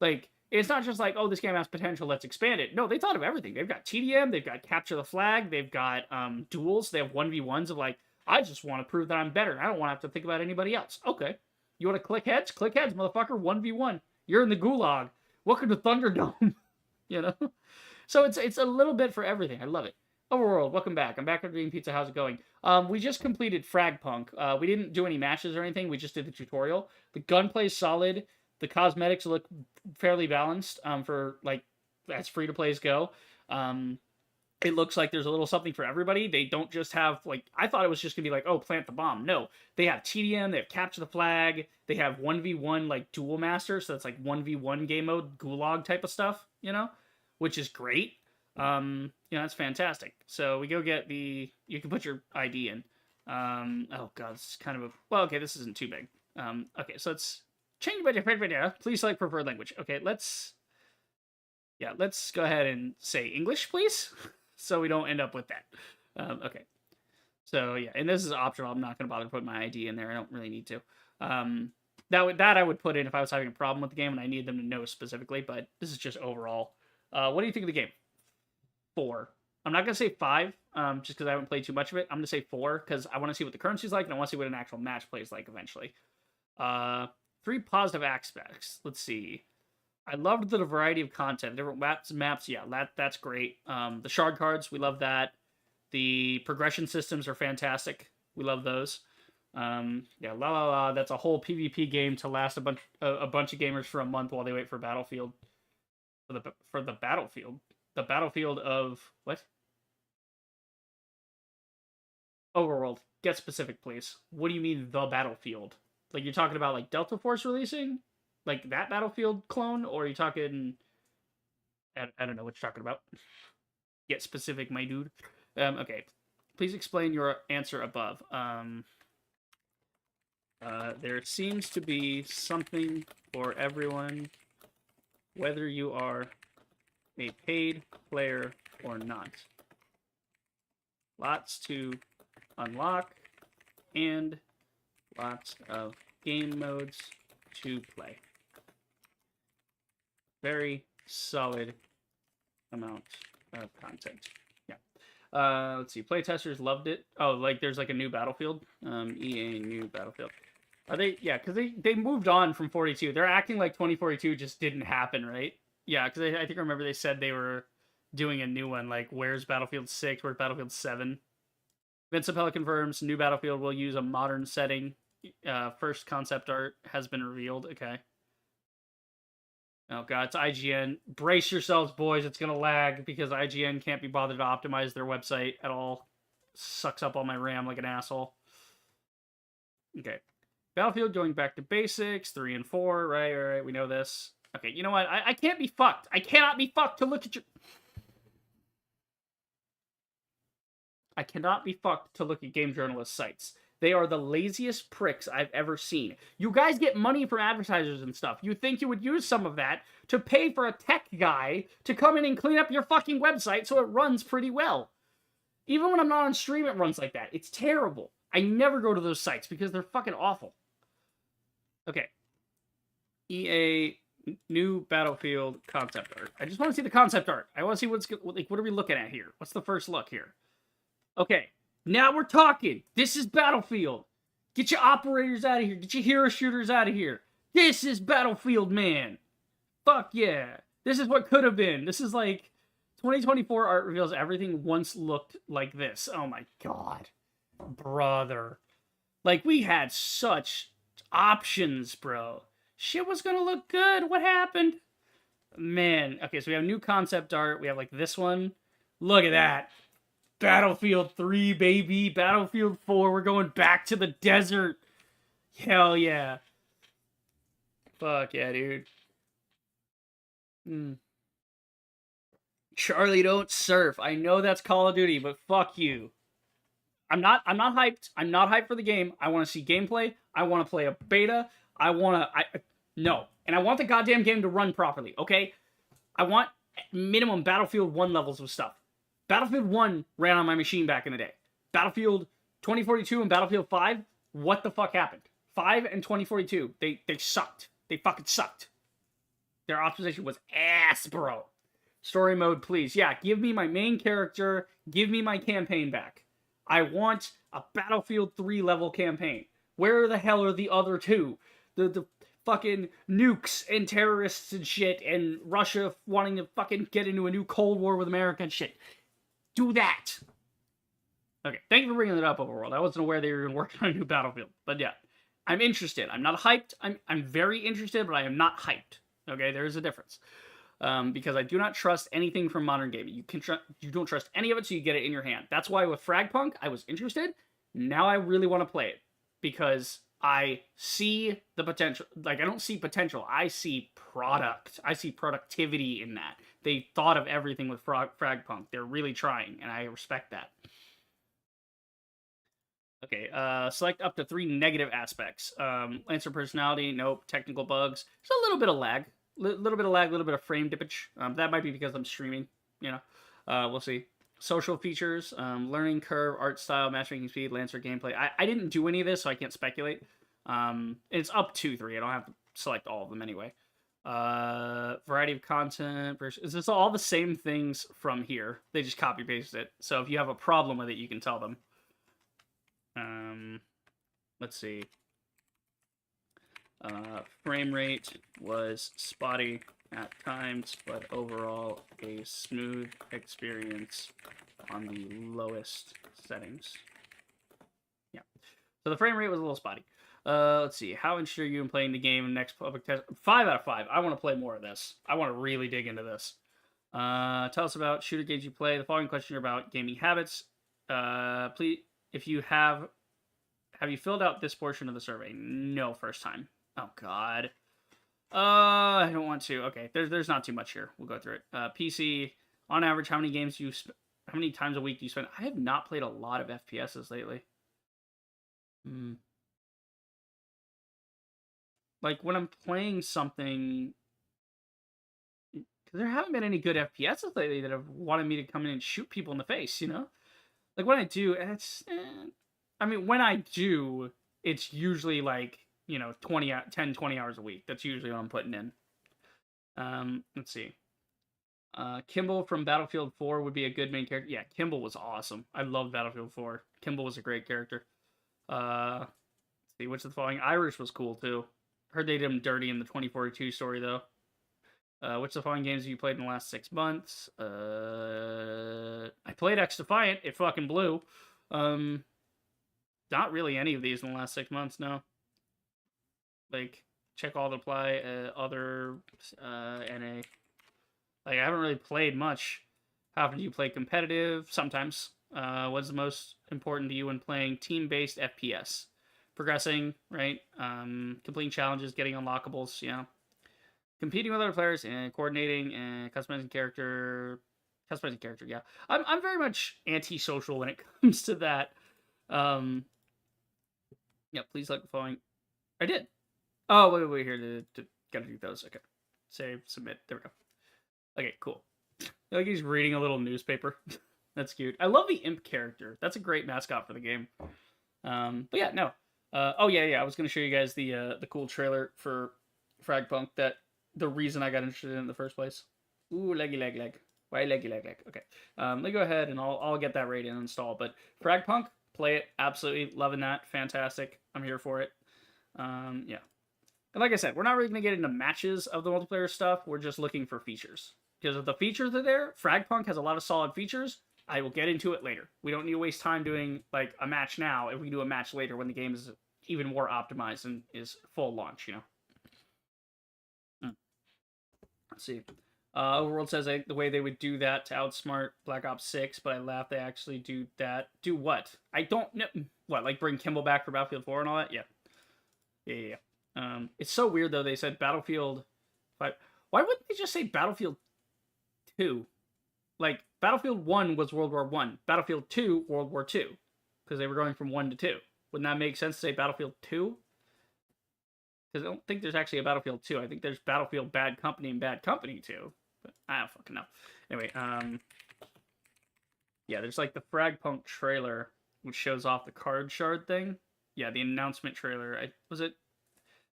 Like, it's not just like, oh, this game has potential, let's expand it. No, they thought of everything. They've got TDM, they've got Capture the Flag, they've got duels, they have 1v1s of like, I just want to prove that I'm better. I don't want to have to think about anybody else. Okay. You want to click heads? Click heads, motherfucker. 1v1. You're in the gulag. Welcome to Thunderdome. So it's a little bit for everything. I love it. Overworld, welcome back. I'm back at Green Pizza. How's it going? We just completed Fragpunk. We didn't do any matches or anything. We just did the tutorial. The gunplay is solid. The cosmetics look fairly balanced for, like, as free-to-plays go. it looks like there's a little something for everybody. They don't just have, like, I thought it was just gonna be like, oh, plant the bomb. No, they have TDM, they have capture the flag, they have 1v1 like duel master, so that's like 1v1 game mode gulag type of stuff, you know, which is great. That's fantastic. So we go get you can put your ID in. Oh god, this is kind of a, well, okay, this isn't too big. Okay, so let's change by different video. Please select preferred language. Okay, let's go ahead and say English, please. So we don't end up with that. Okay. So yeah, and this is optional. I'm not going to bother putting my ID in there. I don't really need to. That I would put in if I was having a problem with the game and I needed them to know specifically, but this is just overall. What do you think of the game? 4. I'm not going to say 5, just because I haven't played too much of it. I'm going to say 4, because I want to see what the currency's like, and I want to see what an actual match plays like eventually. 3 positive aspects. Let's see. I loved the variety of content. Different maps, yeah, that's great. The shard cards, we love that. The progression systems are fantastic. We love those. That's a whole PvP game to last a bunch of gamers for a month while they wait for Battlefield. For the Battlefield. The Battlefield of what? Overworld. Get specific, please. What do you mean the Battlefield? Like you're talking about like Delta Force releasing? Like that Battlefield clone, or are you talking? I don't know what you're talking about. Get specific, my dude. Okay, please explain your answer above. There seems to be something for everyone, whether you are a paid player or not. Lots to unlock, and lots of game modes to play. Very solid amount of content. Yeah. Let's see. Playtesters loved it. Oh, like there's like a new Battlefield. EA new Battlefield. Are they? Yeah, because they moved on from 42. They're acting like 2042 just didn't happen, right? Yeah, because I think I remember they said they were doing a new one. Like, where's Battlefield 6? Where's Battlefield 7? Vince Appella confirms new Battlefield will use a modern setting. First concept art has been revealed. Okay. Oh god, it's IGN. Brace yourselves, boys. It's gonna lag because IGN can't be bothered to optimize their website at all. Sucks up all my RAM like an asshole. Okay. Battlefield going back to basics. 3 and 4. Right. We know this. Okay, you know what? I can't be fucked. I cannot be fucked to look at your... I cannot be fucked to look at game journalist sites. They are the laziest pricks I've ever seen. You guys get money from advertisers and stuff. You think you would use some of that to pay for a tech guy to come in and clean up your fucking website so it runs pretty well. Even when I'm not on stream, it runs like that. It's terrible. I never go to those sites because they're fucking awful. Okay. EA new Battlefield concept art. I just want to see the concept art. I want to see what are we looking at here? What's the first look here? Okay. Now we're talking. This is Battlefield. Get your operators out of here. Get your hero shooters out of here. This is Battlefield, man. Fuck yeah. This is what could have been. This is like 2024 art reveals everything once looked like this. Oh my god. Brother. Like, we had such options, bro. Shit was gonna look good. What happened? Man. Okay, so we have new concept art. We have like this one. Look at that. Battlefield 3, baby. Battlefield 4. We're going back to the desert. Hell yeah. Fuck yeah, dude. Charlie, don't surf. I know that's Call of Duty, but fuck you. I'm not hyped. I'm not hyped for the game. I want to see gameplay. I want to play a beta. No. And I want the goddamn game to run properly, okay? I want minimum Battlefield 1 levels of stuff. Battlefield 1 ran on my machine back in the day. Battlefield 2042 and Battlefield 5, what the fuck happened? 5 and 2042, they sucked. They fucking sucked. Their optimization was ass, bro. Story mode, please. Yeah, give me my main character. Give me my campaign back. I want a Battlefield 3 level campaign. Where the hell are the other two? The fucking nukes and terrorists and shit, and Russia wanting to fucking get into a new Cold War with America and shit. Do that. Okay, thank you for bringing that up, Overworld. I wasn't aware they were working on a new Battlefield. But yeah, I'm interested. I'm not hyped. I'm very interested, but I am not hyped. Okay, there is a difference. because I do not trust anything from modern gaming. You don't trust any of it, so you get it in your hand. That's why with Fragpunk, I was interested. Now I really want to play it because I see the potential. Like, I don't see potential. I see product. I see productivity in that. They thought of everything with Fragpunk. They're really trying, and I respect that. Okay, select up to 3 negative aspects. Lancer personality, nope. Technical bugs. There's a little bit of lag. Little bit of lag, little bit of frame dippage. That might be because I'm streaming, you know. We'll see. Social features, learning curve, art style, matchmaking speed, Lancer gameplay. I didn't do any of this, so I can't speculate. It's up to 3. I don't have to select all of them anyway. Variety of content. Is this all the same things from here? They just copy pasted it. So if you have a problem with it, you can tell them. Let's see. Frame rate was spotty at times, but overall a smooth experience on the lowest settings. Yeah. So the frame rate was a little spotty. Let's see. How interested are you in playing the game next public test? 5 out of 5. I want to play more of this. I want to really dig into this. Tell us about shooter games you play. The following question are about gaming habits. Please, if you have you filled out this portion of the survey? No, first time. Oh, God. I don't want to. Okay, there's not too much here. We'll go through it. PC, on average, how many games how many times a week do you spend? I have not played a lot of FPSs lately. Like, when I'm playing something, because there haven't been any good FPSs lately that have wanted me to come in and shoot people in the face, you know? Like, when I do, it's... I mean, when I do, it's usually like, you know, 10, 20 hours a week. That's usually what I'm putting in. Let's see. Kimball from Battlefield 4 would be a good main character. Yeah, Kimball was awesome. I love Battlefield 4. Kimball was a great character. Let's see, which of the following? Irish was cool, too. Heard they did him dirty in the 2042 story, though. Which of the following games have you played in the last 6 months? I played X Defiant. It fucking blew. Not really any of these in the last 6 months, no. Like, check all the apply, other, NA. Like, I haven't really played much. How often do you play competitive? Sometimes. What's the most important to you when playing team-based FPS? Progressing, right? Completing challenges, getting unlockables, you know. Competing with other players, and coordinating, and customizing character, yeah. I'm very much antisocial when it comes to that. Yeah, please like the following. I did. Oh, wait, here to gotta do those. Okay. Save, submit. There we go. Okay, cool. Like he's reading a little newspaper. That's cute. I love the imp character. That's a great mascot for the game. But yeah, no. Oh yeah. I was gonna show you guys the cool trailer for Fragpunk. That the reason I got interested in the first place. Ooh, leggy leg. Why leggy leg? Okay. Let me go ahead and I'll get that raid and install. But Fragpunk, play it. Absolutely loving that. Fantastic. I'm here for it. Yeah. And like I said, we're not really going to get into matches of the multiplayer stuff. We're just looking for features. Because if the features are there, Fragpunk has a lot of solid features. I will get into it later. We don't need to waste time doing like a match now if we do a match later when the game is even more optimized and is full launch, you know. Let's see. Overworld says the way they would do that to outsmart Black Ops 6, but I laugh they actually do that. Do what? I don't know. What, like bring Kimball back for Battlefield 4 and all that? Yeah. It's so weird, though. They said Battlefield 5. Why wouldn't they just say Battlefield 2? Like, Battlefield 1 was World War 1. Battlefield 2, World War 2. Because they were going from 1 to 2. Wouldn't that make sense to say Battlefield 2? Because I don't think there's actually a Battlefield 2. I think there's Battlefield Bad Company and Bad Company 2. But I don't fucking know. Anyway, yeah, there's like the Fragpunk trailer, which shows off the card shard thing. Yeah, the announcement trailer. Was it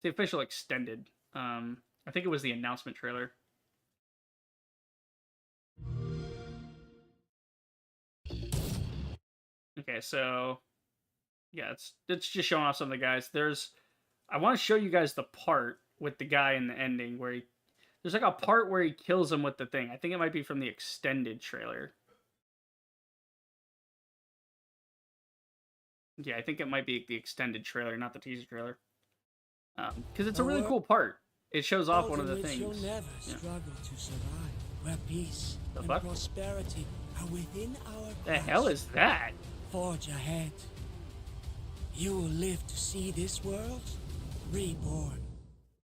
the official extended? I think it was the announcement trailer. Okay, so yeah, it's just showing off some of the guys. I want to show you guys the part with the guy in the ending where there's like a part where he kills him with the thing. I think it might be from the extended trailer. Yeah, I think it might be the extended trailer, not the teaser trailer. Because it's a really cool part. it shows off Those one of the in which things. You'll never Yeah. struggle to survive, where peace The and fuck? prosperity are within our The grasp. hell is that? Forge ahead. You will live to see this world reborn.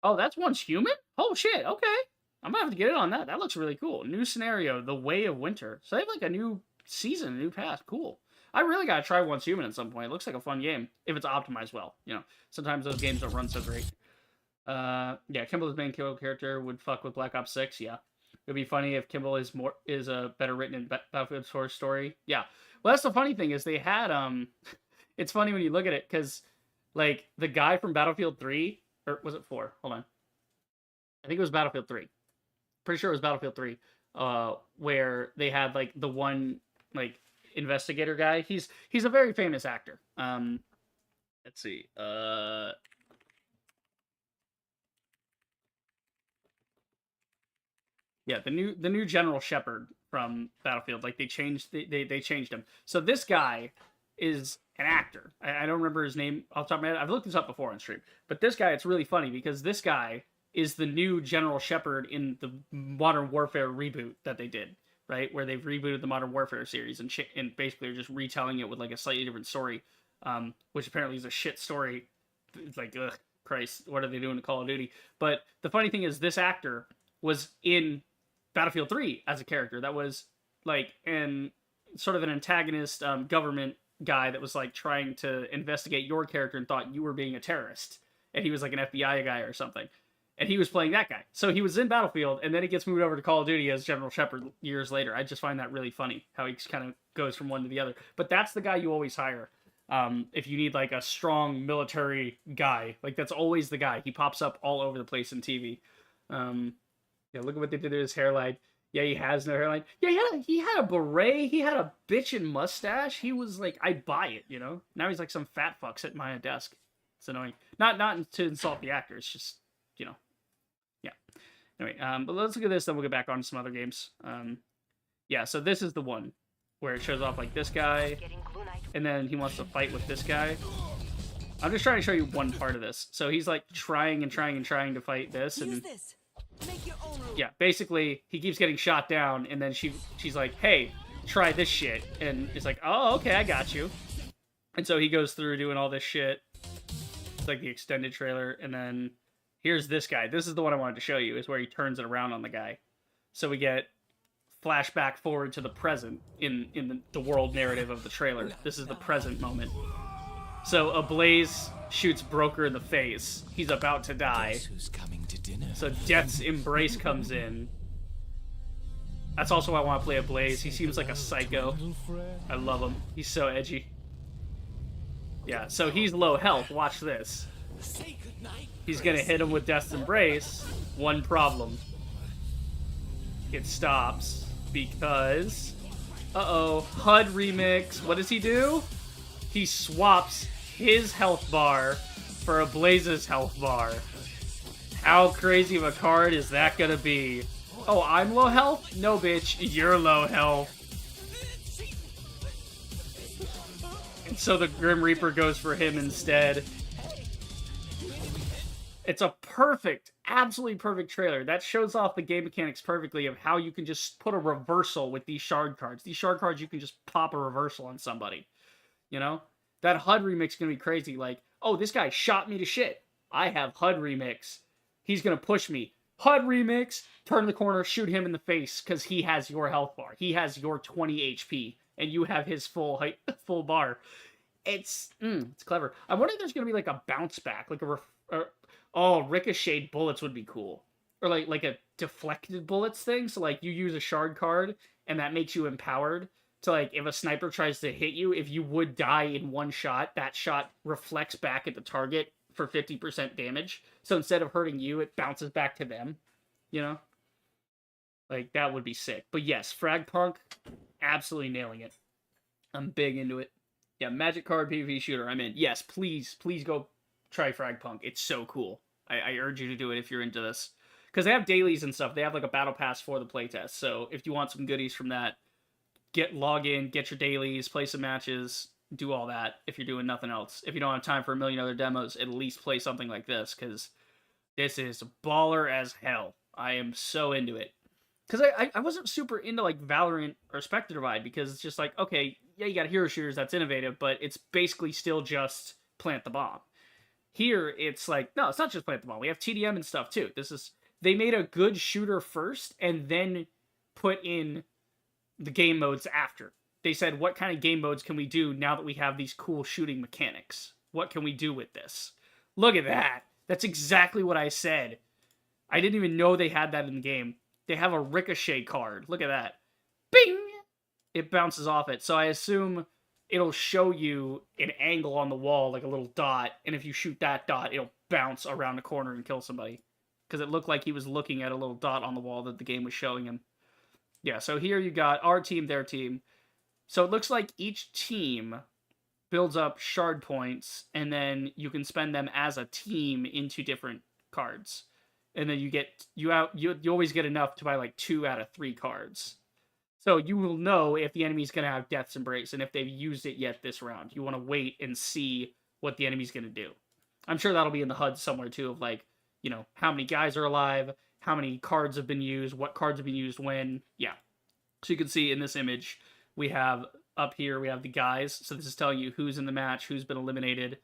Oh, that's once human? Oh shit, okay. I'm gonna have to get in on that. That looks really cool. New scenario, The Way of Winter. So they have like a new season, a new path. Cool. I really gotta try Once Human at some point. It looks like a fun game. If it's optimized well. You know, sometimes those games don't run so great. Yeah, Kimball as main kill character would fuck with Black Ops 6, yeah. It'd be funny if Kimball is better written in Battlefield Source Story. Yeah. Well, that's the funny thing is they had it's funny when you look at it because like the guy from Battlefield 3 or was it 4? Hold on. I think it was Battlefield 3. Pretty sure it was Battlefield 3. Where they had like the one like investigator guy. He's a very famous actor. Let's see. Yeah, the new General Shepard from Battlefield, like they changed him. So this guy is an actor. I don't remember his name off the top of my head. I've looked this up before on stream. But this guy, it's really funny because this guy is the new General Shepard in the Modern Warfare reboot that they did, right? Where they've rebooted the Modern Warfare series and basically are just retelling it with like a slightly different story, which apparently is a shit story. It's like, ugh, Christ, what are they doing to Call of Duty? But the funny thing is this actor was in Battlefield 3 as a character that was like an sort of an antagonist government guy that was like trying to investigate your character and thought you were being a terrorist, and he was like an FBI guy or something, and he was playing that guy. So he was in Battlefield, and then he gets moved over to Call of Duty as General Shepard years later. I just find that really funny how he kind of goes from one to the other. But that's the guy you always hire if you need like a strong military guy. Like that's always the guy. He pops up all over the place in TV. Yeah, look at what they did to his hairline. Yeah, he has no hairline. Yeah, he had a beret. He had a bitchin' mustache. He was like, I'd buy it, you know? Now he's like some fat fuck sitting behind a desk. It's annoying. Not to insult the actor. It's just, you know. Yeah. Anyway, but let's look at this, then we'll get back on to some other games. Yeah, so this is the one where it shows off like this guy, and then he wants to fight with this guy. I'm just trying to show you one part of this. So he's like trying to fight this, and yeah, basically he keeps getting shot down, and then she's like, hey, try this shit, and it's like, oh, okay, I got you. And so he goes through doing all this shit. It's like the extended trailer, and then here's this guy. This is the one I wanted to show you, is where he turns it around on the guy. So we get flashback forward to the present in the world narrative of the trailer. This is the present moment. So Ablaze shoots Broker in the face. He's about to die. Who's coming to dinner? So Death's Embrace comes in. That's also why I want to play Ablaze. He seems like a psycho. I love him. He's so edgy. Yeah, so he's low health. Watch this. He's gonna hit him with Death's Embrace. One problem. It stops because... Uh-oh. HUD remix. What does he do? He swaps his health bar for Ablaze's health bar. How crazy of a card is that gonna be? Oh, I'm low health? No, bitch. You're low health. And so the Grim Reaper goes for him instead. It's a perfect, absolutely perfect trailer. That shows off the game mechanics perfectly of how you can just put a reversal with these shard cards. These shard cards, you can just pop a reversal on somebody. You know? That HUD remix is going to be crazy. Like, oh, this guy shot me to shit. I have HUD remix. He's going to push me. HUD remix, turn the corner, shoot him in the face because he has your health bar. He has your 20 HP, and you have his full bar. It's clever. I wonder if there's going to be like a bounce back, like ricocheted bullets would be cool. Or like a deflected bullets thing. So like you use a shard card, and that makes you empowered. So, like, if a sniper tries to hit you, if you would die in one shot, that shot reflects back at the target for 50% damage. So instead of hurting you, it bounces back to them. You know? Like, that would be sick. But yes, Fragpunk, absolutely nailing it. I'm big into it. Yeah, Magic Card PvP shooter, I'm in. Yes, please go try Fragpunk. It's so cool. I urge you to do it if you're into this. Because they have dailies and stuff. They have, like, a battle pass for the playtest. So if you want some goodies from that, log in, get your dailies, play some matches, do all that if you're doing nothing else. If you don't have time for a million other demos, at least play something like this, because This is baller as hell. I am so into it. Because I wasn't super into like Valorant or Spectre Divide because it's just like, okay, yeah, you got hero shooters, that's innovative, but it's basically still just plant the bomb. Here, it's like, no, it's not just plant the bomb. We have TDM and stuff too. They made a good shooter first and then put in the game modes after. They said, what kind of game modes can we do now that we have these cool shooting mechanics? What can we do with this? Look at that. That's exactly what I said. I didn't even know they had that in the game. They have a ricochet card. Look at that. Bing! It bounces off it. So I assume it'll show you an angle on the wall, like a little dot, and if you shoot that dot, it'll bounce around the corner and kill somebody. Because it looked like he was looking at a little dot on the wall that the game was showing him. Yeah, so here you got our team, their team. So it looks like each team builds up shard points, and then you can spend them as a team into different cards. And then you always get enough to buy like 2 out of 3 cards. So you will know if the enemy's going to have Death's Embrace and if they've used it yet this round. You want to wait and see what the enemy's going to do. I'm sure that'll be in the HUD somewhere too of like, you know, how many guys are alive, how many cards have been used, what cards have been used when. Yeah. So you can see in this image, we have up here, we have the guys. So this is telling you who's in the match, who's been eliminated.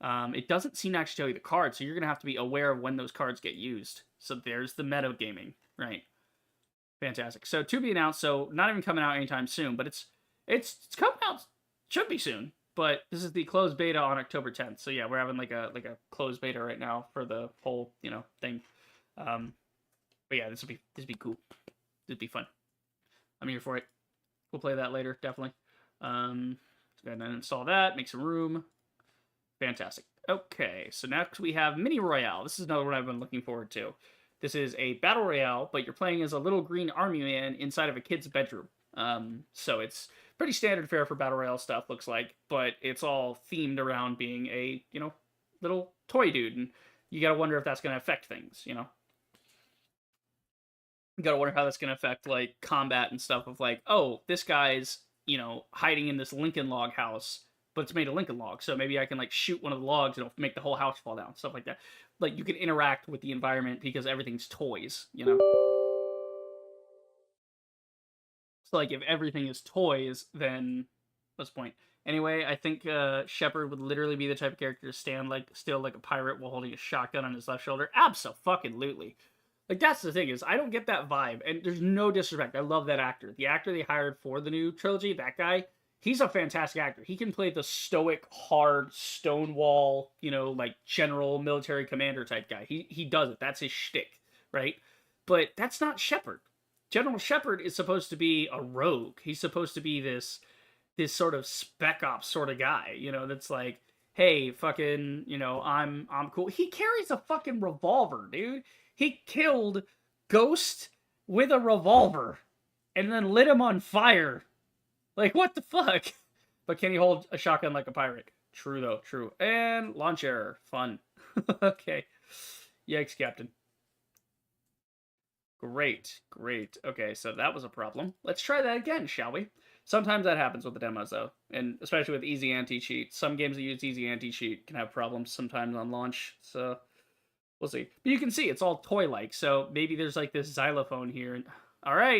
It doesn't seem to actually tell you the cards, so you're going to have to be aware of when those cards get used. So there's the meta gaming, right? Fantastic. So to be announced, so not even coming out anytime soon, but it's coming out, should be soon. But this is the closed beta on October 10th. So yeah, we're having like a closed beta right now for the whole, you know, thing. But yeah, this would be cool. It'd be fun. I'm here for it. We'll play that later, definitely. Let's go ahead and install that, make some room. Fantastic. Okay, so next we have Mini Royale. This is another one I've been looking forward to. This is a battle royale, but you're playing as a little green army man inside of a kid's bedroom. So it's pretty standard fare for battle royale stuff, looks like, but it's all themed around being a, you know, little toy dude, and you gotta wonder if that's gonna affect things, you know? You gotta wonder how that's gonna affect, like, combat and stuff of, like, oh, this guy's, you know, hiding in this Lincoln log house, but it's made of Lincoln log, so maybe I can, like, shoot one of the logs and it'll make the whole house fall down, stuff like that. Like, you can interact with the environment because everything's toys, you know? So, like, if everything is toys, then what's the point? Anyway, I think Shepard would literally be the type of character to stand, like, still like a pirate while holding a shotgun on his left shoulder. Abso-fucking-lutely. Like, that's the thing, is I don't get that vibe, and there's no disrespect. I love that actor. The actor they hired for the new trilogy, that guy, he's a fantastic actor. He can play the stoic, hard, Stonewall, you know, like, general military commander type guy. He does it. That's his shtick, right? But that's not Shepard. General Shepard is supposed to be a rogue. He's supposed to be this sort of spec ops sort of guy, you know, that's like, hey, fucking, you know, I'm cool. He carries a fucking revolver, dude. He killed Ghost with a revolver and then lit him on fire. Like, what the fuck? But can he hold a shotgun like a pirate? True, though. True. And launch error. Fun. Okay. Yikes, Captain. Great. Great. Okay, so that was a problem. Let's try that again, shall we? Sometimes that happens with the demos, though. And especially with easy anti-cheat. Some games that use easy anti-cheat can have problems sometimes on launch. So we'll see. But you can see it's all toy-like. So maybe there's like this xylophone here. All right.